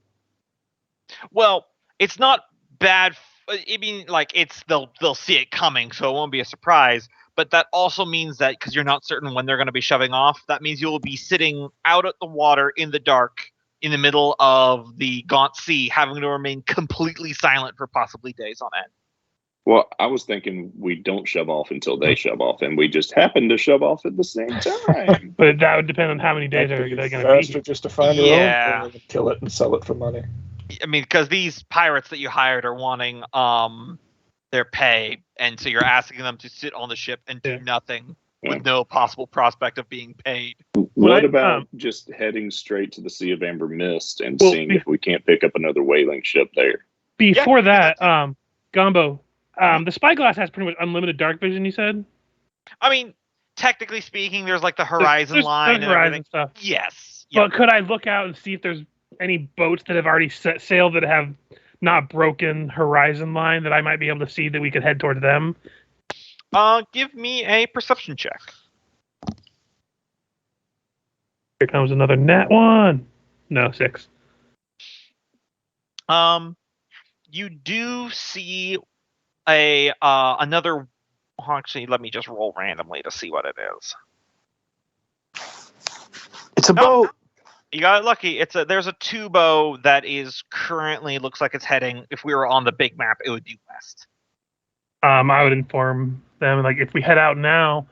Well, it's not bad. I mean, like they'll see it coming, so it won't be a surprise. But that also means that because you're not certain when they're going to be shoving off, that means you will be sitting out at the water in the dark, in the middle of the Gaunt Sea, having to remain completely silent for possibly days on end. Well, I was thinking we don't shove off until they shove off, and we just happen to shove off at the same time. But that would depend on how many days they're going to be. Faster just to find their own, or kill it and sell it for money. I mean, because these pirates that you hired are wanting their pay, and so you're asking them to sit on the ship and do nothing with no possible prospect of being paid. What about just heading straight to the Sea of Amber Mist and seeing if we can't pick up another whaling ship there? Before that, Gumbo, the spyglass has pretty much unlimited dark vision, you said? I mean, technically speaking, there's like the horizon There's line and horizon everything. stuff. Yes. Yep. But could I look out and see if there's any boats that have already set sail that have not broken horizon line that I might be able to see that we could head toward them? Give me a perception check. Here comes another nat 1. No, 6. You do see a another. Well, actually, let me just roll randomly to see what it is. It's a boat. You got it lucky. There's a two-bow that is currently looks like it's heading. If we were on the big map, it would be west. I would inform them, like, if we head out now,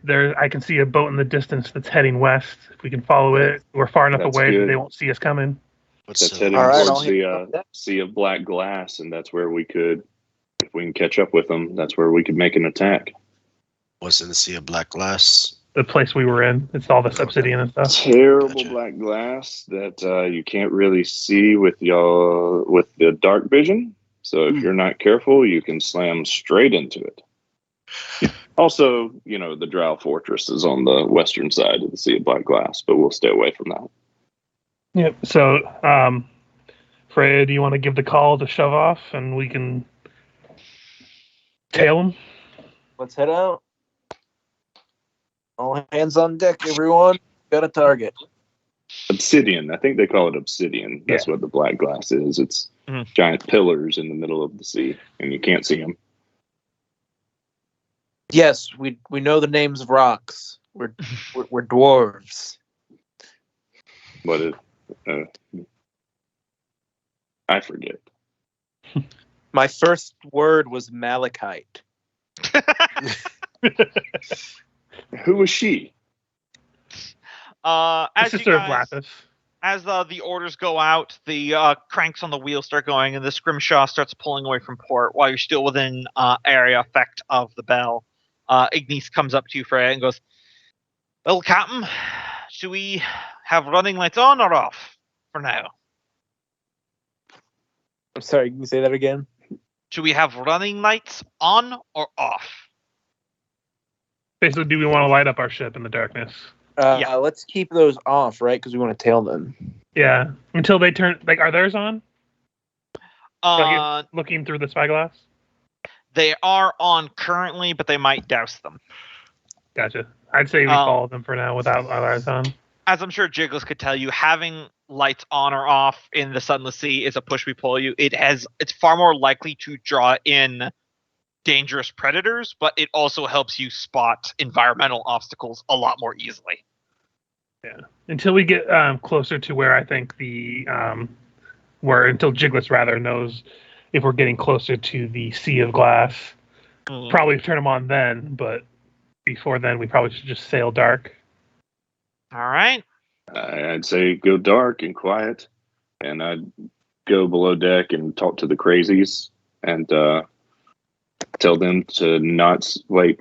I can see a boat in the distance that's heading west. If we can follow it, we're far enough That's away that good. they won't see us coming. That's heading All right, towards I'll hit the sea of black glass, and that's where we could, if we can catch up with them, that's where we could make an attack. What's in the sea of black glass? The place we were in, it's all this obsidian and stuff. Terrible Gotcha. black glass that you can't really see with the dark vision. So if you're not careful, you can slam straight into it. Also, the Drow Fortress is on the western side of the Sea of Black Glass, but we'll stay away from that. Yep. So, Freya, do you want to give the call to shove off, and we can tail them? Let's head out. All hands on deck, everyone. Got a target. Obsidian. I think they call it obsidian. That's what the black glass is. It's giant pillars in the middle of the sea, and you can't see them. Yes, we know the names of rocks. We're dwarves. What is? I forget. My first word was malachite. Who was she? As you Sister of guys, Lapis. as the orders go out, the cranks on the wheel start going, and the scrimshaw starts pulling away from port while you're still within area effect of the bell. Ignis comes up to you, Freya, and goes, "Well, Captain, should we have running lights on or off for now?" I'm sorry, can you say that again? Should we have running lights on or off? Basically, do we want to light up our ship in the darkness? Yeah. Let's keep those off, right? Because we want to tail them. Yeah. Until they turn. Like, are theirs on? Uh, Looking through the spyglass? they are on currently, but they might douse them. Gotcha. I'd say we follow them for now without our lights on. As I'm sure Jiggles could tell you, having lights on or off in the Sunless Sea is a push we pull you. It's far more likely to draw in dangerous predators, but it also helps you spot environmental obstacles a lot more easily. Yeah. Until we get closer to where I think until Jigless rather knows if we're getting closer to the Sea of Glass. Probably turn them on then, but before then we probably should just sail dark. All right. I'd say go dark and quiet, and I'd go below deck and talk to the crazies and tell them to not wait.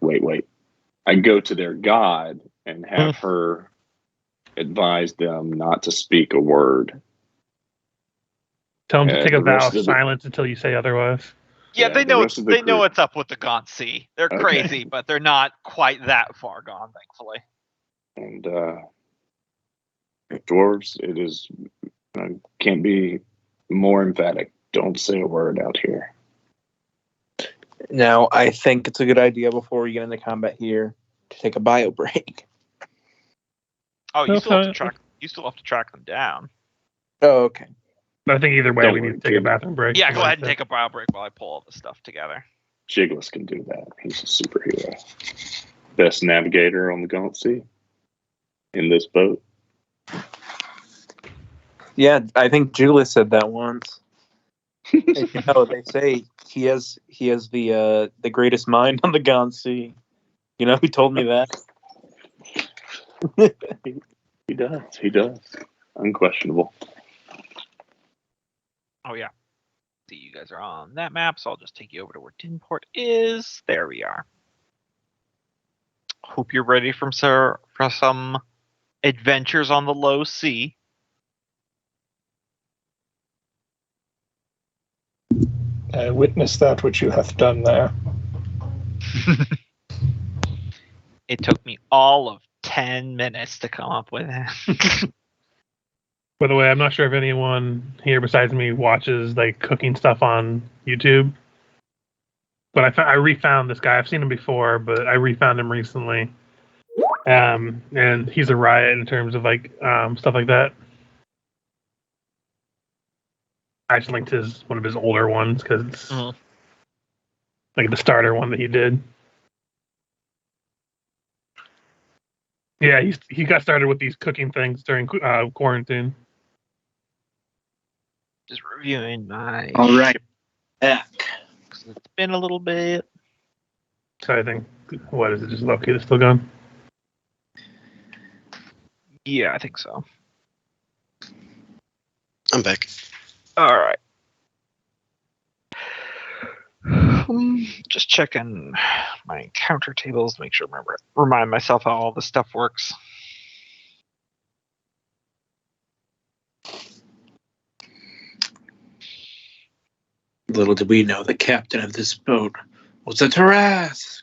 I'd go to their god and have her advise them not to speak a word. Tell them to take a the vow rest of of the- silence until you say otherwise. Yeah, Yeah, they the know rest of the they know crew- what's up with the Gaunt Sea. They're Okay. crazy, but they're not quite that far gone, thankfully. And dwarves, it is can't be more emphatic. Don't say a word out here. Now, I think it's a good idea before we get into combat here to take a bio break. Oh, you still have to Okay. track. You still have to track them down. Oh, okay. But I think either way Don't we worry, need to take a kid. bathroom break. Yeah, go ahead and take a bio break while I pull all this stuff together. Jigless can do that. He's a superhero. Best navigator on the Gaunt Sea in this boat. Yeah, I think Julia said that once. They say he has the greatest mind on the Gaunt Sea. He told me that. He does. Unquestionable. Oh yeah. See, you guys are on that map, so I'll just take you over to where Dinport is. There we are. Hope you're ready for some adventures on the low sea. I witness that which you hath done there. It took me all all of 10 minutes to come up with it. By the way, I'm not sure if anyone here besides me watches like cooking stuff on YouTube. But I refound this guy. I've seen him before, but I refound him recently. And he's a riot in terms of like stuff like that. I just linked one of his older ones because it's like the starter one that he did. Yeah, he got started with these cooking things during quarantine. Just reviewing my. All right. Back. It's been a little bit. So I think, what is it? Just Loki that's still gone? Yeah, I think so. I'm back. All right. Just checking my encounter tables to make sure remind myself how all this stuff works. Little did we know the captain of this boat was a Tarask.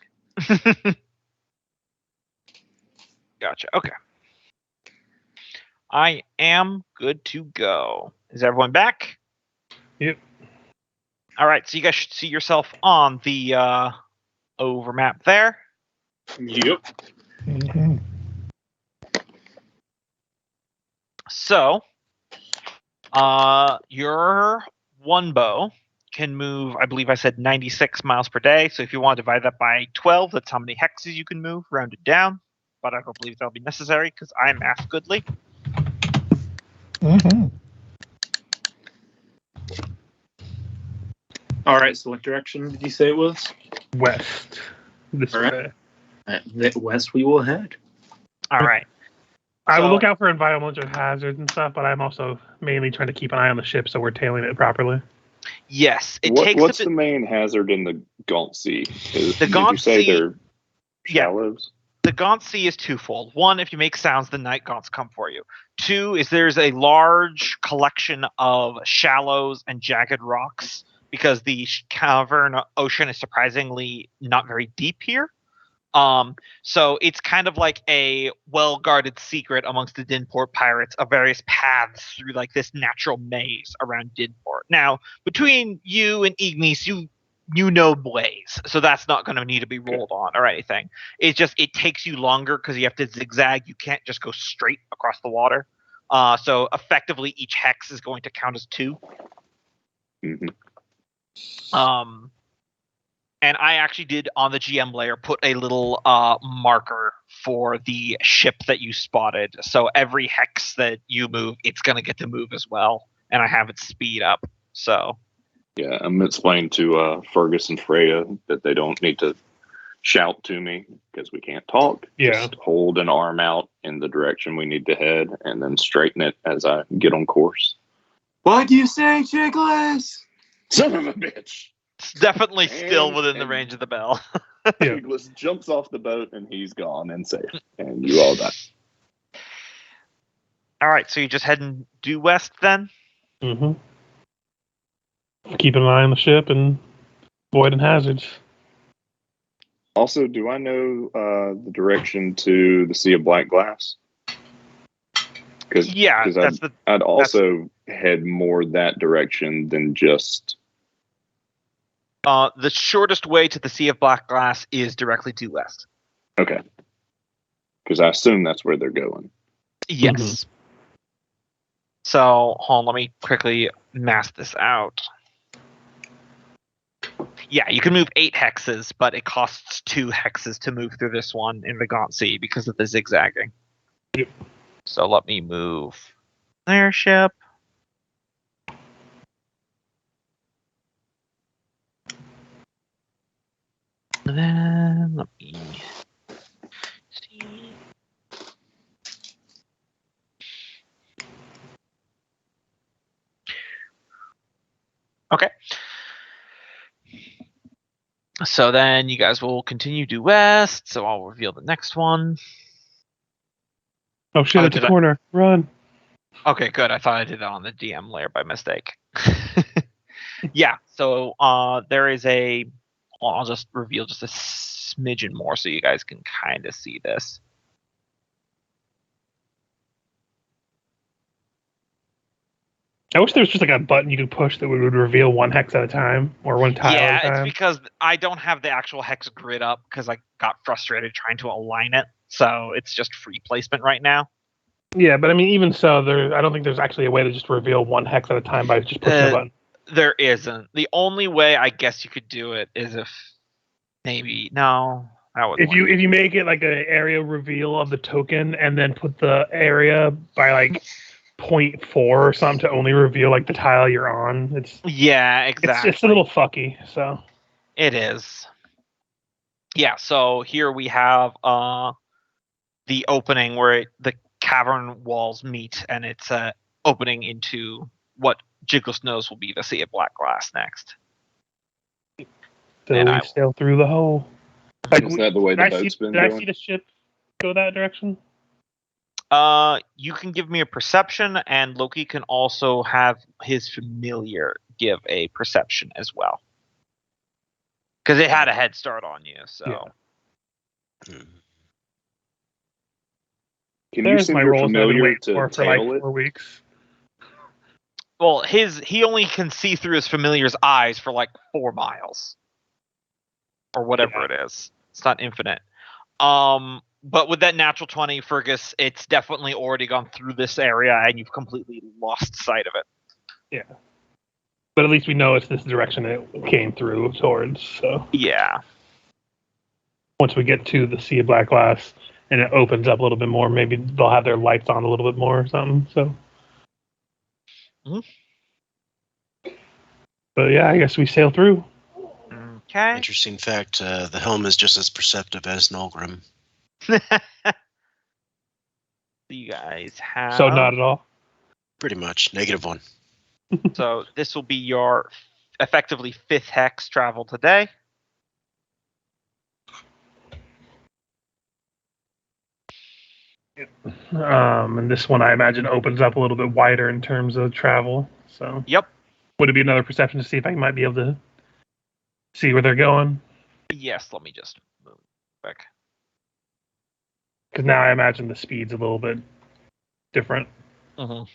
Gotcha. Okay. I am good to go. Is everyone back? Yep. All right. So you guys should see yourself on the over map there. Yep. Mhm. So, your one bow can move, I believe I said 96 miles per day. So if you want to divide that by 12, that's how many hexes you can move, rounded down. But I don't believe that'll be necessary because I'm math goodly. Mhm. All right. So what direction did you say it was? West. This All right. way. West we will head. All right. I will So- look out for environmental hazards and stuff, but I'm also mainly trying to keep an eye on the ship so we're tailing it properly. Yes, it takes What's a the bit. main hazard in the Gaunt Sea? The Did Gaunt you say Sea- they're Yeah. shallows? The Gaunt Sea is twofold. One, if you make sounds, the night gaunts come for you. Two, is there's a large collection of shallows and jagged rocks because the cavern ocean is surprisingly not very deep here. So it's kind of like a well-guarded secret amongst the Dinport pirates of various paths through like this natural maze around Dinport. Now, between you and Ignis, you know ways, so that's not going to need to be rolled on or anything. It takes you longer because you have to zigzag. You can't just go straight across the water. So effectively, each hex is going to count as 2. Mm-hmm. And I actually did on the GM layer put a little marker for the ship that you spotted. So every hex that you move, it's going to get to move as well. And I have it speed up. So Yeah, I'm explaining to Fergus and Freya that they don't need to shout to me because we can't talk. Yeah. Just hold an arm out in the direction we need to head and then straighten it as I get on course. What do you say, Chickless? Son of a bitch! it's definitely still And- within the and- range of the bell. Yeah. Douglas jumps off the boat and he's gone and safe. And you all die. All right, so you're just heading due west then? Mm-hmm. Keep an eye on the ship and avoiding hazards. Also, do I know the direction to the Sea of Black Glass? Because Yeah, that's I'd also head more that direction than just... the shortest way to the Sea of Black Glass is directly due west. Okay. Because I assume that's where they're going. Yes. So, hold on, let me quickly mask this out. Yeah, you can move 8 hexes, but it costs 2 hexes to move through this one in the Gaunt Sea because of the zigzagging. Yep. So let me move their ship. And then let me see. Okay. So then you guys will continue due west. So I'll reveal the next one. Oh shit, Oh, it's a did I- corner. Run. Okay, good. I thought I did that on the DM layer by mistake. Yeah. So there is a. Well, I'll just reveal just a smidgen more so you guys can kind of see this. I wish there was just like a button you could push that would reveal one hex at a time or one tile at a Yeah, time. it's because I don't have the actual hex grid up because I got frustrated trying to align it. So it's just free placement right now. Yeah, but I mean, even so, I don't think there's actually a way to just reveal one hex at a time by just pushing a button. There isn't. The only way I guess you could do it is if maybe no. If you make it like an area reveal of the token and then put the area by like 0.4 or something to only reveal like the tile you're on, exactly. It's a little fucky. So it is. Yeah. So here we have the opening where the cavern walls meet, and it's opening into what Jiggles knows will be the Sea of Black Glass next. So we sail through the hole. Like, is that the way the boat's been going? Did I see the ship go that direction? You can give me a perception, and Loki can also have his familiar give a perception as well. Because it had a head start on you, so. Yeah. Can you send your familiar to for tail like it? 4 weeks? Well, he only can see through his familiar's eyes for like 4 miles. Or whatever it is. It's not infinite. But with that natural 20, Fergus, it's definitely already gone through this area and you've completely lost sight of it. Yeah. But at least we know it's this direction it came through towards, so. Yeah. Once we get to the Sea of Black Glass and it opens up a little bit more, maybe they'll have their lights on a little bit more or something, so. Mm-hmm. But yeah, I guess we sail through. Okay. Interesting fact, the helm is just as perceptive as Nolgrim. You guys have... So not at all? Pretty much. -1. So this will be your effectively 5th hex travel today. And this one, I imagine, opens up a little bit wider in terms of travel. So. Yep. Would it be another perception to see if I might be able to see where they're going? Yes, let me just move back. Because now I imagine the speed's a little bit different. Mm-hmm.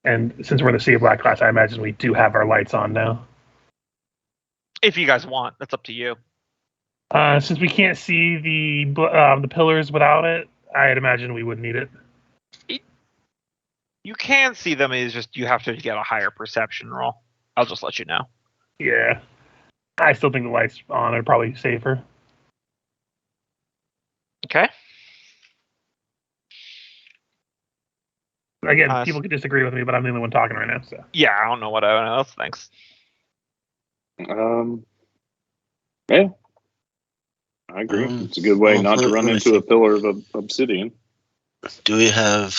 And since we're in the Sea of Black Glass, I imagine we do have our lights on now. If you guys want, that's up to you. Since we can't see the pillars without it, I'd imagine we would need it. You can see them, it's just you have to get a higher perception roll. I'll just let you know. Yeah. I still think the lights on are probably safer. Okay. Again, people could disagree with me, but I'm the only one talking right now. So. Yeah, I don't know what anyone else thinks. Yeah. I agree. It's a good way not to run into a pillar of obsidian. Do we have...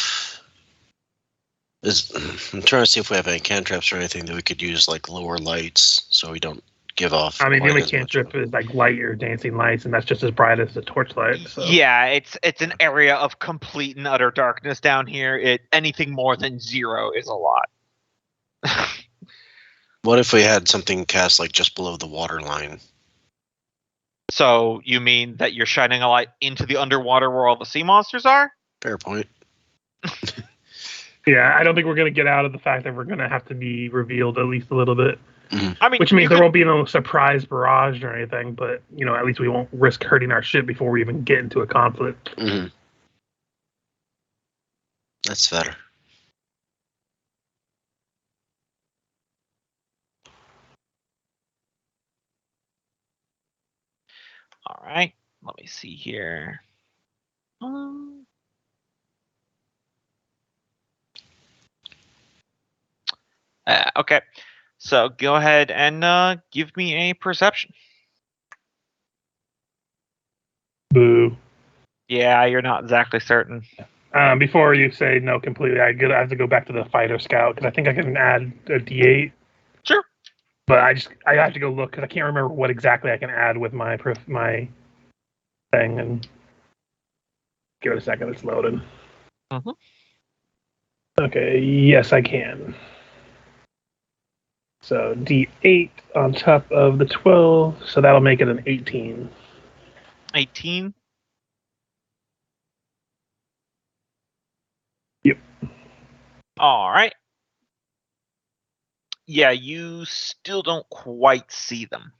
I'm trying to see if we have any cantrips or anything that we could use, like lower lights, so we don't give off. I mean, the only cantrip is like light or dancing lights, and that's just as bright as the torchlight. So. Yeah, it's an area of complete and utter darkness down here. Anything more than 0 is a lot. What if we had something cast like just below the water line? So you mean that you're shining a light into the underwater where all the sea monsters are? Fair point. Yeah, I don't think we're going to get out of the fact that we're going to have to be revealed at least a little bit. Mm-hmm. I mean, which means there won't be no surprise barrage or anything, but at least we won't risk hurting our ship before we even get into a conflict. Mm-hmm. That's better. All right, let me see here. Okay, so go ahead and give me a perception. Boo. Yeah, you're not exactly certain. Before you say no completely, I have to go back to the fighter scout because I think I can add a D8. Sure. But I have to go look because I can't remember what exactly I can add with my thing. And give it a second, it's loaded. Mm-hmm. Okay, yes, I can. So D8 on top of the 12, so that'll make it an 18. 18. Yep. All right. Yeah, you still don't quite see them.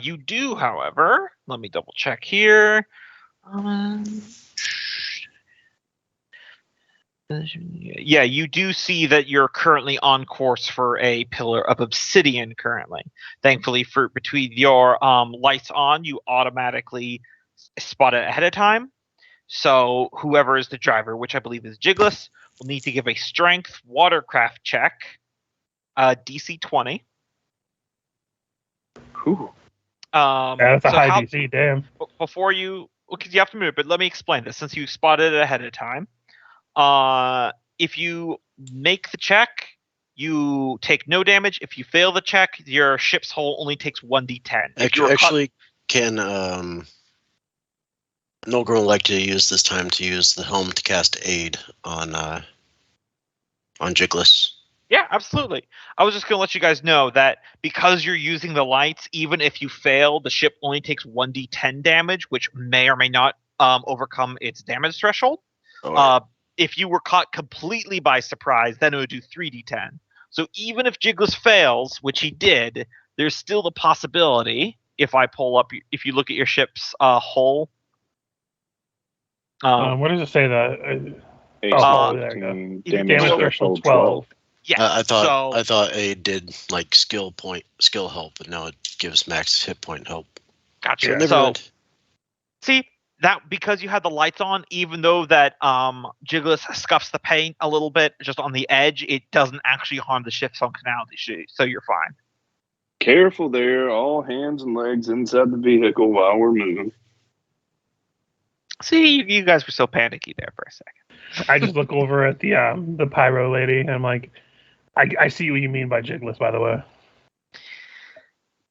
You do, however. Let me double check here. Yeah, you do see that you're currently on course for a pillar of obsidian currently. Thankfully, for between your lights on, you automatically spot it ahead of time. So whoever is the driver, which I believe is Jigless, will need to give a strength watercraft check, DC 20. Ooh. That's a high DC, damn. Before you, because you have to move, but let me explain this since you spotted it ahead of time. If you make the check, you take no damage. If you fail the check, your ship's hull only takes 1d10. Actually, can Nolgrim like to use this time to use the helm to cast aid on Jigless? Yeah, absolutely. I was just going to let you guys know that because you're using the lights, even if you fail, the ship only takes 1d10 damage, which may or may not overcome its damage threshold. If you were caught completely by surprise, then it would do 3d10. So even if Jigless fails, which he did, there's still the possibility, if I pull up, if you look at your ship's hull. What does it say that? There you go. Damage threshold 12. Yeah, I thought aid did like skill help, but now it gives max hit point help. Gotcha. So never mind. See, that because you had the lights on, even though that Jigless scuffs the paint a little bit just on the edge, it doesn't actually harm the ship's functionality, so you're fine. Careful there, all hands and legs inside the vehicle while we're moving. See, you guys were so panicky there for a second. I just look over at the pyro lady, and I'm like, I see what you mean by Jigless, by the way.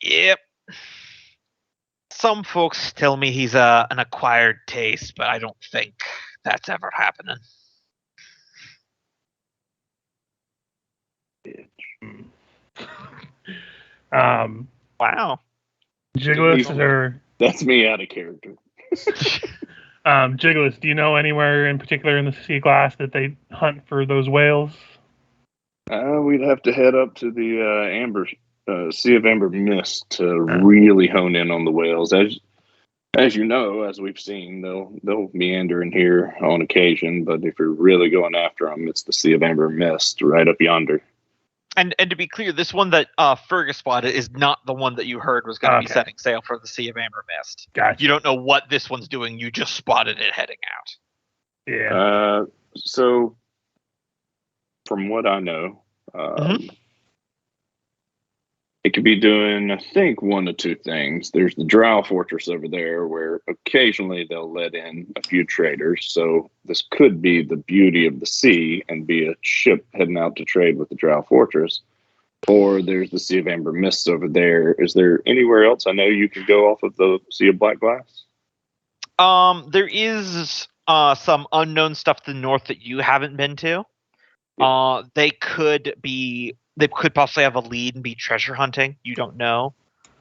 Yep. Some folks tell me he's an acquired taste, but I don't think that's ever happening. Wow. Jigless, that's me out of character. Jigless, do you know anywhere in particular in the sea glass that they hunt for those whales? We'd have to head up to the Sea of Amber Mist to really hone in on the whales. As you know, as we've seen, they'll meander in here on occasion, but if you're really going after them, it's the Sea of Amber Mist right up yonder. And to be clear, this one that Fergus spotted is not the one that you heard was going to be setting sail for the Sea of Amber Mist. Gotcha. You don't know what this one's doing. You just spotted it heading out. Yeah. So, from what I know, it could be doing, I think, one of two things. There's the Drow Fortress over there where occasionally they'll let in a few traders. So this could be the beauty of the sea and be a ship heading out to trade with the Drow Fortress. Or there's the Sea of Amber Mists over there. Is there anywhere else I know you can go off of the Sea of Black Glass? There is some unknown stuff to the north that you haven't been to. Yeah. They could possibly have a lead and be treasure hunting. You don't know.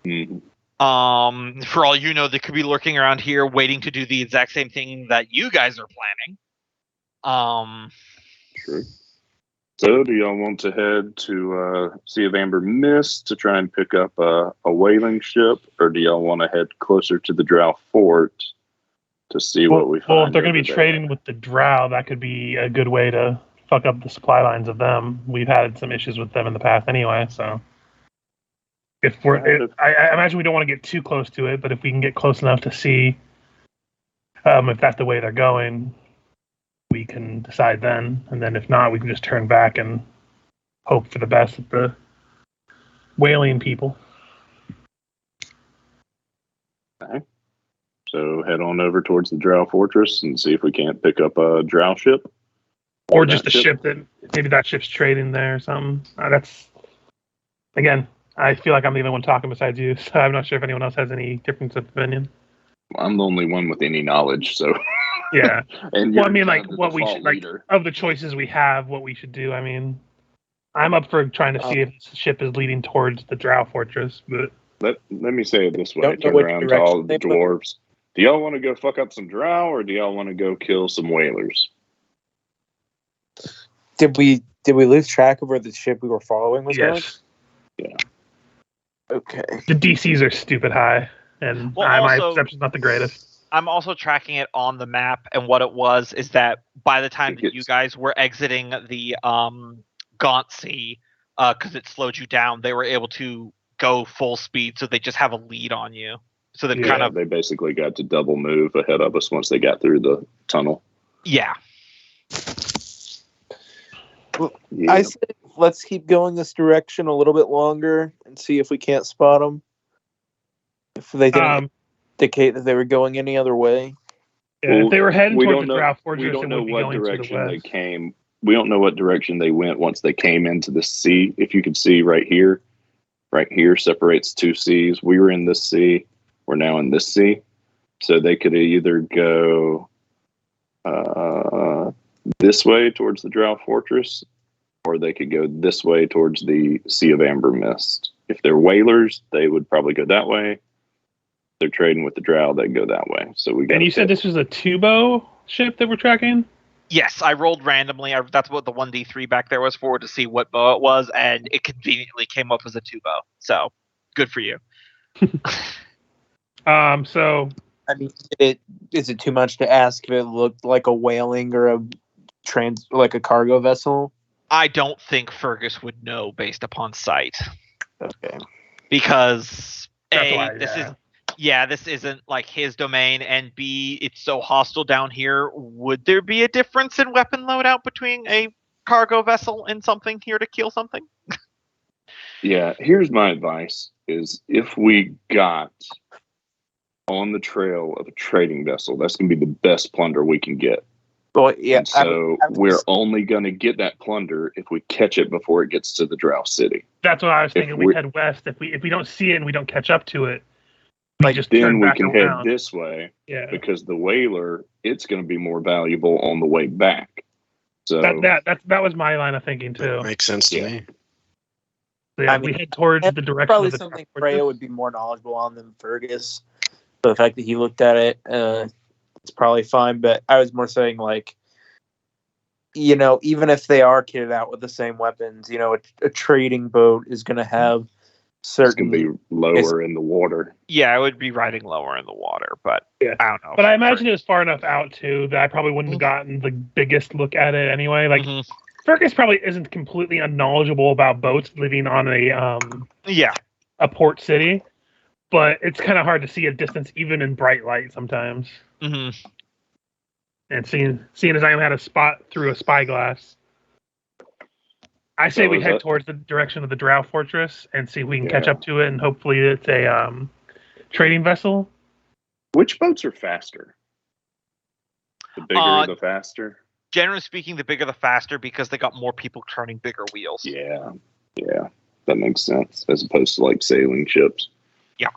Mm-hmm. For all you know, they could be lurking around here waiting to do the exact same thing that you guys are planning. Sure. So do y'all want to head to Sea of Amber Mist to try and pick up a whaling ship, or do y'all want to head closer to the Drow Fort to see what we find? Well, if they're going to be trading with the Drow, that could be a good way to fuck up the supply lines of them. We've had some issues with them in the past anyway, so I imagine we don't want to get too close to it, but if we can get close enough to see if that's the way they're going, we can decide then, and then if not, we can just turn back and hope for the best with the whaling people. Okay. So head on over towards the Drow Fortress and see if we can't pick up a Drow ship. Or just a ship that maybe that ship's trading there or something. That's again, I feel like I'm the only one talking besides you, so I'm not sure if anyone else has any difference of opinion. I'm the only one with any knowledge, so yeah. And well, I mean, like what we should like of the choices we have, what we should do. I mean, I'm up for trying to see if the ship is leading towards the Drow Fortress, but Let me say it this way. Don't know Turn which around to direction all of the they went. dwarves. Do y'all want to go fuck up some drow, or do y'all want to go kill some whalers? Did we lose track of where the ship we were following was going? Yes. Yeah. Okay. The DCs are stupid high, and Well, my also- perception's not the greatest. I'm also tracking it on the map, and what it was is that by the time that you guys were exiting the Gaunt Sea, because it slowed you down, they were able to go full speed, so they just have a lead on you. So they kind of They basically got to double move ahead of us once they got through the tunnel. yeah. Yeah. I say let's keep going this direction a little bit longer and see if we can't spot them. If they didn't indicate that they were going any other way. Yeah, if they were heading we towards don't the know- Drow Fortress, we don't it know would be what going to the direction they west. came. We don't know what direction they went once they came into the sea. If you can see right here separates two seas. We were in this sea. We're now in this sea. So they could either go this way towards the Drow Fortress, or they could go this way towards the Sea of Amber Mist. If they're whalers, they would probably go that way. If they're trading with the Drow, they'd go that way. So we got. And you said this was a Tubo ship that we're tracking? Yes, I rolled randomly. That's what the 1d3 back there was for, to see what bow it was, and it conveniently came up as a 2-bow. So, good for you. So I mean, is it too much to ask if it looked like a whaling or like a cargo vessel? I don't think Fergus would know based upon sight, Okay. because That's A, why, this isn't like his domain, and B, it's so hostile down here. Would there be a difference in weapon loadout between a cargo vessel and something here to kill something? Yeah, here's my advice: is if we got on the trail of a trading vessel, that's going to be the best plunder we can get. Well, yeah. And so we're only going to get that plunder if we catch it before it gets to the Drow City. that's what I was thinking. If We we- head west. If we don't see it and we don't catch up to it, we Like, just Then turn we back can around. head this way Yeah. because the whaler, it's going to be more valuable on the way back. So That was my line of thinking too. Makes sense to Yeah. me. So, yeah, I mean, we head towards the direction probably of the something Drow Freya Fortress. would be more knowledgeable on than Fergus. So the fact that he looked at it, it's probably fine. But I was more saying, like, even if they are kitted out with the same weapons, a trading boat is going to have it's going certain. to be lower in the water. Yeah, I would be riding lower in the water, but Yeah. I don't know. But I imagine it was far enough out too that I probably wouldn't have Mm-hmm. gotten the biggest look at it anyway. Like Mhm. Fergus probably isn't completely unknowledgeable about boats living on Yeah. a port city, but it's kind of hard to see a distance even in bright light sometimes. hmm And seeing as I had a spot through a spyglass, I say So we is head that- towards the direction of the Drow Fortress and see if we can catch Yeah. up to it, and hopefully it's a trading vessel. Which boats are faster? The bigger, the faster? Generally speaking, the bigger the faster, because they got more people turning bigger wheels. Yeah. That makes sense, as opposed to like sailing ships. Yeah.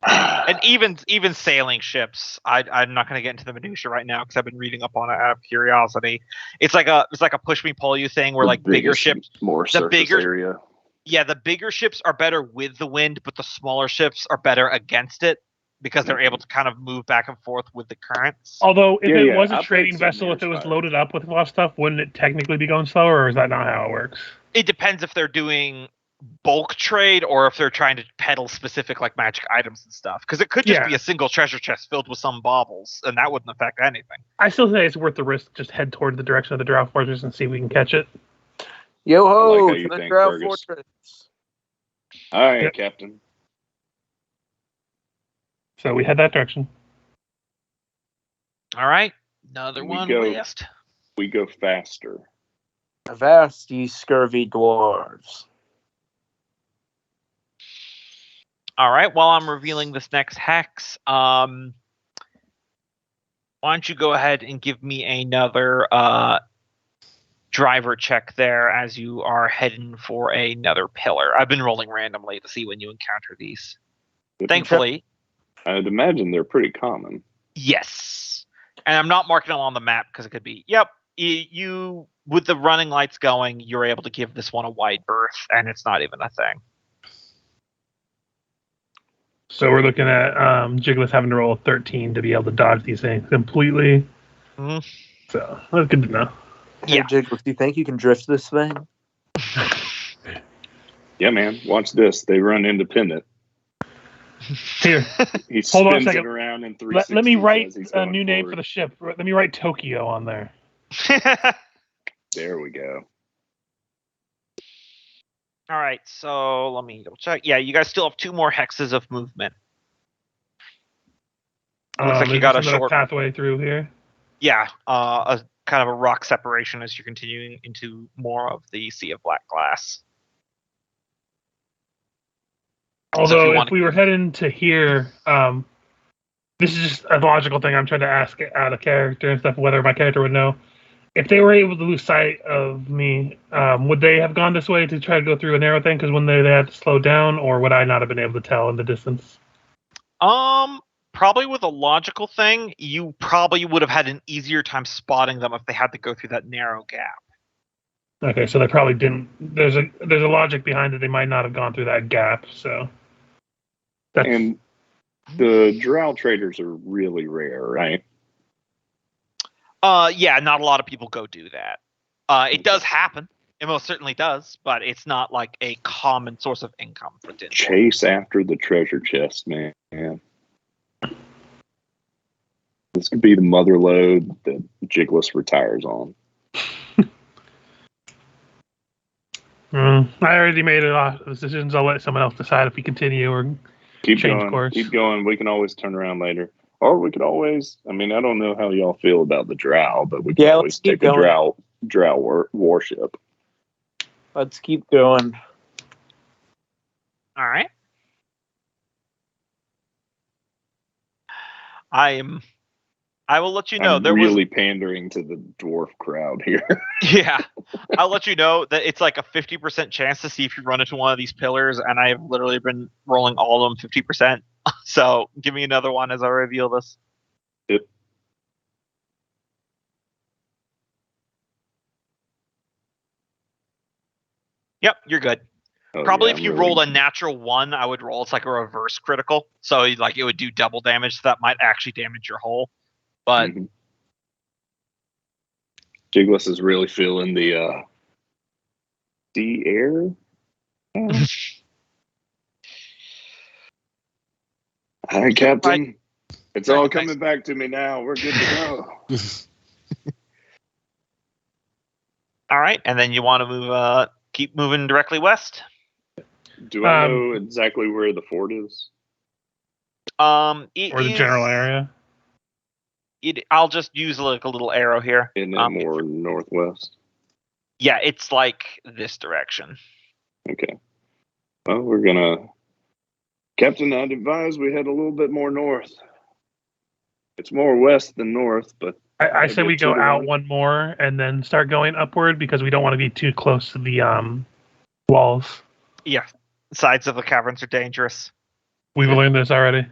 And even sailing ships, I'm not going to get into the minutia right now because I've been reading up on it out of curiosity. It's like a push me pull you thing where The like bigger biggest, ships. more surface bigger- area. Yeah, the bigger ships are better with the wind, but the smaller ships are better against it because they're able to kind of move back and forth with the currents. Although if it Yeah, was a I played trading some vessel, if it was Nearspire. loaded up with a lot of stuff, wouldn't it technically be going slower, or is that not how it works? It depends if they're doing bulk trade or if they're trying to peddle specific like magic items and stuff. Because it could just Yeah. be a single treasure chest filled with some baubles, and that wouldn't affect anything. I still say it's worth the risk. Just head toward the direction of the Drow Fortress and see if we can catch it. Yo I ho like how to you the think, Drow Fergus. Fortress. All right, Yep. Captain. So we head that direction. All right, another We one go. west. We go faster. Avast ye scurvy dwarves. All right, while I'm revealing this next hex, why don't you go ahead and give me another driver check there as you are heading for another pillar. I've been rolling randomly to see when you encounter these. Thankfully, I'd imagine they're pretty common. yes. And I'm not marking them on the map because it could be, yep, you with the running lights going, you're able to give this one a wide berth, and it's not even a thing. So we're looking at Jigglypuff having to roll a 13 to be able to dodge these things completely. Mm-hmm. So that's good to know. Hey, Yeah. Jiggles, do you think you can drift this thing? Yeah, man. Watch this. They run independent. Here, He hold on a spins second. it around in 360s. Let me write as he's a going new name forward. for the ship. Let me write Tokyo on there. There we go. All right, so let me double check. Yeah, you guys still have 2 more hexes of movement. Looks like you There's got a another short pathway through here. Yeah, a kind of a rock separation as you're continuing into more of the Sea of Black Glass. Although, if we were heading to here, this is just a logical thing I'm trying to ask out of character and stuff, whether my character would know. If they were able to lose sight of me, would they have gone this way to try to go through a narrow thing? Because when they had to slow down, or would I not have been able to tell in the distance? Probably with a logical thing, you probably would have had an easier time spotting them if they had to go through that narrow gap. Okay, so they probably didn't. There's a logic behind it. They might not have gone through that gap. So. And the drow traders are really rare, right? Yeah, not a lot of people go do that. It does happen. It most certainly does, but it's not like a common source of income for Din. Chase after the treasure chest, man. This could be the mother lode that Jiggles retires on. I already made a lot of decisions. I'll let someone else decide if we continue or change course. Keep going. We can always turn around later. Or we could always, I don't know how y'all feel about the drow, but we can always take a drow warship. Let's keep going. All right. I will let you know. I'm really pandering to the dwarf crowd here. Yeah. I'll let you know that it's like a 50% chance to see if you run into one of these pillars, and I have literally been rolling all of them 50%. So give me another one as I reveal this. Yep. Yep, you're good. Probably if you rolled a natural 1, I would roll. It's like a reverse critical. So like it would do double damage. So that might actually damage your hull. But Jiggles is really feeling the air. Hi, Captain. It's all coming back to me now. We're good to go. All right, and then you want to move, keep moving directly west. Do I know exactly where the fort is? Or the general area? I'll just use like a little arrow here. In more northwest? Yeah, it's like this direction. Okay. Well, we're going to... Captain, I'd advise we head a little bit more north. It's more west than north, but... I say we go out one more and then start going upward because we don't want to be too close to the walls. Yeah, sides of the caverns are dangerous. We've learned this already.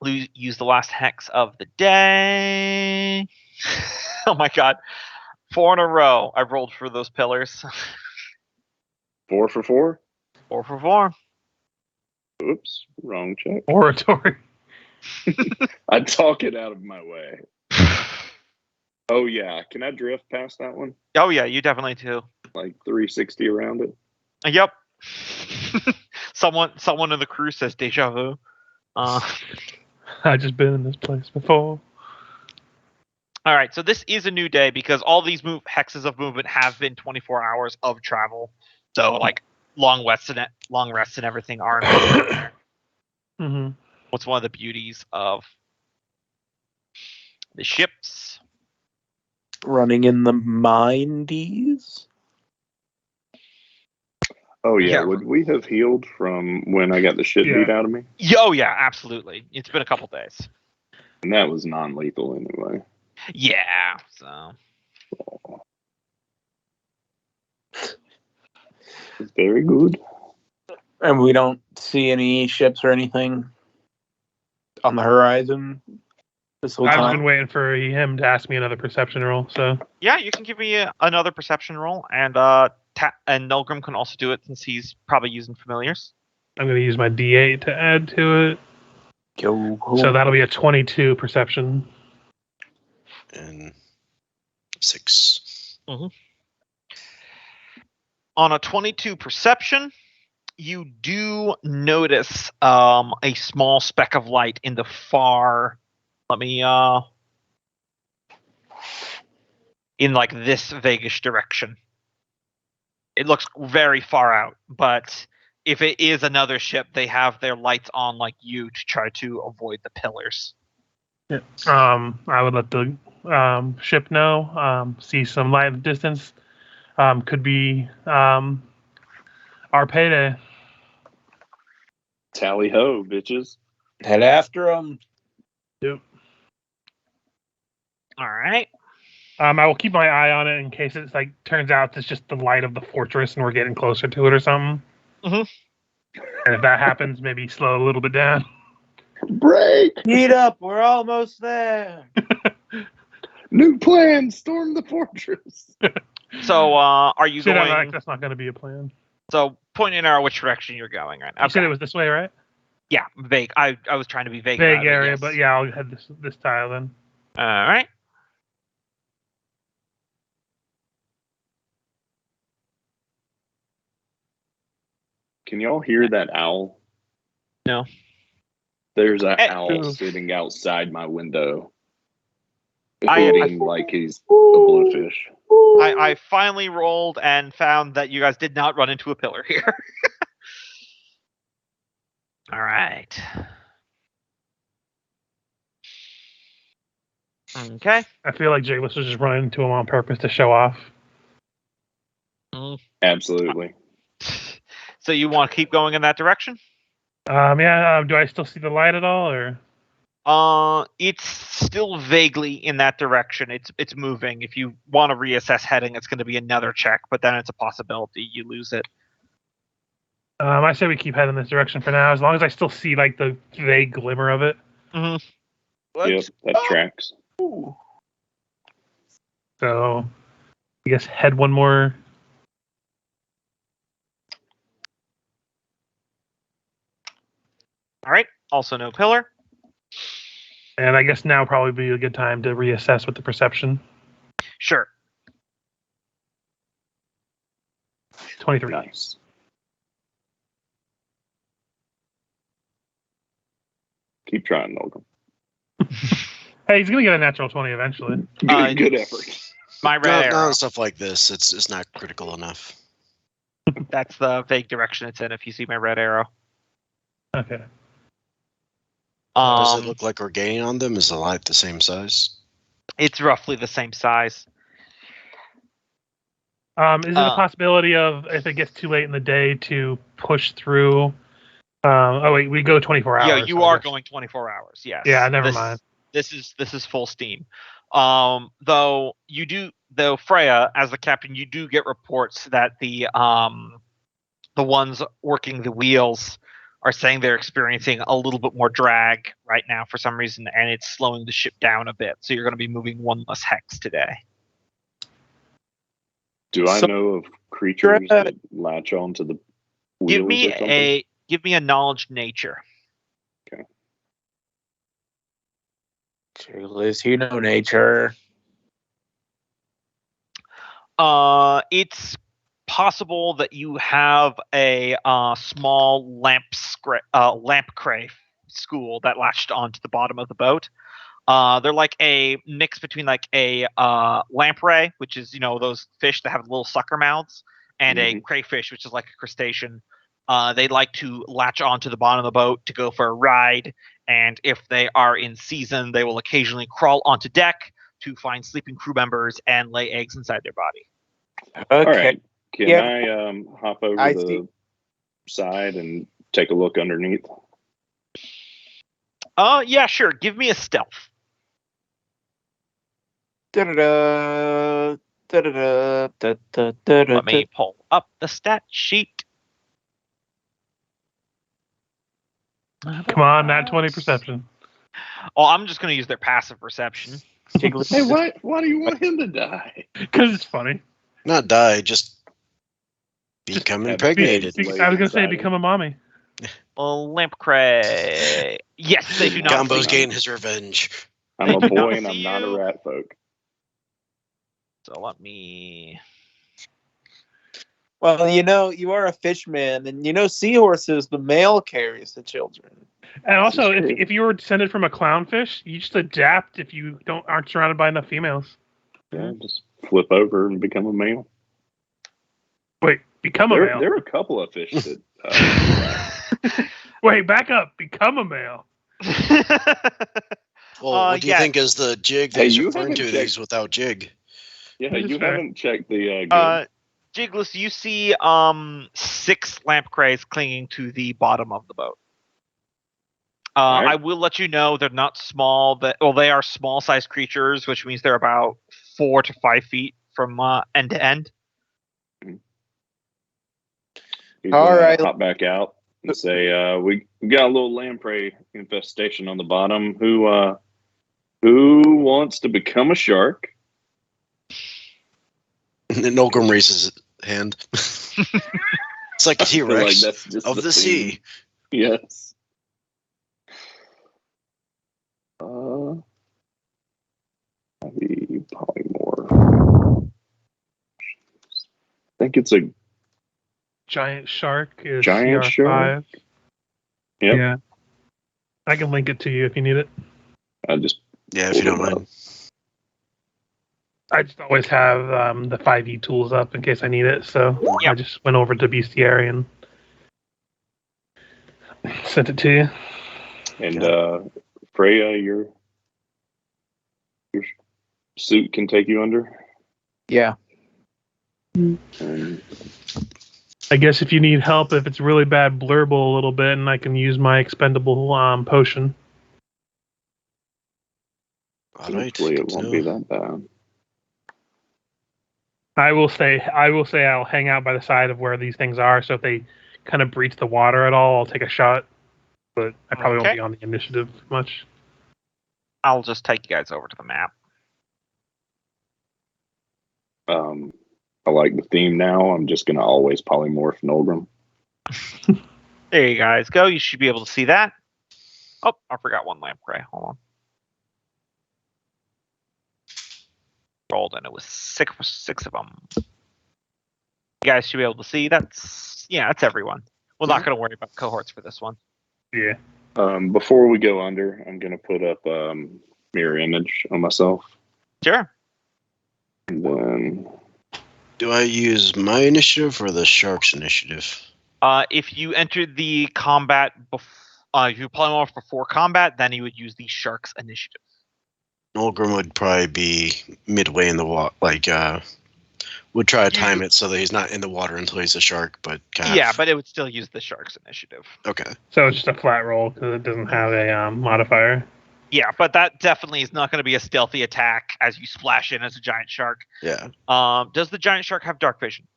Use the last hex of the day. Oh my god. 4 in a row I've rolled for those pillars. 4 for 4? 4 for 4. Oops, wrong check. Oratory. I'd talk it out of my way. Oh yeah, can I drift past that one? Oh yeah, you definitely do. Like 360 around it? Yep. Someone in the crew says deja vu. I've just been in this place before. All right, so this is a new day because all these hexes of movement have been 24 hours of travel. So like long rests and everything are Mm-hmm. What's one of the beauties of the ships? Running in the mindies? Oh yeah, would we have healed from when I got the shit beat out of me? Oh yeah, absolutely. It's been a couple days. And that was non-lethal anyway. Yeah, so... It's very good. And we don't see any ships or anything on the horizon this whole time? I've been waiting for him to ask me another perception roll, so... Yeah, you can give me another perception roll, and and Nulgrim can also do it since he's probably using familiars. I'm going to use my D8 to add to it. So that'll be a 22 perception. And 6. On a 22 perception, you do notice a small speck of light in the far. Let me in like this vaguish direction. It looks very far out, but if it is another ship, they have their lights on like you to try to avoid the pillars. Yeah. I would let the ship know. See some light in the distance. Could be our payday. Tally ho, bitches. Head after them. Yep. All right. I will keep my eye on it in case it's like turns out it's just the light of the fortress and we're getting closer to it or something. And if that happens, maybe slow a little bit down. Break! Heat up. We're almost there. New plan. Storm the fortress. So, are you going? That's not going to be a plan. So, point an arrow which direction you're going. Right? You said it was this way, right? Yeah, vague. I was trying to be vague. Vague about area, yes. but yeah, I'll head this tile then. All right. Can y'all hear that owl? No. There's an Hey. owl sitting outside my window. I- Hooting like he's a bluefish. I finally rolled and found that you guys did not run into a pillar here. All right. Okay. I feel like Jayless was just running into him on purpose to show off. Absolutely. So you want to keep going in that direction? Do I still see the light at all, or? It's still vaguely in that direction. It's moving. If you want to reassess heading, it's going to be another check, but then it's a possibility you lose it. I say we keep heading this direction for now, as long as I still see like the vague glimmer of it. Yep, that tracks. So, I guess head one more. All right. Also no pillar. And I guess now probably be a good time to reassess with the perception. Sure. 23. Nice. Keep trying, Logan. Hey, he's gonna get a natural 20 eventually. Good effort. My red arrow. No, stuff like this. It's not critical enough. That's the vague direction it's in. If you see my red arrow. Okay. Does it look like we're gaining on them? Is the light the same size? It's roughly the same size. Is it a possibility of, if it gets too late in the day, to push through? We go 24 hours. Yeah, you are going 24 hours. Yes. Yeah, never mind. This is full steam. Though Freya, as the captain, you do get reports that the ones working the wheels are saying they're experiencing a little bit more drag right now for some reason, and it's slowing the ship down a bit. So you're going to be moving one less hex today. Do I know of creatures that latch onto the wheels or something? Give me a knowledge nature. Okay. Liz, you know nature. It's possible that you have a small lamp cray school that latched onto the bottom of the boat. They're like a mix between like a lamprey, which is those fish that have little sucker mouths, and a crayfish, which is like a crustacean. They like to latch onto the bottom of the boat to go for a ride, and if they are in season, they will occasionally crawl onto deck to find sleeping crew members and lay eggs inside their body. Okay. All right. Can I hop over the side and take a look underneath? Yeah, sure. Give me a stealth. Let me pull up the stat sheet. Come on, not 20 perception. Oh, I'm just going to use their passive perception. Hey, why do you want him to die? Because it's funny. Not die, just Become Just impregnated. I was gonna say become a mommy. Lamprey. Yes, they do not. Gumbo's see getting you. his revenge. I'm a They do not boy and I'm see not a you. rat folk. So let me. Well, you are a fishman, and seahorses, the male carries the children. And also, This is true. if you were descended from a clownfish, you just adapt if you aren't surrounded by enough females. Yeah, just flip over and become a male. Wait, become a male. There are a couple of fish that. Wait, back up. Become a male. Well, what do you yeah. think is the jig that Hey, he's you referring haven't to? checked- These without jig. Yeah, This is you fair. haven't checked the. Jigless, you see 6 lampreys clinging to the bottom of the boat. Alright. I will let you know they're not small. They are small-sized creatures, which means they're about 4 to 5 feet from end to end. He's All gonna right. hop back out and say, "We got a little lamprey infestation on the bottom. Who wants to become a shark?" And Nolgrim raises his hand. It's like a I feel like T-Rex that's just of the theme. sea. Yes. Maybe polymorph. I think it's a Giant shark is Giant CR5. shark? Yep. Yeah. I can link it to you if you need it. I just Yeah, if you don't mind. I just always have the 5e tools up in case I need it, so Yeah. I just went over to Bestiary and sent it to you. and Freya, your suit can take you under. Yeah. And I guess if you need help, if it's really bad, blurble a little bit, and I can use my expendable potion. All right. hopefully it won't be that bad. I will say I'll hang out by the side of where these things are, so if they kind of breach the water at all, I'll take a shot. But I probably won't Okay. be on the initiative much. I'll just take you guys over to the map. I like the theme now. I'm just gonna always polymorph Nolgrim. There you guys go. You should be able to see that. Oh, I forgot one lamprey. Hold on. Rolled and it was six of them. You guys should be able to see. That's everyone. We're not going to worry about cohorts for this one. Yeah. Before we go under, I'm gonna put up mirror image on myself, Sure. and then Do I use my initiative or the shark's initiative? If you entered the combat, if you polymorph before combat, then you would use the shark's initiative. Nolgrim would probably be midway in the water, would try to time it so that he's not in the water until he's a shark, but but it would still use the shark's initiative. Okay. So it's just a flat roll because it doesn't have a modifier. Yeah, but that definitely is not going to be a stealthy attack as you splash in as a giant shark. Yeah. Does the giant shark have dark vision?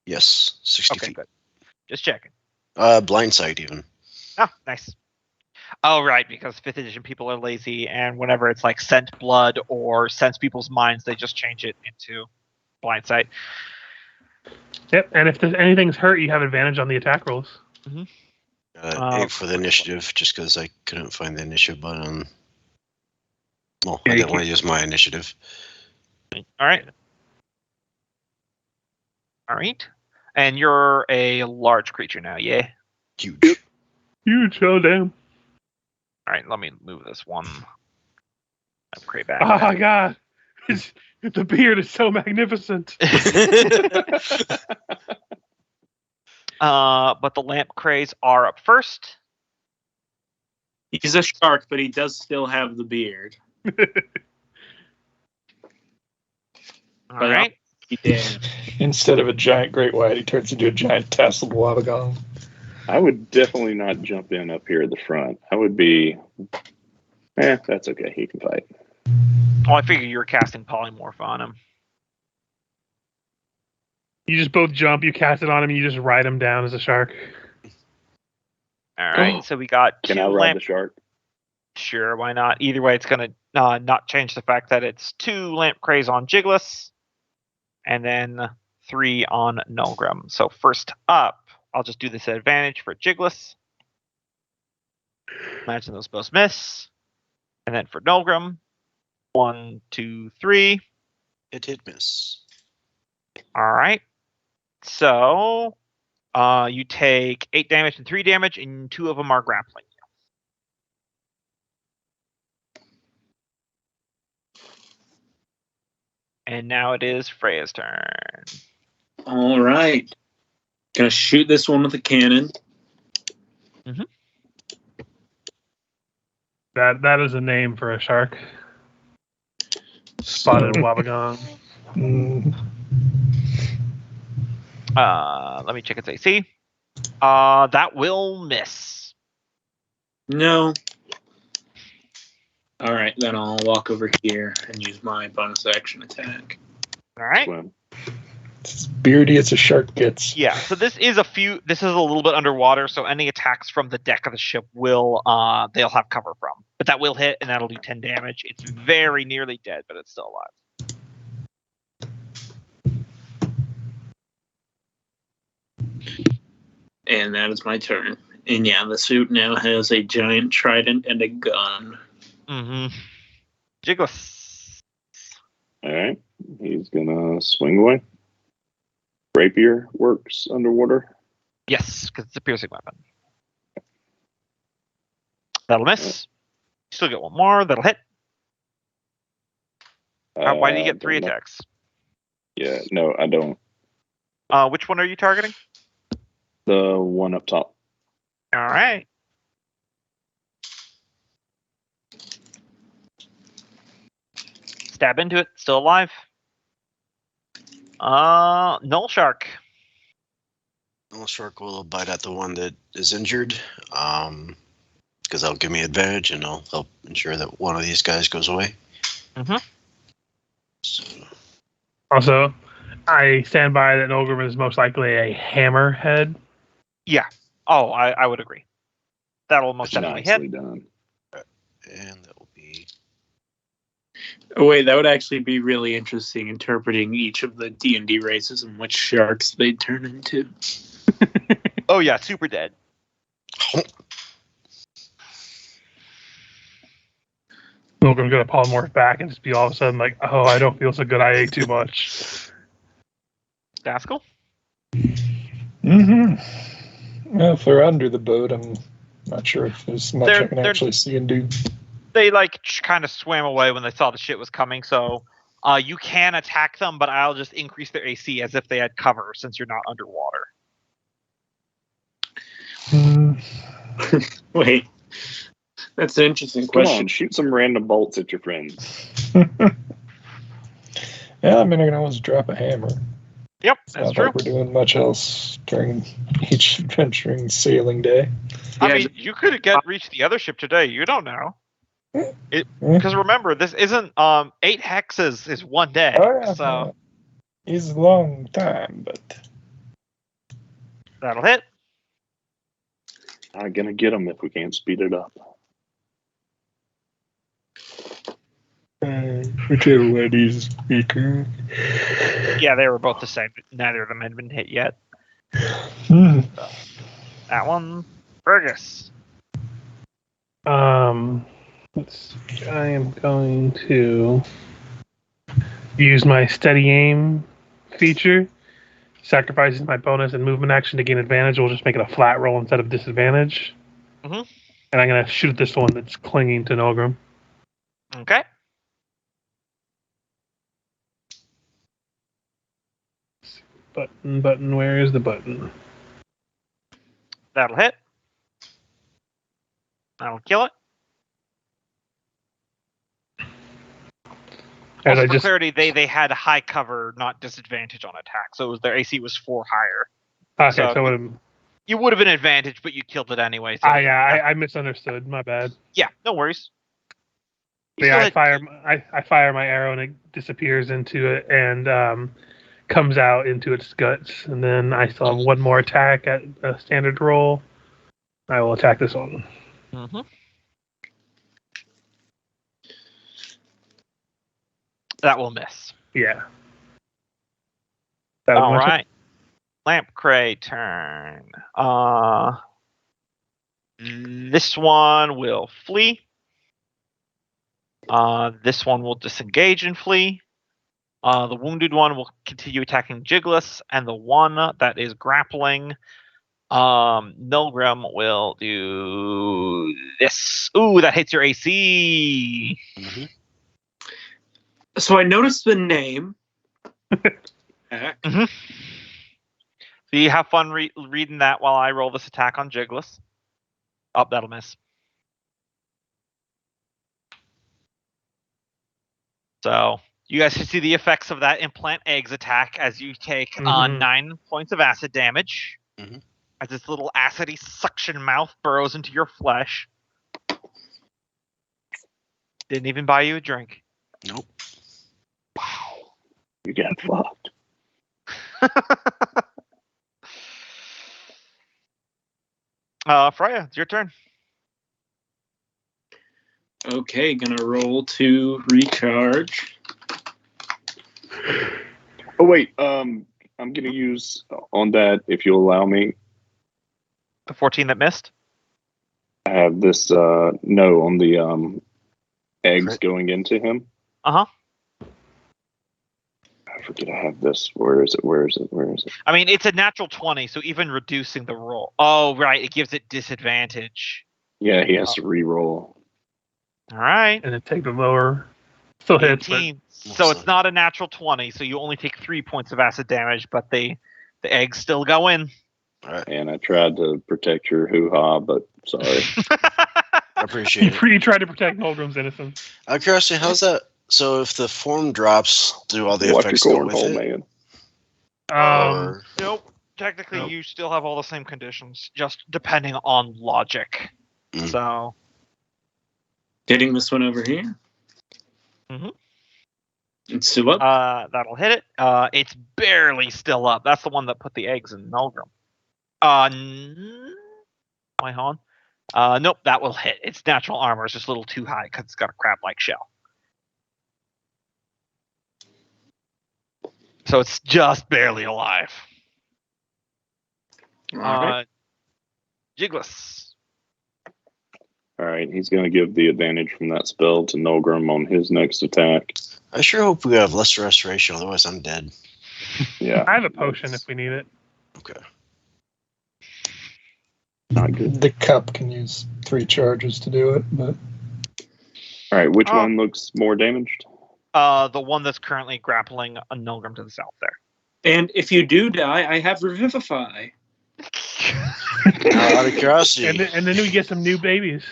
Yes. 60 Okay, feet. good. Just checking. Blind sight even. Oh, nice. Oh, right, because 5th edition people are lazy, and whenever it's like scent blood or sense people's minds, they just change it into blind sight. Yep. And if anything's hurt, you have advantage on the attack rolls. 8 for the initiative, just because I couldn't find the initiative button. Well, Yeah, I you didn't want to use my initiative. All right. All right. And you're a large creature now, yeah? Huge. Huge. Oh, damn. All right, let me move this one. Upgrade back. Oh, my God. The beard is so magnificent. But the lamp crays are up first. He's a shark, but he does still have the beard. All right. He did. Instead of a giant great white, he turns into a giant tasseled wabagong. I would definitely not jump in up here at the front. I would be. That's okay. He can fight. Oh, I figure you were casting polymorph on him. You just both jump, you cast it on him, and you just ride him down as a shark. All right, so we got Can two I ride lamp. the shark? Sure, why not? Either way, it's gonna not change the fact that it's 2 lamp crays on Jigless, and then 3 on Nulgrim. So first up, I'll just do this at advantage for Jigglis. Imagine those both miss. And then for Nulgrim, 1, 2, 3. It did miss. All right. So you take 8 damage and 3 damage, and 2 of them are grappling. And now it is Freya's turn. All right. Gonna shoot this one with a cannon. Mm-hmm. That is a name for a shark. Spotted Wabagon. Let me check its AC. That will miss. No. All right, then I'll walk over here and use my bonus action attack. All right. Swim. It's as beardy as a shark gets. Yeah. So this is a little bit underwater. So any attacks from the deck of the ship will they'll have cover from. But that will hit, and that'll do 10 damage. It's very nearly dead, but it's still alive. And that is my turn. And yeah, the suit now has a giant trident and a gun. Mm-hmm. Jigglis. All right. He's gonna swing away. Rapier works underwater. Yes, because it's a piercing weapon. That'll miss. Still get one more. That'll hit. Why do you get 3 don't know. attacks? Yeah, no, I don't. Which one are you targeting? The one up top. All right. Stab into it. Still alive. Null Shark. Null Shark will bite at the one that is injured, because that'll give me advantage, and I'll help ensure that one of these guys goes away. Mm-hmm. So, Also, I stand by that Nulgrim is most likely a hammerhead. Yeah. Oh, I would agree. That'll most definitely Nicely hit. done. and that will be Oh, wait, that would actually be really interesting, interpreting each of the D&D races and which sharks they turn into. Oh yeah, super dead. Nulgrim's gonna polymorph back and just be all of a sudden like, oh, I don't feel so good. I ate too much. Daskell? Well, if they're under the boat, I'm not sure if there's much I can actually see and do. They kind of swam away when they saw the shit was coming, so you can attack them, but I'll just increase their AC as if they had cover since you're not underwater. Wait, that's an interesting Come question. on, shoot some random bolts at your friends. Yeah, I mean, I can always drop a hammer. Yep, It's that's not true. like we're doing much else during each adventuring sailing day. I mean, you could reach the other ship today. You don't know. Because remember, this isn't 8 hexes is one day. Oh, yeah, so it's a long time, but that'll hit. Not gonna get them if we can't speed it up. whichever one is weaker. Yeah, they were both the same. Neither of them had been hit yet. Hmm. So, that one, Fergus. Let's see. I am going to use my steady aim feature. Sacrifices my bonus and movement action to gain advantage. We'll just make it a flat roll instead of disadvantage. Mm-hmm. And I'm going to shoot this one that's clinging to Nulgrim. Okay. Button, where is the button? That'll hit. That'll kill it. As Also, I for just clarity, they had high cover, not disadvantage on attack, so their AC was 4 higher. okay, so You would have been advantage, but you killed it anyway. So I misunderstood. My bad. yeah, no worries. Yeah, I fire my arrow and it disappears into it and comes out into its guts, and then I still have one more attack at a standard roll. I will attack this one. Mm-hmm. That will miss. Yeah. All right. Lamprey turn. This one will flee. This one will disengage and flee. The wounded one will continue attacking Jigless, and the one that is grappling, Nilgrim will do this. Ooh, that hits your AC. Mm-hmm. So I noticed the name. Mm-hmm. So you have fun reading that while I roll this attack on Jigless. Oh, that'll miss. So you guys can see the effects of that implant eggs attack as you take 9 points of acid damage. Mm-hmm. As this little acidy suction mouth burrows into your flesh. Didn't even buy you a drink. Nope. Wow. You got fucked. Freya, it's your turn. Okay, gonna roll to recharge. Oh wait, I'm gonna use on that, if you'll allow me. The 14 that missed? I have this no on the eggs Crit. going into him. Uh-huh. I forget I have this. Where is it? I mean, it's a natural 20, so even reducing the roll. Oh, right, it gives it disadvantage. Yeah, he has to re-roll. All right. And then take the lower. Still hits, but 18. So it's not a natural 20, so you only take 3 points of acid damage, but the eggs still go in. All right. And I tried to protect your hoo-ha, but sorry. I appreciate it. you tried to protect Nolgrim's innocence. Out of curiosity, how's that? So if the form drops, do all the Watch your effects go with cornhole, it? man. Or Nope. Technically, Nope. you still have all the same conditions, just depending on logic. Mm. So, Hitting this one over here. Mhm. It's still up. that'll hit it. It's barely still up. That's the one that put the eggs in Nulgrim. Wait, hold on. Nope, that will hit. Its natural armor is just a little too high because it's got a crab-like shell. So it's just barely alive. All right. Jigless. All right, he's going to give the advantage from that spell to Nolgrim on his next attack. I sure hope we have less restoration, otherwise I'm dead. Yeah. I have a potion if we need it. Okay. Not good. The cup can use 3 charges to do it, but All right, which one looks more damaged? The one that's currently grappling a Nulgrim to the south there. And if you do die, I have Revivify. Now, out of curiosity, And then we get some new babies.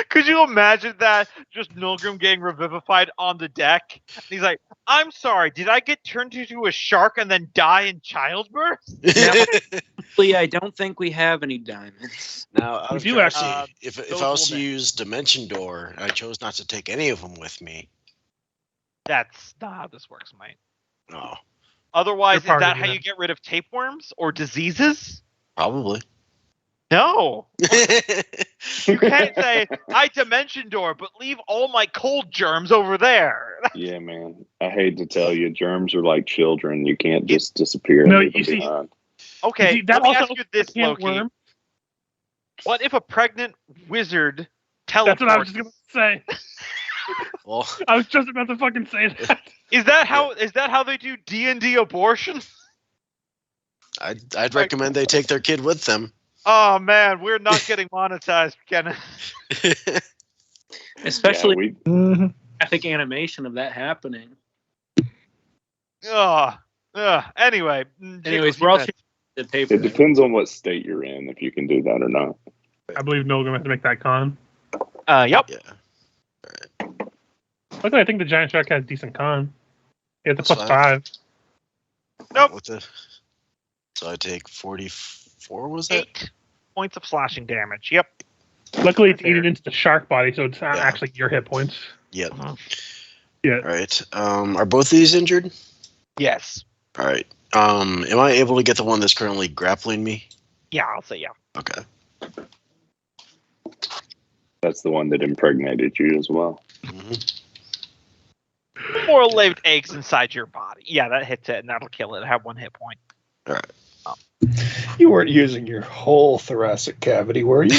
Could you imagine that? Just Nulgrim getting revivified on the deck. And he's like, I'm sorry, did I get turned into a shark and then die in childbirth? Actually, I don't think we have any diamonds. now out We of do curiosity, actually. if Those I was to will use Dimension Door, and I chose not to take any of them with me. That's not how this works, mate. No, Otherwise, is You're part that of how it. you get rid of tapeworms or diseases? probably. No. You can't say, I dimension door, but leave all my cold germs over there. Yeah, man. I hate to tell you, germs are like children. You can't just disappear No, and leave you them see- behind. Okay, See, that let me also ask you this, can't Loki. worm. What if a pregnant wizard That's teleports? what I was just gonna say. Well, I was just about to fucking say that. Is that how they do D&D abortion? I'd recommend they take their kid with them. Oh man, we're not getting monetized, Kenneth. Especially Yeah, graphic animation of that happening. Anyway. Anyways, Jiggles, we're all you the paper. it depends on what state you're in, if you can do that or not. I believe Nolgrim has to make that con. Yep. Yeah. Luckily, I think the giant shark has decent con. He has the That's plus fine. 5. Nope. So I take 44. Was that? 8 points of slashing damage. Yep. Luckily, it's eating into the shark body, so it's not Yeah. actually your hit points. Yep. Yeah. All right. Are both these injured? Yes. All right. Am I able to get the one that's currently grappling me? Yeah, I'll say yeah. Okay. That's the one that impregnated you as well. Mm-hmm. more laid eggs inside your body. Yeah, that hits it, and that'll kill it. Have 1 hit point. All right. You weren't using your whole thoracic cavity, were you?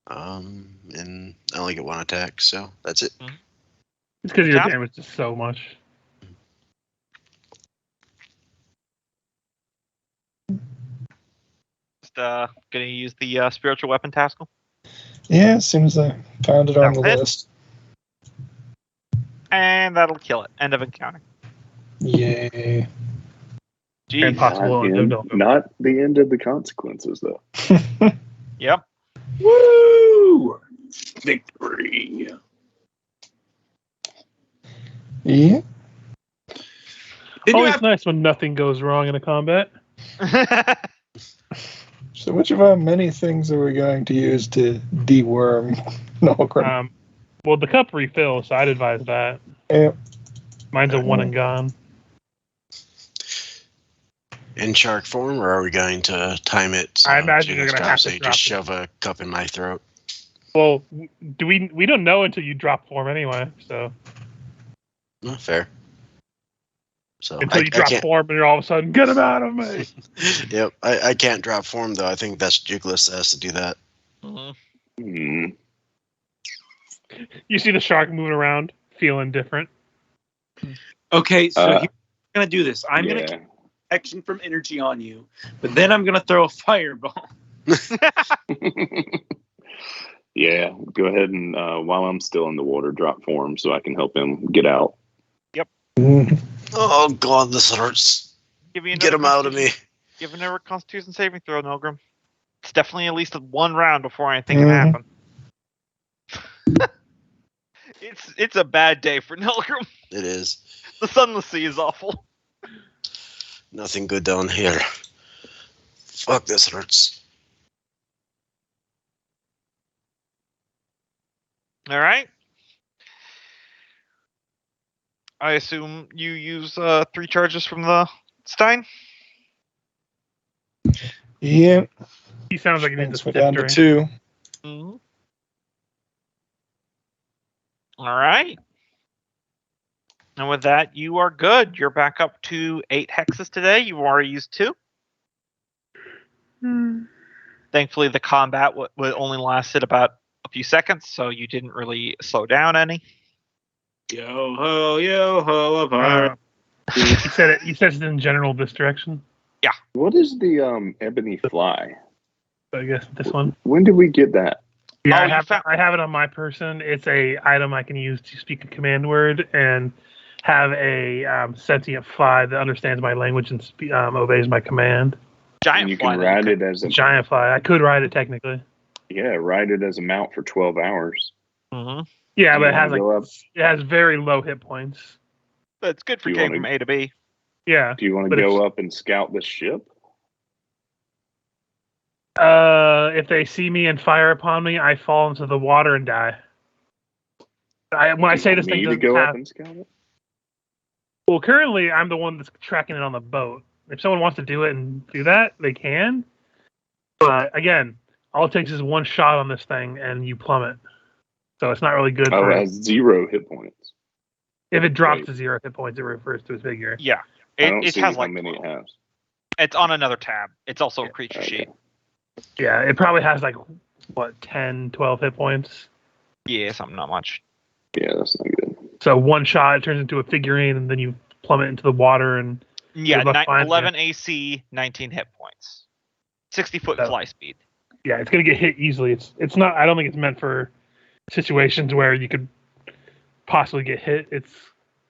And I only get 1 attack, so that's it. It's because your Sounds- damage is so much. Just gonna use the spiritual weapon taskle. Yeah, as soon as I found it on the That'll hit. list. And that'll kill it. End of encounter. Yay. Jeez. Impossible. Not the end of the consequences, though. Yep. Woo! Victory. Yeah. Always nice when nothing goes wrong in a combat. So which of our many things are we going to use to deworm Nulgrim? Well, the cup refills, so I'd advise that. Yeah. Mine's a 1 and gone. In shark form, or are we going to time it? So I imagine you're Jiggles gonna have drops to it, you drop just it. shove a cup in my throat. Well, we don't know until you drop form anyway. So Fair. So until I you drop can't. form, and you're all of a sudden, get him out of me. Yep, I can't drop form though. I think that's Jiggles that has to do that. Mhm. Hmm. You see the shark moving around, feeling different. Okay, so Uh, here's I'm gonna do this. I'm gonna yeah. keep action from energy on you, but then I'm gonna throw a fireball. Yeah, go ahead and while I'm still in the water, drop form so I can help him get out. Oh god, this hurts. Give me Get another him out of me. Give another Constitution saving throw, Nulgrim. It's definitely at least 1 round before anything can happen. It's a bad day for Nulgrim. It is. The Sunless Sea is awful. Nothing good down here. Fuck, this hurts. All right. I assume you use 3 charges from the Stein. Yeah. He sounds like he needs Thanks, a we're sip down to drink. 2. Mm-hmm. All right. And with that, you are good. You're back up to 8 hexes today. You've already used 2. Thankfully, the combat only lasted about a few seconds, so you didn't really slow down any. Yo ho, a pirate. You said it in general this direction. What is the ebony fly? So I guess this one. When did we get that? Yeah, Oh, I have it on my person. It's a item I can use to speak a command word and have a sentient fly that understands my language and obeys my command. Giant And you fly can that ride could- it as a Giant fly. I could ride it technically. ride it as a mount for 12 hours. Mhm. Yeah, Do but you it has wanna like go up? it has very low hit points. But it's good for Do you getting wanna- from A to B. Yeah. Do you want to But go up and scout the ship? If they see me and fire upon me, I fall into the water and die. When I Do say you this want thing me to doesn't go have, up and scout it? well, currently I'm the one that's tracking it on the boat. If someone wants to do it and do that, they can. But again, all it takes is 1 shot on this thing and you plummet. So it's not really good Oh, for it has 0 hit points. if it drops Wait. to 0 hit points, it refers to a figure. Yeah. I don't It see has how like many it has. it's on another tab. It's also a creature Okay. sheet. Yeah, it probably has like 10, 12 hit points. Yeah, something not much. Yeah, that's not good. So 1 shot it turns into a figurine and then you plummet into the water and Yeah, Good luck finding 11 AC, 19 hit points. 60-foot So- fly speed. yeah, it's gonna get hit easily. It's not. I don't think it's meant for situations where you could possibly get hit. It's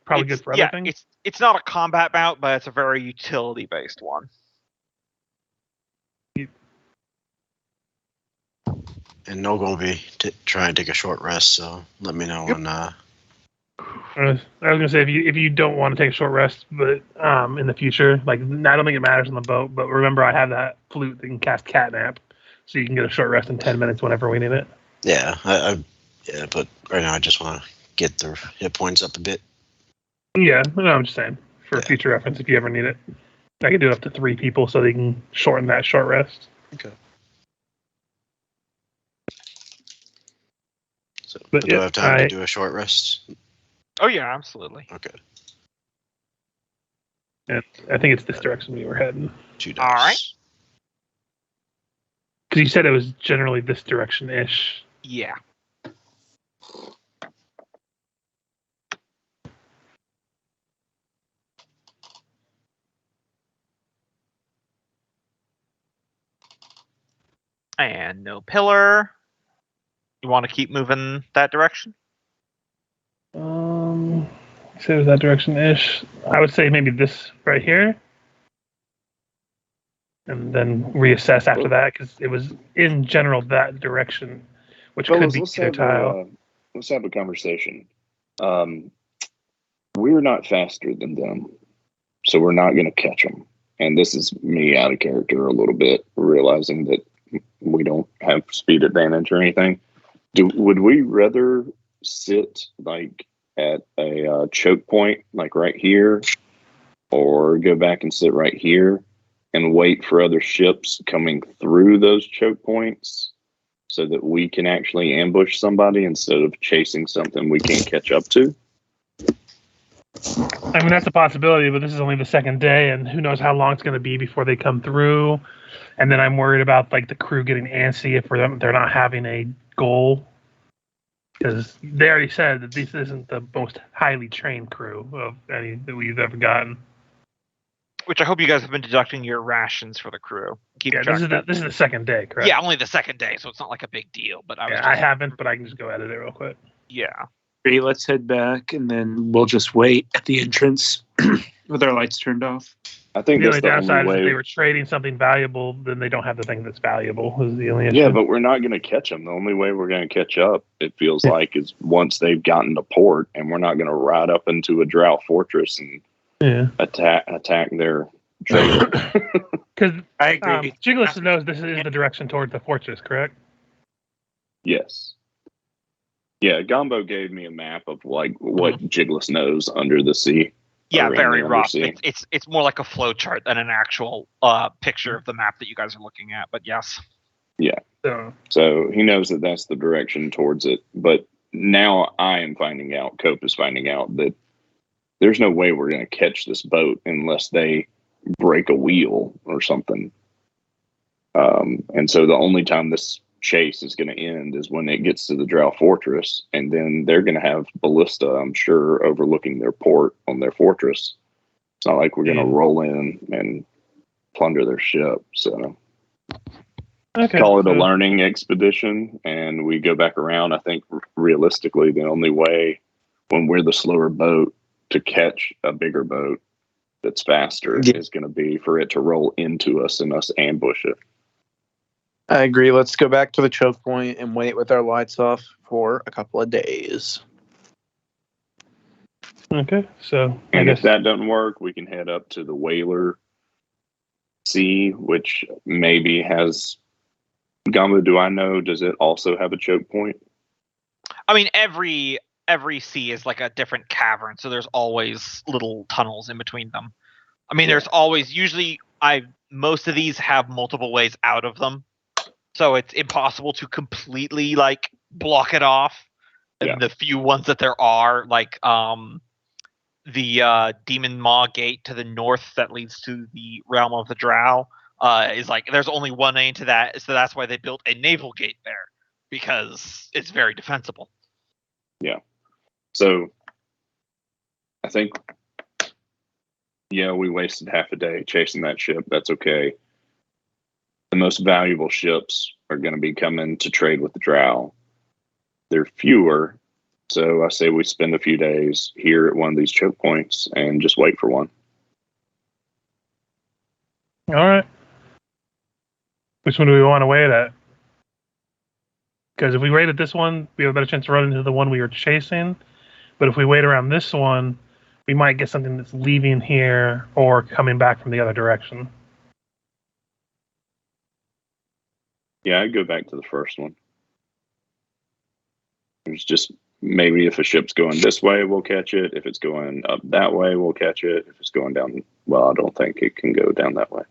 probably good for other things. It's not a combat bout, but it's a very utility based one. And no gonna be trying to take a short rest, so let me know when. I was gonna say if you don't want to take a short rest, but in the future, like I don't think it matters on the boat. But remember, I have that flute that can cast catnap, so you can get a short rest in 10 minutes whenever we need it. Yeah, yeah, but right now I just want to get the hit points up a bit. Yeah, no, I'm just saying for Yeah. future reference if you ever need it. I can do it up to 3 people, so they can shorten that short rest. Okay. So, But do I yeah, have time to do a short rest? Oh yeah, absolutely. Okay. And I think it's this direction we were heading. 2 dice. All right. Because you said it was generally this direction-ish. Yeah. And no pillar. You want to keep moving that direction? Say it was that direction-ish. I would say maybe this right here. And then reassess after that, because it was in general that direction, which could be either tile. Let's have a conversation. We're not faster than them, so we're not going to catch them. And this is me out of character a little bit, realizing that we don't have speed advantage or anything. Would we rather sit like at a choke point, like right here, or go back and sit right here and wait for other ships coming through those choke points so that we can actually ambush somebody instead of chasing something we can't catch up to? I mean, that's a possibility, but this is only the second day, and who knows how long it's going to be before they come through. And then I'm worried about like the crew getting antsy if they're not having a goal, because they already said that this isn't the most highly trained crew of any that we've ever gotten. Which I hope you guys have been deducting your rations for the crew. Yeah, this is the second day, correct? Yeah, only the second day, so it's not like a big deal. But I haven't, but I can just go edit it real quick. Yeah. Great, let's head back, and then we'll just wait at the entrance with our lights turned off. I think The that's only the downside only is way. if they were trading something valuable, then they don't have the thing that's valuable. Is the only issue. Yeah, but we're not going to catch them. The only way we're going to catch up, it feels like, is once they've gotten to port, and we're not going to ride up into a drow fortress and attack their trade. Because I agree. Jiggles knows this is the direction toward the fortress, correct? Yes. Yeah, Gombo gave me a map of like what Jiggles knows under the sea. Yeah, very rough. Undersea. It's more like a flow chart than an actual picture of the map that you guys are looking at. But yes. Yeah. So he knows that that's the direction towards it. But now I am finding out, Cope is finding out, that there's no way we're going to catch this boat unless they break a wheel or something. And so the only time this chase is going to end is when it gets to the Drow Fortress, and then they're going to have ballista, I'm sure, overlooking their port on their fortress. It's not like we're going to roll in and plunder their ship. So call it a learning expedition, and we go back around. I think realistically, the only way when we're the slower boat to catch a bigger boat that's faster is going to be for it to roll into us and us ambush it. I agree. Let's go back to the choke point and wait with our lights off for a couple of days. Okay, so and if that doesn't work, we can head up to the Whaler Sea, which maybe has. Gamba, do I know? Does it also have a choke point? I mean, every sea is like a different cavern, so there's always little tunnels in between them. I mean, there's always most of these have multiple ways out of them. So it's impossible to completely like block it off. And the few ones that there are, like the Demon Maw Gate to the north that leads to the realm of the Drow, is like there's only one way into that, so that's why they built a naval gate there, because it's very defensible. Yeah. So I think we wasted half a day chasing that ship. That's okay. The most valuable ships are going to be coming to trade with the Drow. They're fewer, so I say we spend a few days here at one of these choke points and just wait for one. All right. Which one do we want to wait at? Because if we wait at this one, we have a better chance to run into the one we were chasing. But if we wait around this one, we might get something that's leaving here or coming back from the other direction. Yeah, I'd go back to the first one. There's just maybe if a ship's going this way, we'll catch it. If it's going up that way, we'll catch it. If it's going down, well, I don't think it can go down that way.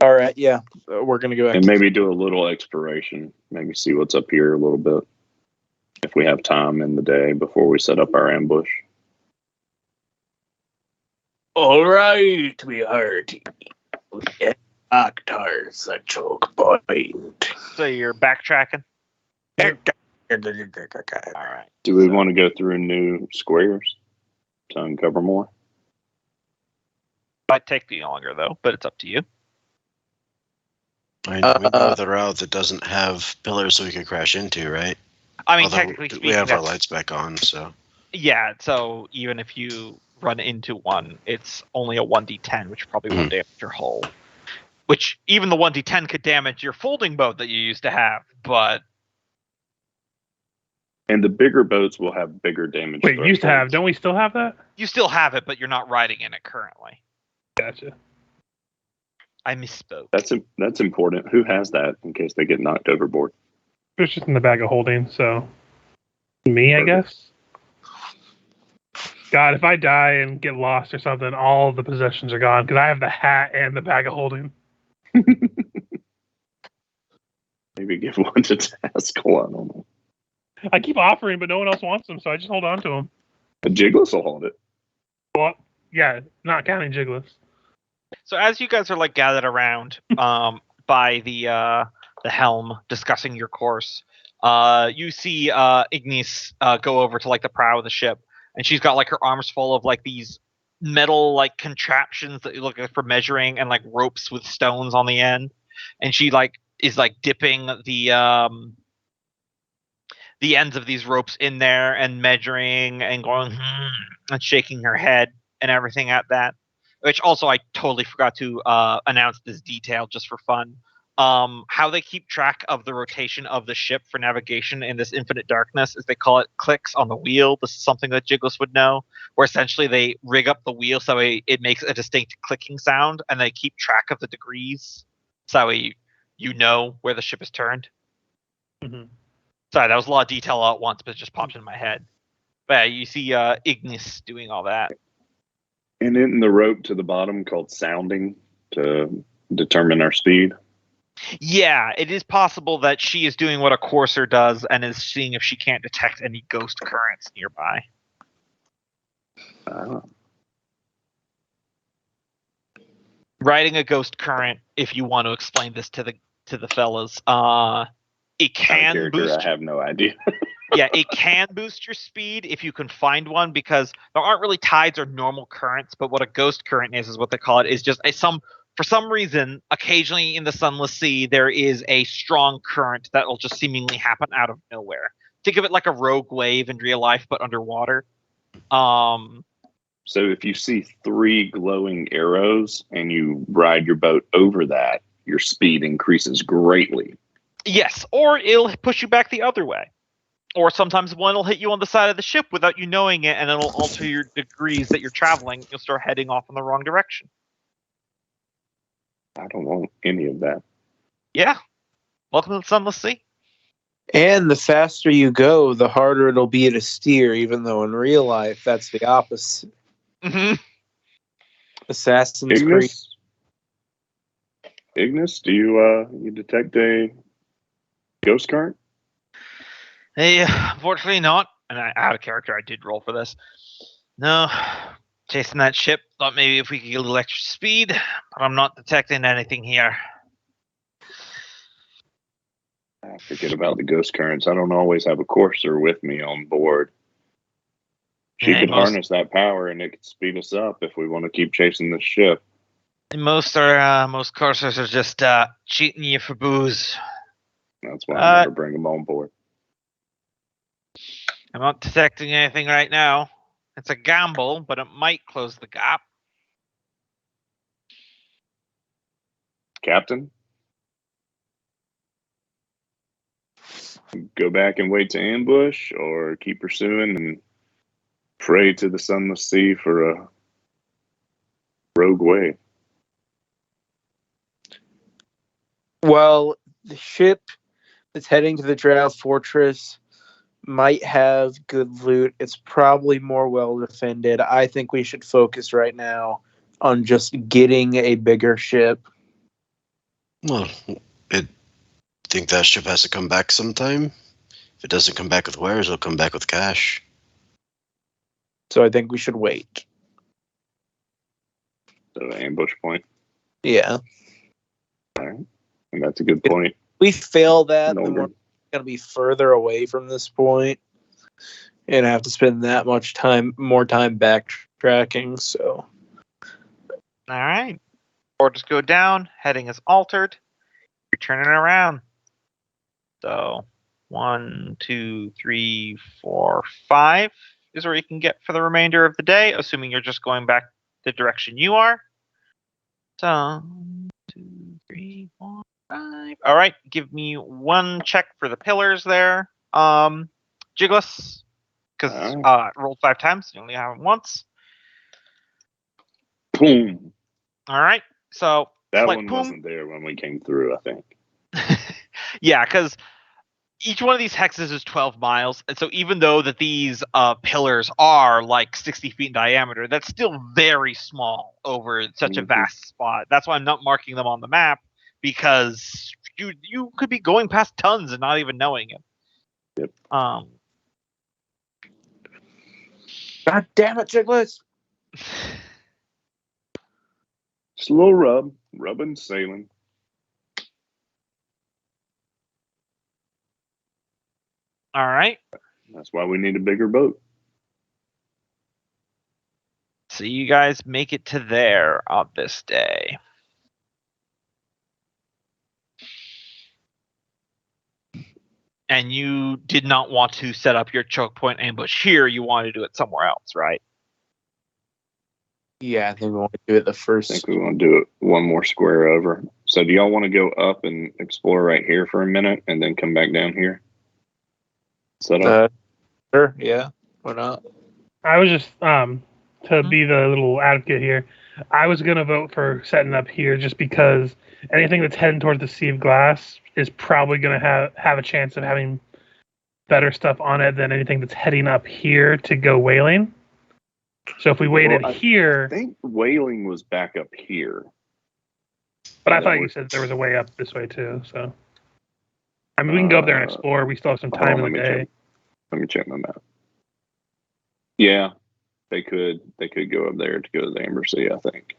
All right, yeah. We're going to go back. And maybe do a little exploration. Maybe see what's up here a little bit. if we have time in the day before we set up our ambush. All right, we heard. Actors a choke point. So you're backtracking. All right. Do we want to go through new squares to uncover more? Might take me longer though, but it's up to you. I mean, we go the route that doesn't have pillars so we can crash into, right? I mean, Although technically speaking, we have our that's- lights back on, so. Yeah, so even if you run into one, it's only a 1d10, which probably won't damage your hull. Which even the 1d10 could damage your folding boat that you used to have, but And the bigger boats will have bigger damage. Wait, used to have. thresholds. Don't we still have that? you still have it, but you're not riding in it currently. Gotcha. I misspoke. That's important. Who has that in case they get knocked overboard? It's just in the bag of holding, so. Me, I guess? God, if I die and get lost or something, all of the possessions are gone because I have the hat and the bag of holding. Maybe give one to Taskell. I don't know. I keep offering, but no one else wants them, so I just hold on to them. A Jigless will hold it. Well, yeah, not counting Jigless. So as you guys are like gathered around by the helm discussing your course, you see Ignis go over to like the prow of the ship, and she's got like her arms full of like these metal like contraptions that you look at for measuring and like ropes with stones on the end, and she like is like dipping the ends of these ropes in there and measuring and going and shaking her head and everything at that. Which also I totally forgot to announce this detail just for fun. How they keep track of the rotation of the ship for navigation in this infinite darkness is they call it clicks on the wheel. This is something that Jigless would know, where essentially they rig up the wheel so it makes a distinct clicking sound, and they keep track of the degrees so you know where the ship is turned. Mm-hmm. Sorry, that was a lot of detail all at once, but it just popped in my head. But yeah, you see Ignis doing all that. And in the rope to the bottom called sounding to determine our speed. Yeah, it is possible that she is doing what a courser does and is seeing if she can't detect any ghost currents nearby. Riding a ghost current, if you want to explain this to the fellas, it can boost. I have no idea. Yeah, it can boost your speed if you can find one, because there aren't really tides or normal currents, but what a ghost current is what they call it, is just for some reason, occasionally in the Sunless Sea, there is a strong current that will just seemingly happen out of nowhere. Think of it like a rogue wave in real life, but underwater. So if you see 3 glowing arrows and you ride your boat over that, your speed increases greatly. Yes, or it'll push you back the other way. Or sometimes one will hit you on the side of the ship without you knowing it, and it'll alter your degrees that you're traveling. You'll start heading off in the wrong direction. I don't want any of that. Yeah. Welcome to the Sunless Sea. And the faster you go, the harder it'll be to steer, even though in real life, that's the opposite. Mm-hmm. Assassin's Creed. Ignis, do you detect a ghost current? Hey, unfortunately not. And out of character, I did roll for this. No, chasing that ship. Thought maybe if we could get a little extra speed, but I'm not detecting anything here. I forget about the ghost currents. I don't always have a courser with me on board. She could harness that power, and it could speed us up if we want to keep chasing the ship. Most coursers are just cheating you for booze. That's why I never bring them on board. I'm not detecting anything right now. It's a gamble, but it might close the gap. Captain? Go back and wait to ambush, or keep pursuing and pray to the Sunless Sea for a rogue wave? Well, the ship that's heading to the Drow Fortress might have good loot. It's probably more well defended. I think we should focus right now on just getting a bigger ship. Well, I think that ship has to come back sometime. If it doesn't come back with wares, it'll come back with cash. So I think we should wait. So the ambush point. Yeah. All right. And that's a good point. We fail that, No, then we're going to be further away from this point and have to spend that much more time backtracking. So, All right. Orders go down. Heading is altered. You're turning around. So 1, 2, 3, 4, 5 is where you can get for the remainder of the day, assuming you're just going back the direction you are. So 1, 2, 3, 4, 5. All right. Give me one check for the pillars there. Jigless, because rolled 5 times. You only have it once. Boom. All right. So That like, one boom. wasn't there when we came through, I think. Yeah, because each one of these hexes is 12 miles, and so even though that these pillars are like 60 feet in diameter, that's still very small over such a vast spot. That's why I'm not marking them on the map, because you could be going past tons and not even knowing it. Yep. God damn it, Jigless! Just a little rubbing, sailing. All right. That's why we need a bigger boat. So you guys make it to there on this day. And you did not want to set up your choke point ambush here. You want to do it somewhere else, right? Yeah, I think we want to do it the first. I think we want to do it one more square over. So do y'all want to go up and explore right here for a minute and then come back down here? Set up? Sure, yeah. Why not? I was just to be the little advocate here. I was gonna vote for setting up here just because anything that's heading towards the Sea of Glass is probably gonna have a chance of having better stuff on it than anything that's heading up here to go whaling. So if we waited here, I think whaling was back up here. But I thought you said there was a way up this way too. So I mean, we can go up there and explore. We still have some time in the day. Let me check my map. Yeah, they could go up there to go to the embassy, I think.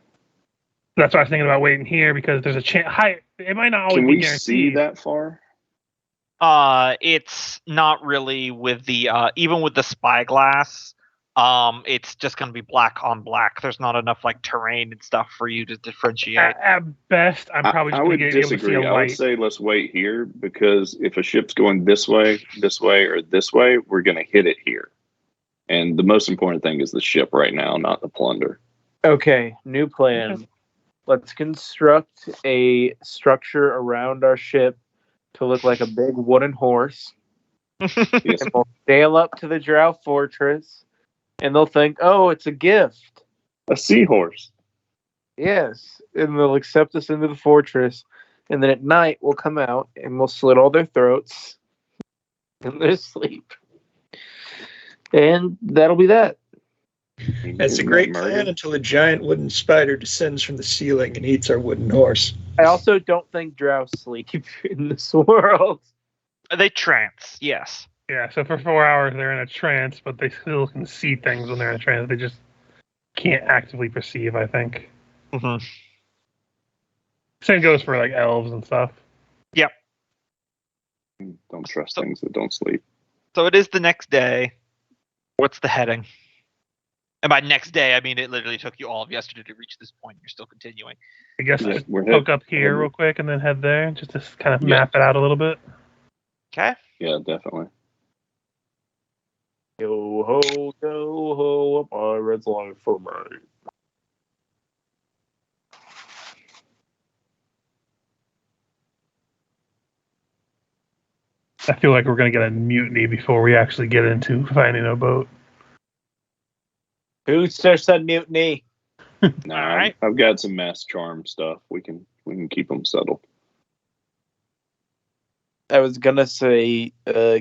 That's why I was thinking about waiting here because there's a chance. It might not always Can be we guaranteed. see that far? It's not really with the even with the spyglass. It's just going to be black on black. There's not enough like terrain and stuff for you to differentiate. At best, I'm probably just going to be able to see a light. I would say let's wait here because if a ship's going this way, or this way, we're going to hit it here. And the most important thing is the ship right now, not the plunder. Okay, new plan. Let's construct a structure around our ship to look like a big wooden horse. Yes. And we'll sail up to the Drow Fortress, and they'll think, oh, it's a gift. A seahorse. Yes, and they'll accept us into the fortress, and then at night we'll come out and we'll slit all their throats in their sleep. And that'll be that. That's a great plan until a giant wooden spider descends from the ceiling and eats our wooden horse. I also don't think Drow sleep in this world. They trance, yes. Yeah, so for 4 hours they're in a trance, but they still can see things when they're in a trance. They just can't actively perceive, I think. Mm-hmm. Same goes for like elves and stuff. Yep. Don't trust things that don't sleep. So it is the next day. What's the heading? And by next day, I mean it literally took you all of yesterday to reach this point. You're still continuing. I guess Yeah, just poke up here real quick and then head there, just to kind of map it out a little bit. Okay. Yeah, definitely. Yo ho, a pirate's life for me. I feel like we're going to get a mutiny before we actually get into finding a boat. Who starts that mutiny? Nah, All right. I've got some mass charm stuff. We can keep them settled. I was gonna say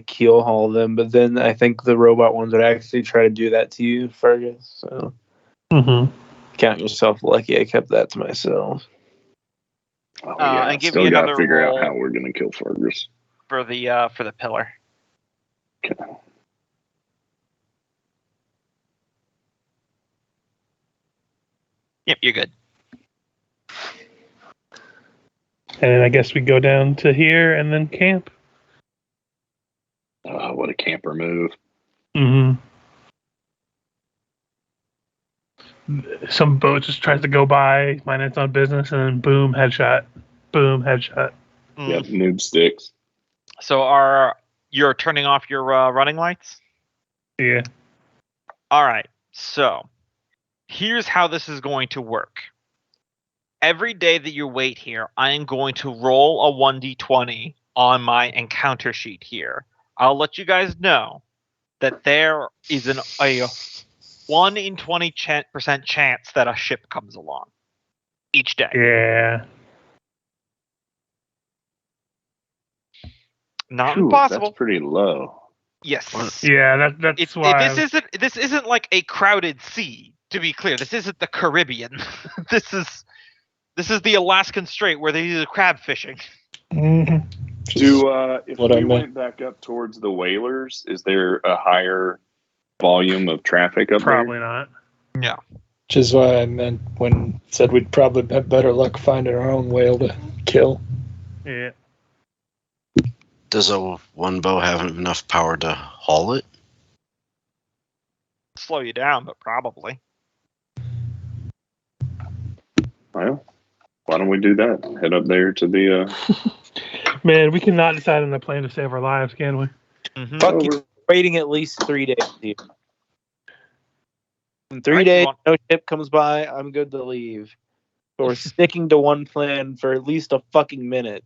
keel haul them, but then I think the robot ones would actually try to do that to you, Fergus. So count yourself lucky. I kept that to myself. Oh, yeah. And give Still me got another to figure out roll how we're gonna kill Fergus. for the pillar. Okay. Yep, you're good. And I guess we go down to here and then camp. What a camper move. Mm-hmm. Some boat just tries to go by, mind its own business, and then boom, headshot. Boom, headshot. Yep, noob sticks. So you're turning off your running lights? Yeah. All right. So here's how this is going to work. Every day that you wait here, I am going to roll a 1d20 on my encounter sheet here. I'll let you guys know that there is a 1 in 20% chance that a ship comes along each day. Yeah. Not Ooh, impossible. That's pretty low. Yes. Yeah, that's why. This isn't like a crowded sea. To be clear, this isn't the Caribbean. This is the Alaskan Strait where they do the crab fishing. Mm-hmm. If what I we meant. went back up towards the whalers, is there a higher volume of traffic up Probably there? not. No. Which is why I meant when said we'd probably have better luck finding our own whale to kill. Yeah. Does a one bow have enough power to haul it? Slow you down, but probably. Well, why don't we do that? Head up there to the. Man, we cannot decide on a plan to save our lives, can we? Mm-hmm. Fuck you. Waiting at least 3 days here. In 3 Alright, days, no ship comes by, I'm good to leave. But we're sticking to one plan for at least a fucking minute.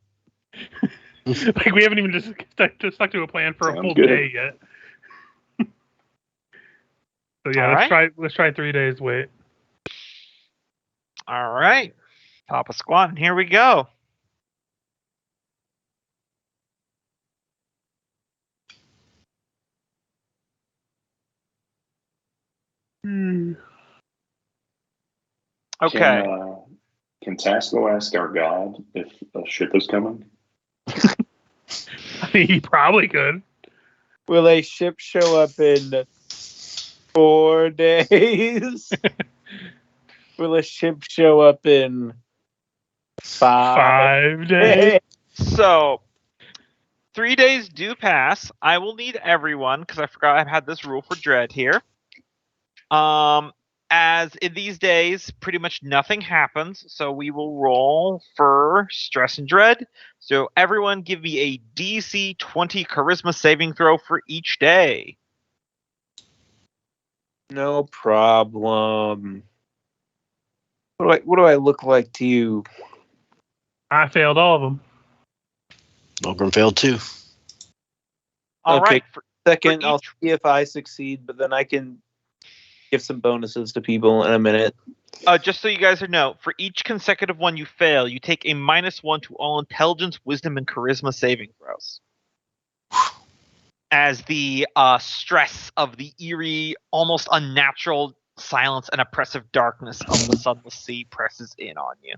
Like we haven't even just stuck to a plan for a Sounds full good. day yet. So yeah, All let's try 3 days wait. All right. Papa Squan, here we go. Okay. Can Tasco ask our god if a ship is coming? I mean, he probably could. Will a ship show up in 4 days? Will a ship show up in 5 5 days. So 3 days do pass. I will need everyone because I forgot I've had this rule for Dread here. As in these days, pretty much nothing happens, so we will roll for Stress and Dread. So everyone give me a DC 20 Charisma saving throw for each day. No problem. What do I look like to you? I failed all of them. Milgram failed too. All Okay. right. Second, for I'll each- see if I succeed, but then I can give some bonuses to people in a minute. Just so you guys know, for each consecutive one you fail, you take a -1 to all intelligence, wisdom, and charisma saving throws. As the stress of the eerie, almost unnatural silence and oppressive darkness of the sunless sea presses in on you.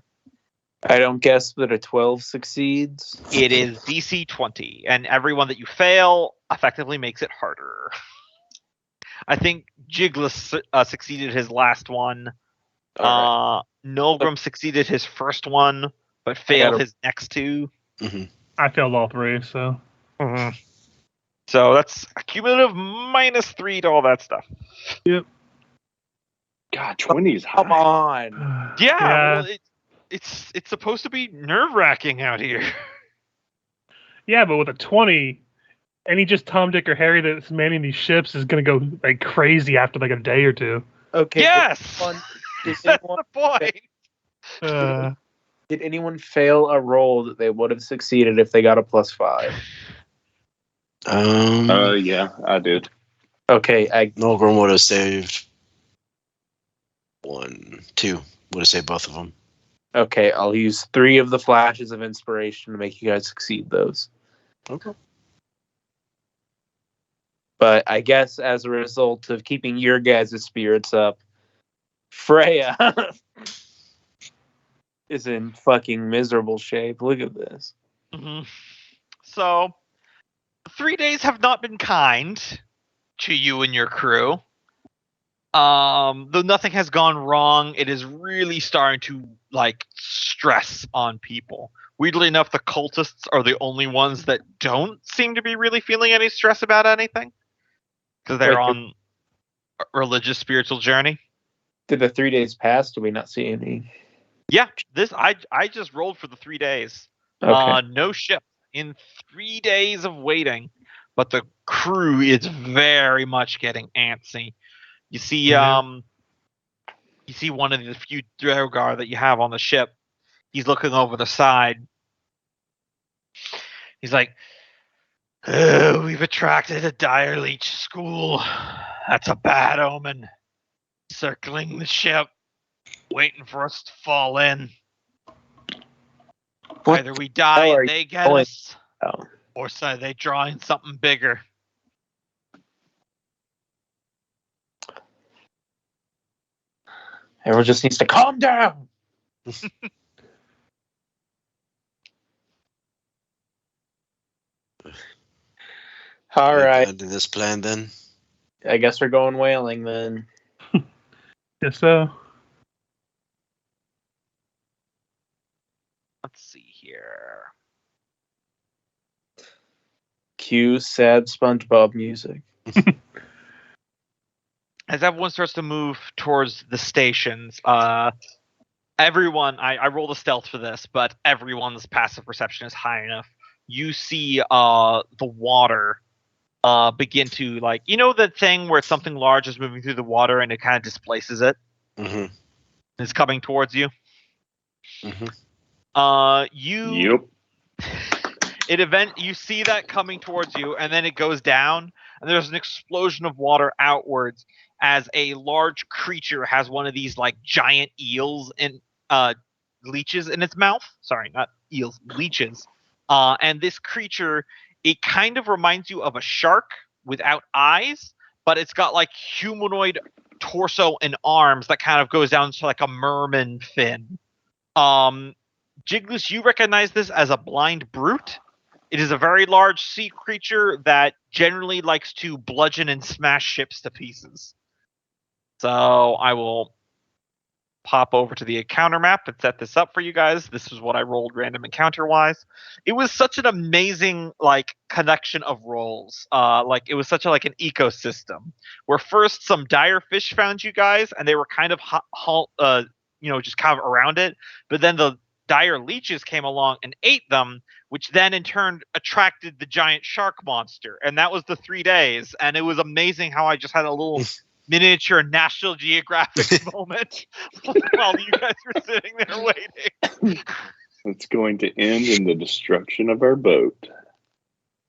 I don't guess that a 12 succeeds. It is DC 20, and everyone that you fail effectively makes it harder. I think Jigless succeeded his last one. Nilgrim succeeded his first one, but failed his next two. Mm-hmm. I failed all three, so. Mm-hmm. So that's a cumulative -3 to all that stuff. Yep. God, 20 is high. Come on. Yeah. Well, it's supposed to be nerve-wracking out here. Yeah, but with a 20, any just Tom, Dick, or Harry that's manning these ships is going to go like crazy after like a day or two. Okay. Yes! Did That's anyone, the point. did anyone fail a roll that they would have succeeded if they got a +5? Yeah, I did. Okay, Milgram would have saved 1, 2. Would have saved both of them. Okay, I'll use 3 of the flashes of inspiration to make you guys succeed those. Okay. But I guess as a result of keeping your guys' spirits up, Freya is in fucking miserable shape. Look at this. Mm-hmm. So, the 3 days have not been kind to you and your crew. Though nothing has gone wrong, it is really starting to stress on people. Weirdly enough, the cultists are the only ones that don't seem to be really feeling any stress about anything, because they're on a religious, spiritual journey. Did the 3 days pass? Did we not see any? Yeah, I just rolled for the 3 days. Okay. No ship in 3 days of waiting, but the crew is very much getting antsy. You see, you see one of the few Drogar that you have on the ship. He's looking over the side. He's like, "Oh, we've attracted a dire leech school. That's a bad omen. Circling the ship, waiting for us to fall in. Either we die and they get us, or so they draw in something bigger." Everyone just needs to calm down. All right. In this plan, then. I guess we're going whaling then. Yes, so. Let's see here. Cue sad SpongeBob music. As everyone starts to move towards the stations, everyone, I rolled a stealth for this, but everyone's passive perception is high enough. You see the water begin to, you know that thing where something large is moving through the water and it kind of displaces it? Mm-hmm. It's coming towards you. Mm-hmm. Yep. You see that coming towards you, and then it goes down, and there's an explosion of water outwards as a large creature has one of these giant eels and leeches in its mouth. Sorry, not eels, leeches. And this creature, it kind of reminds you of a shark without eyes, but it's got humanoid torso and arms that kind of goes down to a merman fin. Jiglus, you recognize this as a blind brute. It is a very large sea creature that generally likes to bludgeon and smash ships to pieces. So I will pop over to the encounter map and set this up for you guys. This is what I rolled random encounter wise. It was such an amazing connection of rolls. It was such an ecosystem where first some dire fish found you guys and they were kind of just kind of around it, but then the dire leeches came along and ate them, which then in turn attracted the giant shark monster, and that was the 3 days. And it was amazing how I just had a little miniature National Geographic moment while you guys were sitting there waiting. It's going to end in the destruction of our boat.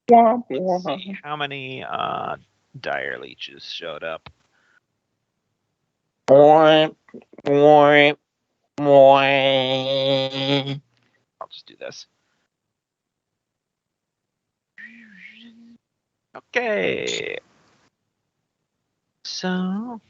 Let's see how many dire leeches showed up. I'll just do this. Okay. So all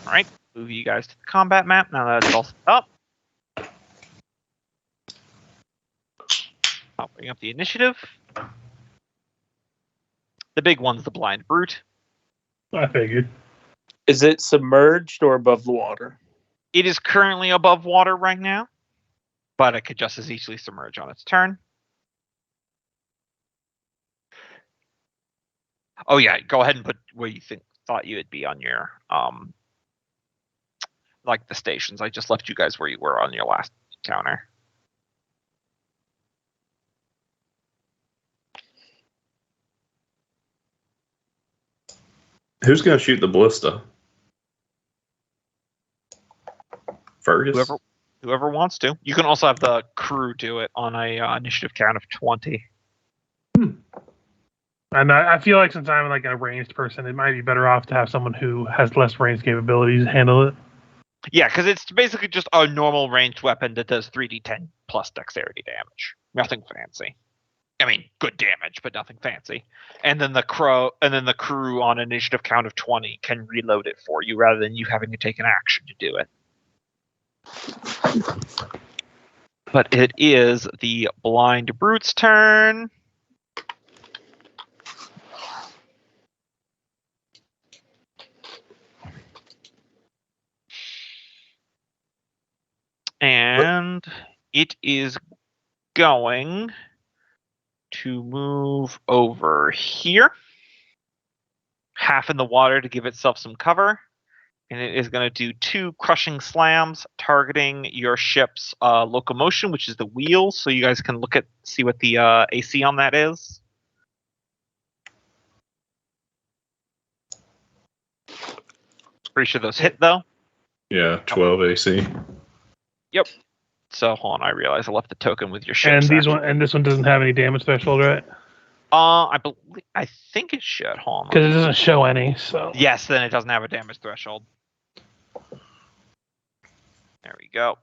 right, move you guys to the combat map now that it's all set up. I'll bring up the initiative. The big one's the blind brute. I figured. Is it submerged or above the water? It is currently above water right now, but it could just as easily submerge on its turn. Oh yeah, go ahead and put where you thought you would be on your the stations. I just left you guys where you were on your last encounter. Who's going to shoot the ballista? Fergus? Whoever wants to. You can also have the crew do it on a initiative count of 20. And I feel like since I'm a ranged person, it might be better off to have someone who has less ranged capabilities handle it. Yeah, because it's basically just a normal ranged weapon that does 3d10 plus dexterity damage. Nothing fancy. I mean, good damage, but nothing fancy. And then the crew on initiative count of 20 can reload it for you rather than you having to take an action to do it. But it is the Blind Brute's turn. And it is going to move over here, half in the water to give itself some cover, and it is going to do 2 crushing slams targeting your ship's locomotion, which is the wheel, so you guys can see what the AC on that is. Pretty sure those hit, though. Yeah, 12 AC. Yep. So hold on, I realize I left the token with your ship. And this one doesn't have any damage threshold, right? I think it should. Hold on. Because it doesn't show any. So yes, then it doesn't have a damage threshold. There we go.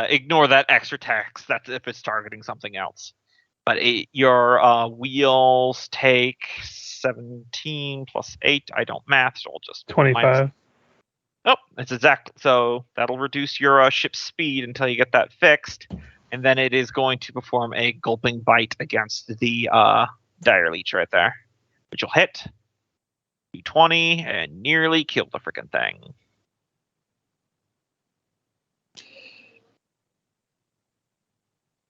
Ignore that extra text. That's if it's targeting something else. But your wheels take 17 plus 8. I don't math, so I'll just 25. Oh, it's exact. So that'll reduce your ship's speed until you get that fixed, and then it is going to perform a gulping bite against the dire leech right there, which will hit 220 and nearly kill the freaking thing.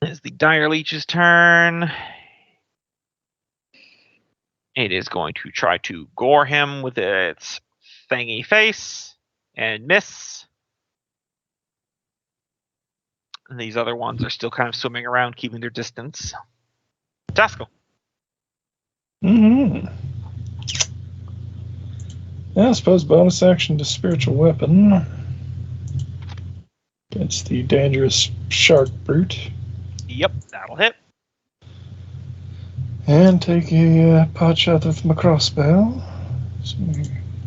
It's the dire leech's turn. It is going to try to gore him with its fangy face and miss. And these other ones are still kind of swimming around, keeping their distance. Tasco. Mm-hmm. Yeah, I suppose bonus action to spiritual weapon. It's the dangerous shark brute. Yep, that'll hit. And take a pot shot with my crossbow. So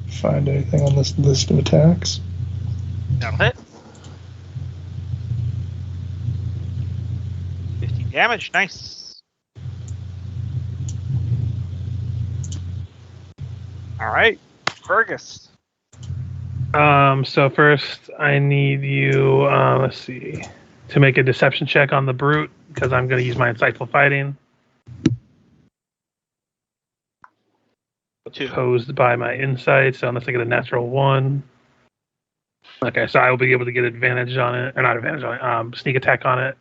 find anything on this list of attacks. That'll hit. 50 damage, nice. Alright, Fergus. So first I need you, let's see, to make a deception check on the brute, because I'm going to use my insightful fighting. Opposed by my insight, so unless I get a natural 1. Okay, so I will be able to get advantage on it, or not advantage on it, sneak attack on it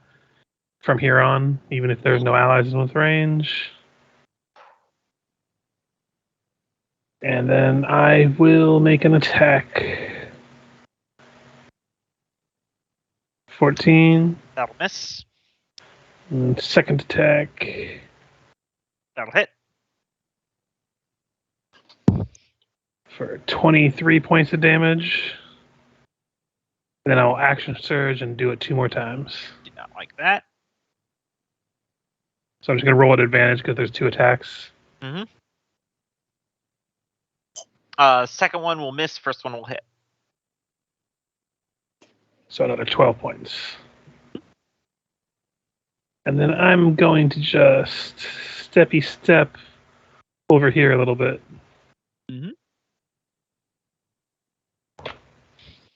from here on, even if there's no allies with range. And then I will make an attack. 14. That'll miss. And second attack. That'll hit. For 23 points of damage. And then I'll action surge and do it 2 more times. Yeah, like that. So I'm just going to roll at advantage because there's 2 attacks. Mm-hmm. Second one will miss, first one will hit. So another 12 points. And then I'm going to just steppy step over here a little bit. Mm-hmm.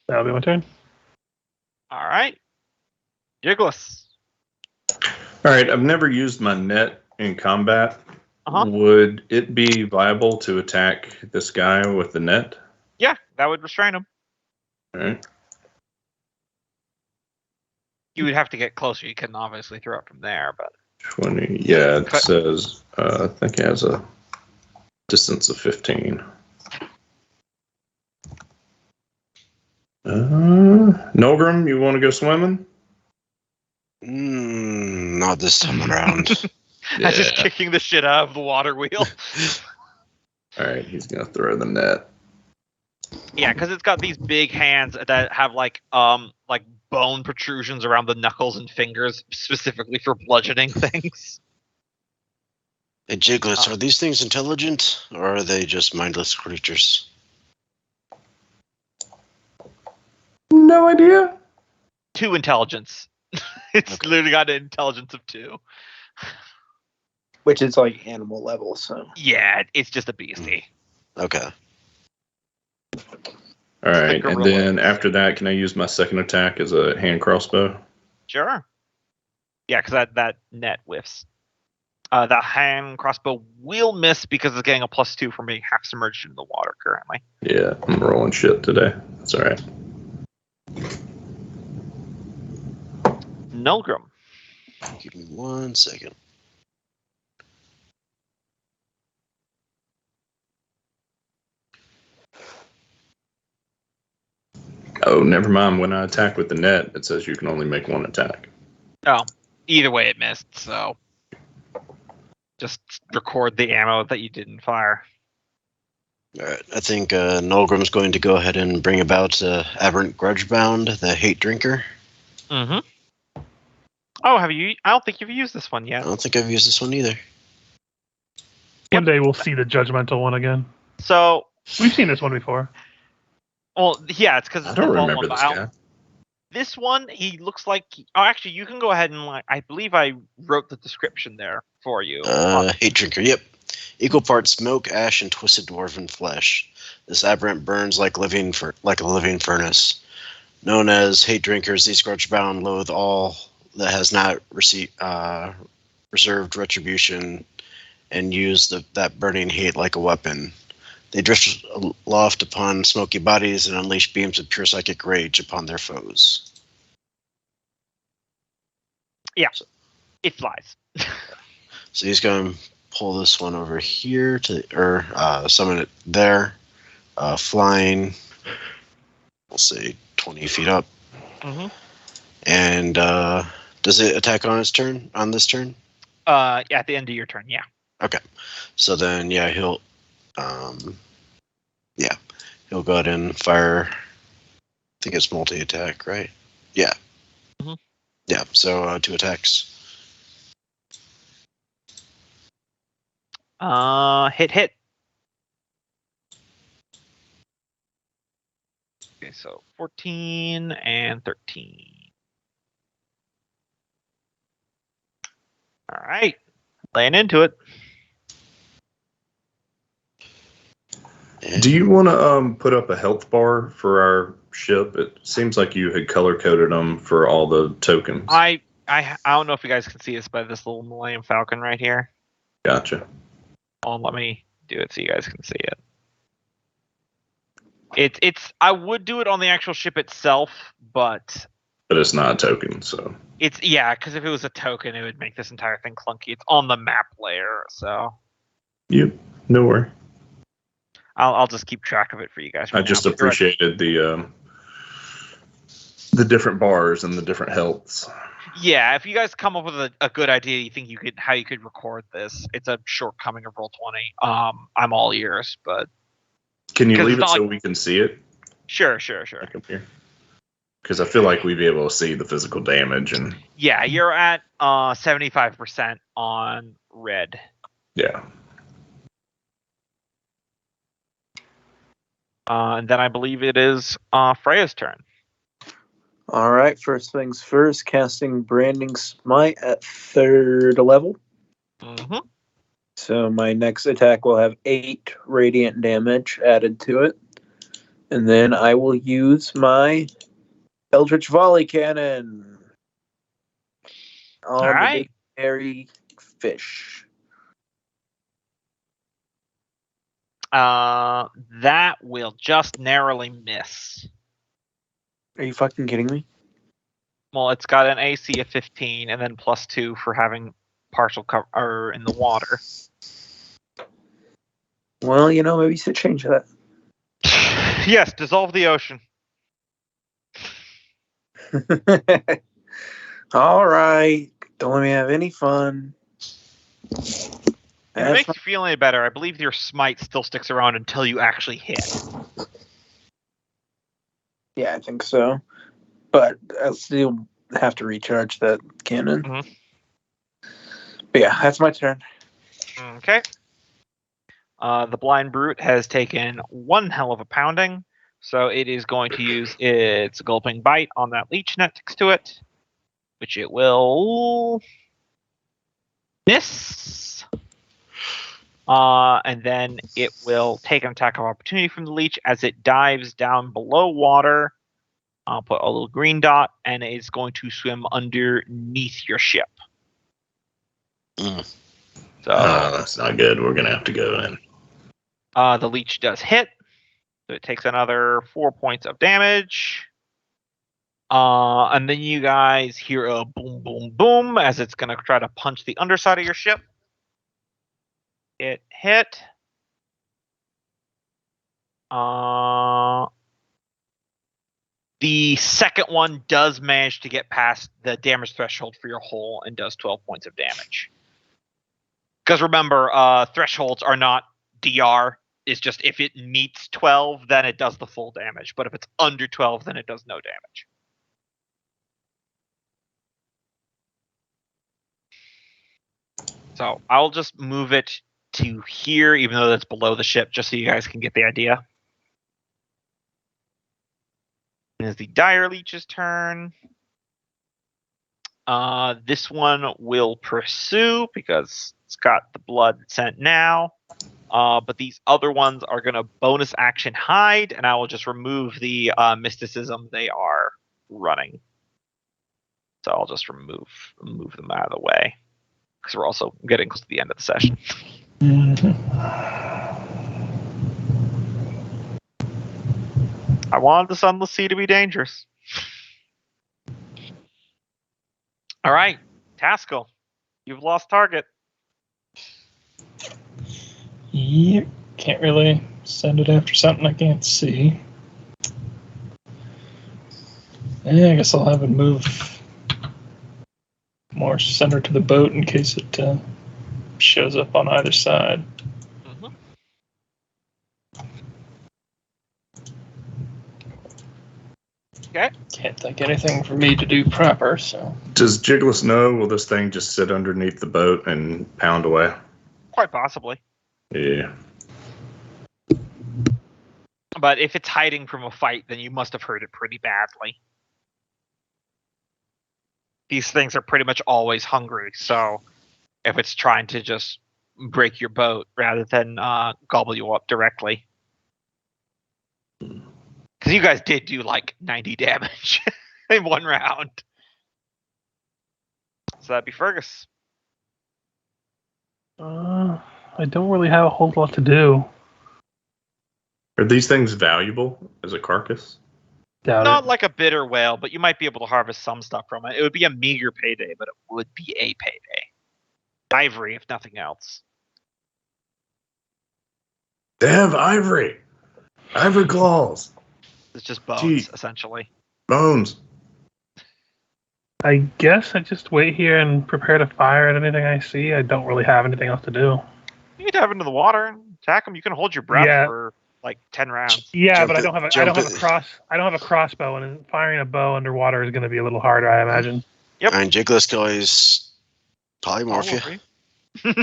That'll be my turn. All right. Jiggles. All right, I've never used my net in combat. Uh-huh. Would it be viable to attack this guy with the net? Yeah, that would restrain him. All right. You would have to get closer. You couldn't obviously throw it from there, but 20. Yeah, it says, I think it has a distance of 15. Nogrim, you want to go swimming? Not this time around. That's just kicking the shit out of the water wheel. All right, he's gonna throw the net. Yeah, because it's got these big hands that have like bone protrusions around the knuckles and fingers, specifically for bludgeoning things. Hey, Jiglets, are these things intelligent, or are they just mindless creatures? no idea. 2 intelligence. It's Okay. literally got an intelligence of 2. Which is like animal level, so. Yeah, it's just a beastie. Okay. All right, and gorilla. then after that, can I use my second attack as a hand crossbow? Sure. Yeah, because that net whiffs. That hand crossbow will miss because it's getting a +2 from being half submerged in the water currently. Yeah, I'm rolling shit today. That's all right. Nulgrim. Give me 1 second. Oh, never mind. When I attack with the net, it says you can only make 1 attack. Oh, either way it missed, so just record the ammo that you didn't fire. All right. I think Nulgrim's going to go ahead and bring about Aberrant Grudgebound, the Hate Drinker. Mm-hmm. Oh, have you? I don't think you've used this one I yet. don't think I've used this one either. One day we'll see the judgmental one again. So, We've seen this one before. well, yeah, it's because I it's don't the vault remember one, this but guy. this one, he looks like. Oh, actually, you can go ahead and I believe I wrote the description there for you. Hate Drinker, yep. Equal parts smoke, ash, and twisted dwarven flesh. This aberrant burns like a living furnace. Known as Hate Drinkers, these grudge-bound loathe all that has not reserved retribution and use that burning hate like a weapon. They drift aloft upon smoky bodies and unleash beams of pure psychic rage upon their foes. Yeah, it flies. So he's going to pull this one over here or summon it there, flying. We'll say 20 feet up. Mm-hmm. And does it attack on its turn? On this turn? Yeah, at the end of your turn, yeah. Okay. So then, yeah, he'll go ahead and fire. I think it's multi-attack, right? Yeah. Mhm. Yeah. So 2 attacks. Hit. Okay, so 14 and 13. All right, laying into it. Do you want to put up a health bar for our ship? It seems like you had color coded them for all the tokens. I don't know if you guys can see this, but this little Millennium Falcon right here. Gotcha. Let me do it so you guys can see it. It's I would do it on the actual ship itself, but it's not a token, so it's because if it was a token, it would make this entire thing clunky. It's on the map layer, so no worry. I'll just keep track of it for you guys. I just appreciated the different bars and the different healths. Yeah, if you guys come up with a good idea, you think how you could record this, it's a shortcoming of Roll20. I'm all ears, but can you leave it so we can see it? Sure. Like up here, because I feel like we'd be able to see the physical damage and. Yeah, you're at 75% on red. Yeah. And then I believe it is Freya's turn. All right, first things first, casting Branding Smite at 3rd level. Mm-hmm. So my next attack will have 8 radiant damage added to it. And then I will use my Eldritch Volley Cannon on the big hairy fish. That will just narrowly miss. Are you fucking kidding me? Well, it's got an AC of 15 and then +2 for having partial cover in the water. Well, maybe you should change that. Yes, dissolve the ocean. All right. Don't let me have any fun. If it makes you feel any better, I believe your smite still sticks around until you actually hit. Yeah, I think so. But I'll still have to recharge that cannon. Mm-hmm. But yeah, that's my turn. Okay. The Blind Brute has taken one hell of a pounding, So it is going to use its Gulping Bite on that leech next to it, which it will miss. And then it will take an attack of opportunity from the leech as it dives down below water. I'll put a little green dot, and it's going to swim underneath your ship. Mm. So that's not good. We're gonna have to go in. the leech does hit. So it takes another 4 points of damage. And then you guys hear a boom, boom, boom as it's going to try to punch the underside of your ship. It hit. The second one does manage to get past the damage threshold for your hull and does 12 points of damage. Because remember, thresholds are not DR. It's just if it meets 12, then it does the full damage. But if it's under 12, then it does no damage. So I'll just move it to here, even though that's below the ship, just so you guys can get the idea. It is the Dire Leech's turn. This one will pursue because it's got the blood sent now. But these other ones are going to bonus action hide, and I will just remove the mysticism they are running. So I'll just move them out of the way because we're also getting close to the end of the session. I wanted the Sunless Sea to be dangerous. All right, Taskell, you've lost target. Yep. Can't really send it after something I can't see. Yeah, I guess I'll have it move more center to the boat in case it shows up on either side. Mm-hmm. Okay. Can't think anything for me to do proper, so. Does Jiggles know? Will this thing just sit underneath the boat and pound away? Quite possibly. Yeah. But if it's hiding from a fight, then you must have heard it pretty badly. These things are pretty much always hungry, so if it's trying to just break your boat rather than gobble you up directly. Because you guys did do like 90 damage in one round. So that'd be Fergus. I don't really have a whole lot to do. Are these things valuable as a carcass? Doubt Not it. like a bitter whale, but you might be able to harvest some stuff from it. It would be a meager payday, but it would be a payday. Ivory, if nothing else. They have ivory. Ivory claws. It's just bones, Gee. essentially. Bones. I guess I just wait here and prepare to fire at anything I see. I don't really have anything else to do. You can dive into the water and attack them. You can hold your breath Yeah. for like 10 rounds. Yeah, Jump but I it- don't have a jump it. I don't have a crossbow, and firing a bow underwater is going to be a little harder, I imagine. Yep. And Jiggles can always polymorph you.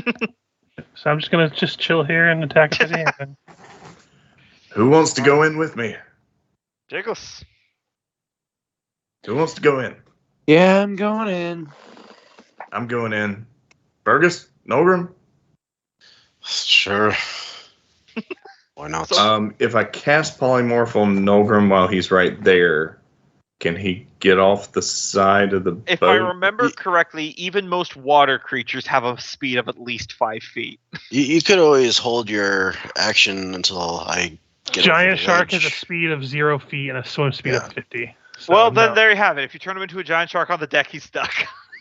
So I'm just going to chill here and attack if I see anything. Who wants to go in with me? Jiggles. Who wants to go in? Yeah, I'm going in. I'm going in. Fergus? Nogrim? Sure. Why not? If I cast polymorph on Nogrim while he's right there, can he get off the side of the If boat? I remember correctly, even most water creatures have a speed of at least 5 feet. You could always hold your action until I get over Giant the shark ledge. has a speed of 0 feet and a swim speed Yeah. of 50. So, Well, then no. there you have it. If you turn him into a giant shark on the deck, he's stuck.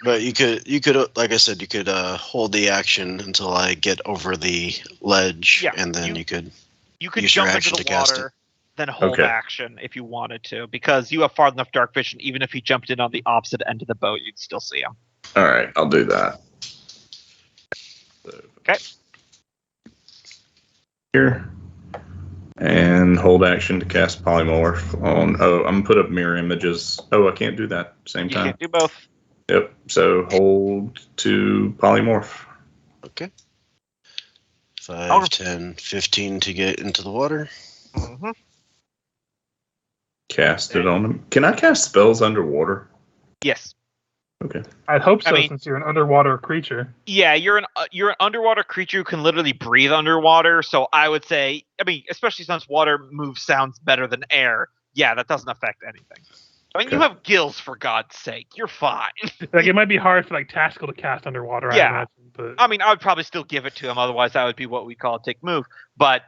But you could, like I said, you could hold the action until I get over the ledge, Yeah, and then you could. You could Use your jump into action the to cast water, then hold Okay. action if you wanted to, because you have far enough dark vision. Even if he jumped in on the opposite end of the boat, you'd still see him. All right, I'll do that. Okay. Here. And hold action to cast polymorph on. Oh, I'm gonna put up mirror images. Oh, I can't do that same You time. can't do both. Yep. So hold to polymorph. Okay. Oh. 5, 10, 15 to get into the water. Mm-hmm. Cast it on him. Can I cast spells underwater? Yes. Okay. I'd hope so, I mean- since you're an underwater creature. Yeah, you're an underwater creature who can literally breathe underwater. So I would say, especially since water moves sounds better than air. Yeah, that doesn't affect anything. I mean, you Okay. have gills, for God's sake. You're fine. Like, it might be hard for, like, Taskell to cast underwater, Yeah. I imagine. But I mean, I would probably still give it to him. Otherwise, that would be what we call a tick move. But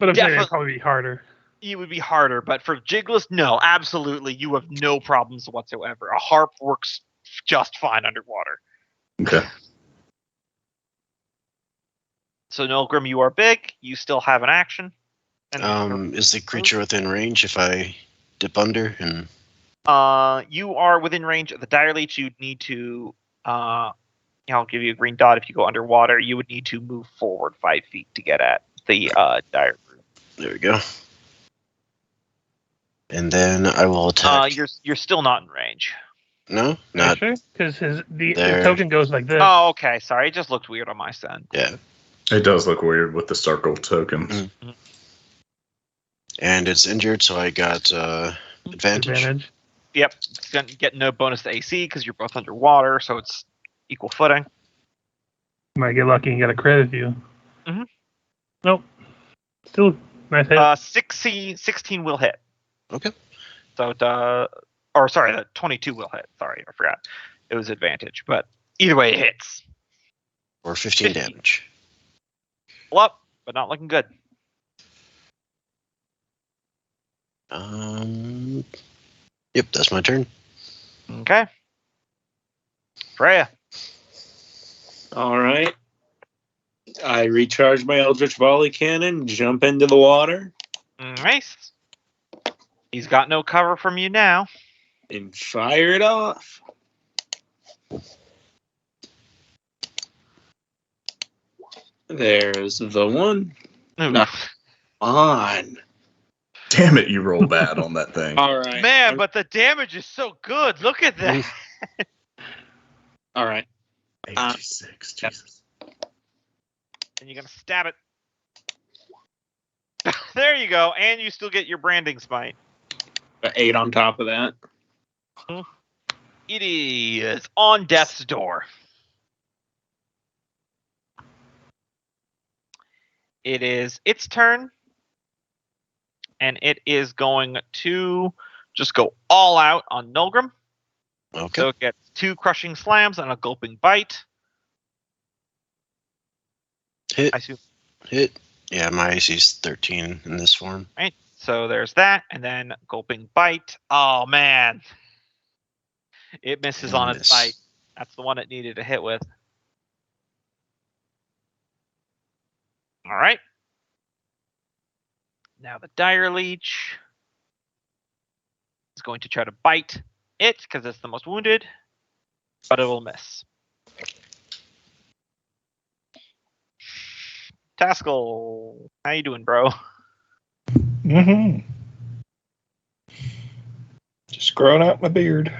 I'm saying definitely- it'd probably be harder. it would be harder. But for Jigless, no, absolutely. You have no problems whatsoever. A harp works just fine underwater. Okay. So, Nilgrim, you are big. You still have an action. And Is the creature within range if I dip under? And you are within range of the Dire Leech. You'd need to. I'll give you a green dot if you go underwater. You would need to move forward 5 feet to get at the Dire Brute. there we go. And then I will attack. You're still not in range. No, not Sure? Because the there. token goes like this. Oh, okay. Sorry, it just looked weird on my side. yeah. It does look weird with the circle tokens. And it's injured, so I got advantage. Yep, it's gonna get no bonus to AC because you're both underwater, so it's equal footing. Might get lucky and get a crit if you. Mhm. Nope. Still nice hit. 16 will hit. Okay. So the 22 will hit. Sorry, I forgot. It was advantage, but either way, it hits. Or 15 15. damage. Well, up, but not looking good. Yep, that's my turn. Okay. Freya. All right. I recharge my Eldritch Volley Cannon, jump into the water, Nice. He's got no cover from you now. and fire it off. There's the one. Ooh. On. Damn it, you roll bad on that thing. All right. Man, but the damage is so good. Look at that. All right. 86, Jesus. And you're going to stab it. There you go. And you still get your branding smite. 8 on top of that. It is on death's door. It is its turn. And it is going to just go all out on Nilgrim. Okay. So it gets 2 crushing slams and a gulping bite. Hit. I assume. Hit. Yeah, my AC's 13 in this form. Right. So there's that. And then gulping bite. Oh, man. It misses on its Miss. bite. That's the one it needed to hit with. All right. Now the Dire Leech is going to try to bite it because it's the most wounded, but it will miss. Taskell, how you doing, bro? Mm-hmm. Just growing out my beard.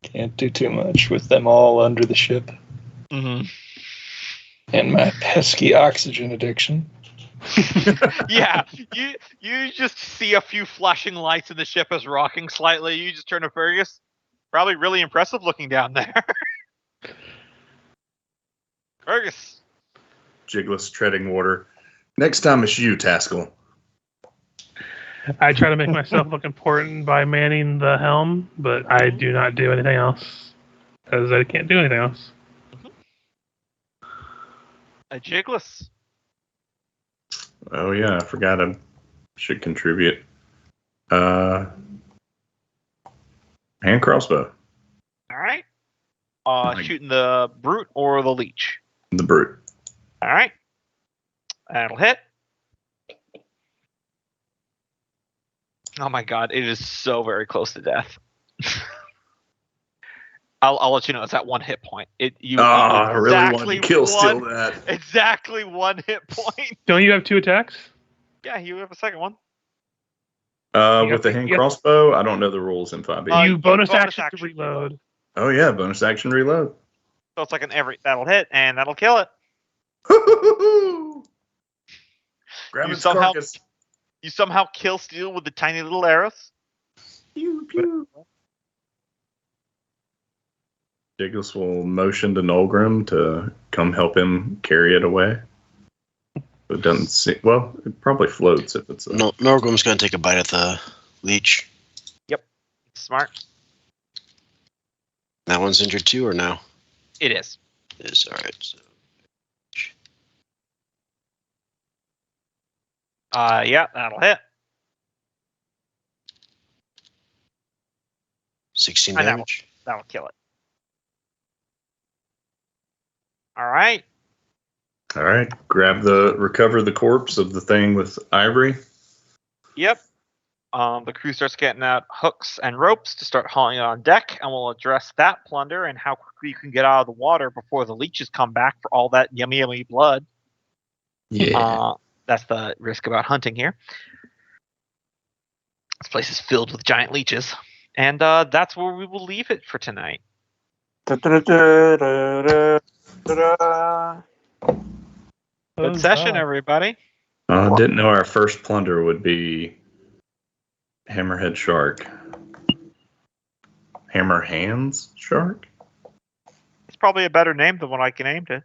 Can't do too much with them all under the ship. Mm-hmm. And my pesky oxygen addiction. Yeah, you just see a few flashing lights and the ship is rocking slightly. You just turn to Fergus. Probably really impressive looking down there. Fergus. Jigless treading water. Next time it's you, Taskell. I try to make myself look important by manning the helm, but I do not do anything else because I can't do anything else. A Jigless. Oh yeah, I forgot I should contribute. Hand crossbow. All right. my- Shooting the brute or the leech. The brute. All right. That'll hit. Oh my god, it is so very close to death. I'll let you know it's at 1 hit point. I really wanted to kill steal that. Exactly 1 hit point. Don't you have 2 attacks? Yeah, you have a second one. With the hand crossbow, I don't know the rules in 5e. You bonus bonus action to action reload. Oh yeah, bonus action reload. So it's like that'll hit and that'll kill it. Grab You its somehow- carcass. You somehow kill steel with the tiny little arrows. Pew, pew. Jiggles will motion to Nolgrim to come help him carry it away. It doesn't see. Well, it probably floats if it's. No, Norgrim's going to take a bite at the leech. Smart. That one's injured too, or no? It is. It is, alright. So. Yeah, that'll hit. 16 I know. damage. That'll kill it. All right. All right. Recover the corpse of the thing with ivory. Yep. The crew starts getting out hooks and ropes to start hauling it on deck, and we'll address that plunder and how quickly you can get out of the water before the leeches come back for all that yummy blood. Yeah. That's the risk about hunting here. This place is filled with giant leeches, and that's where we will leave it for tonight. Da-da-da-da-da-da. Good session, everybody. I didn't know our first plunder would be Hammerhead Shark. Hammer Hands Shark? It's probably a better name than what I can aim to.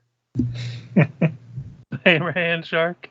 Hammerhand shark.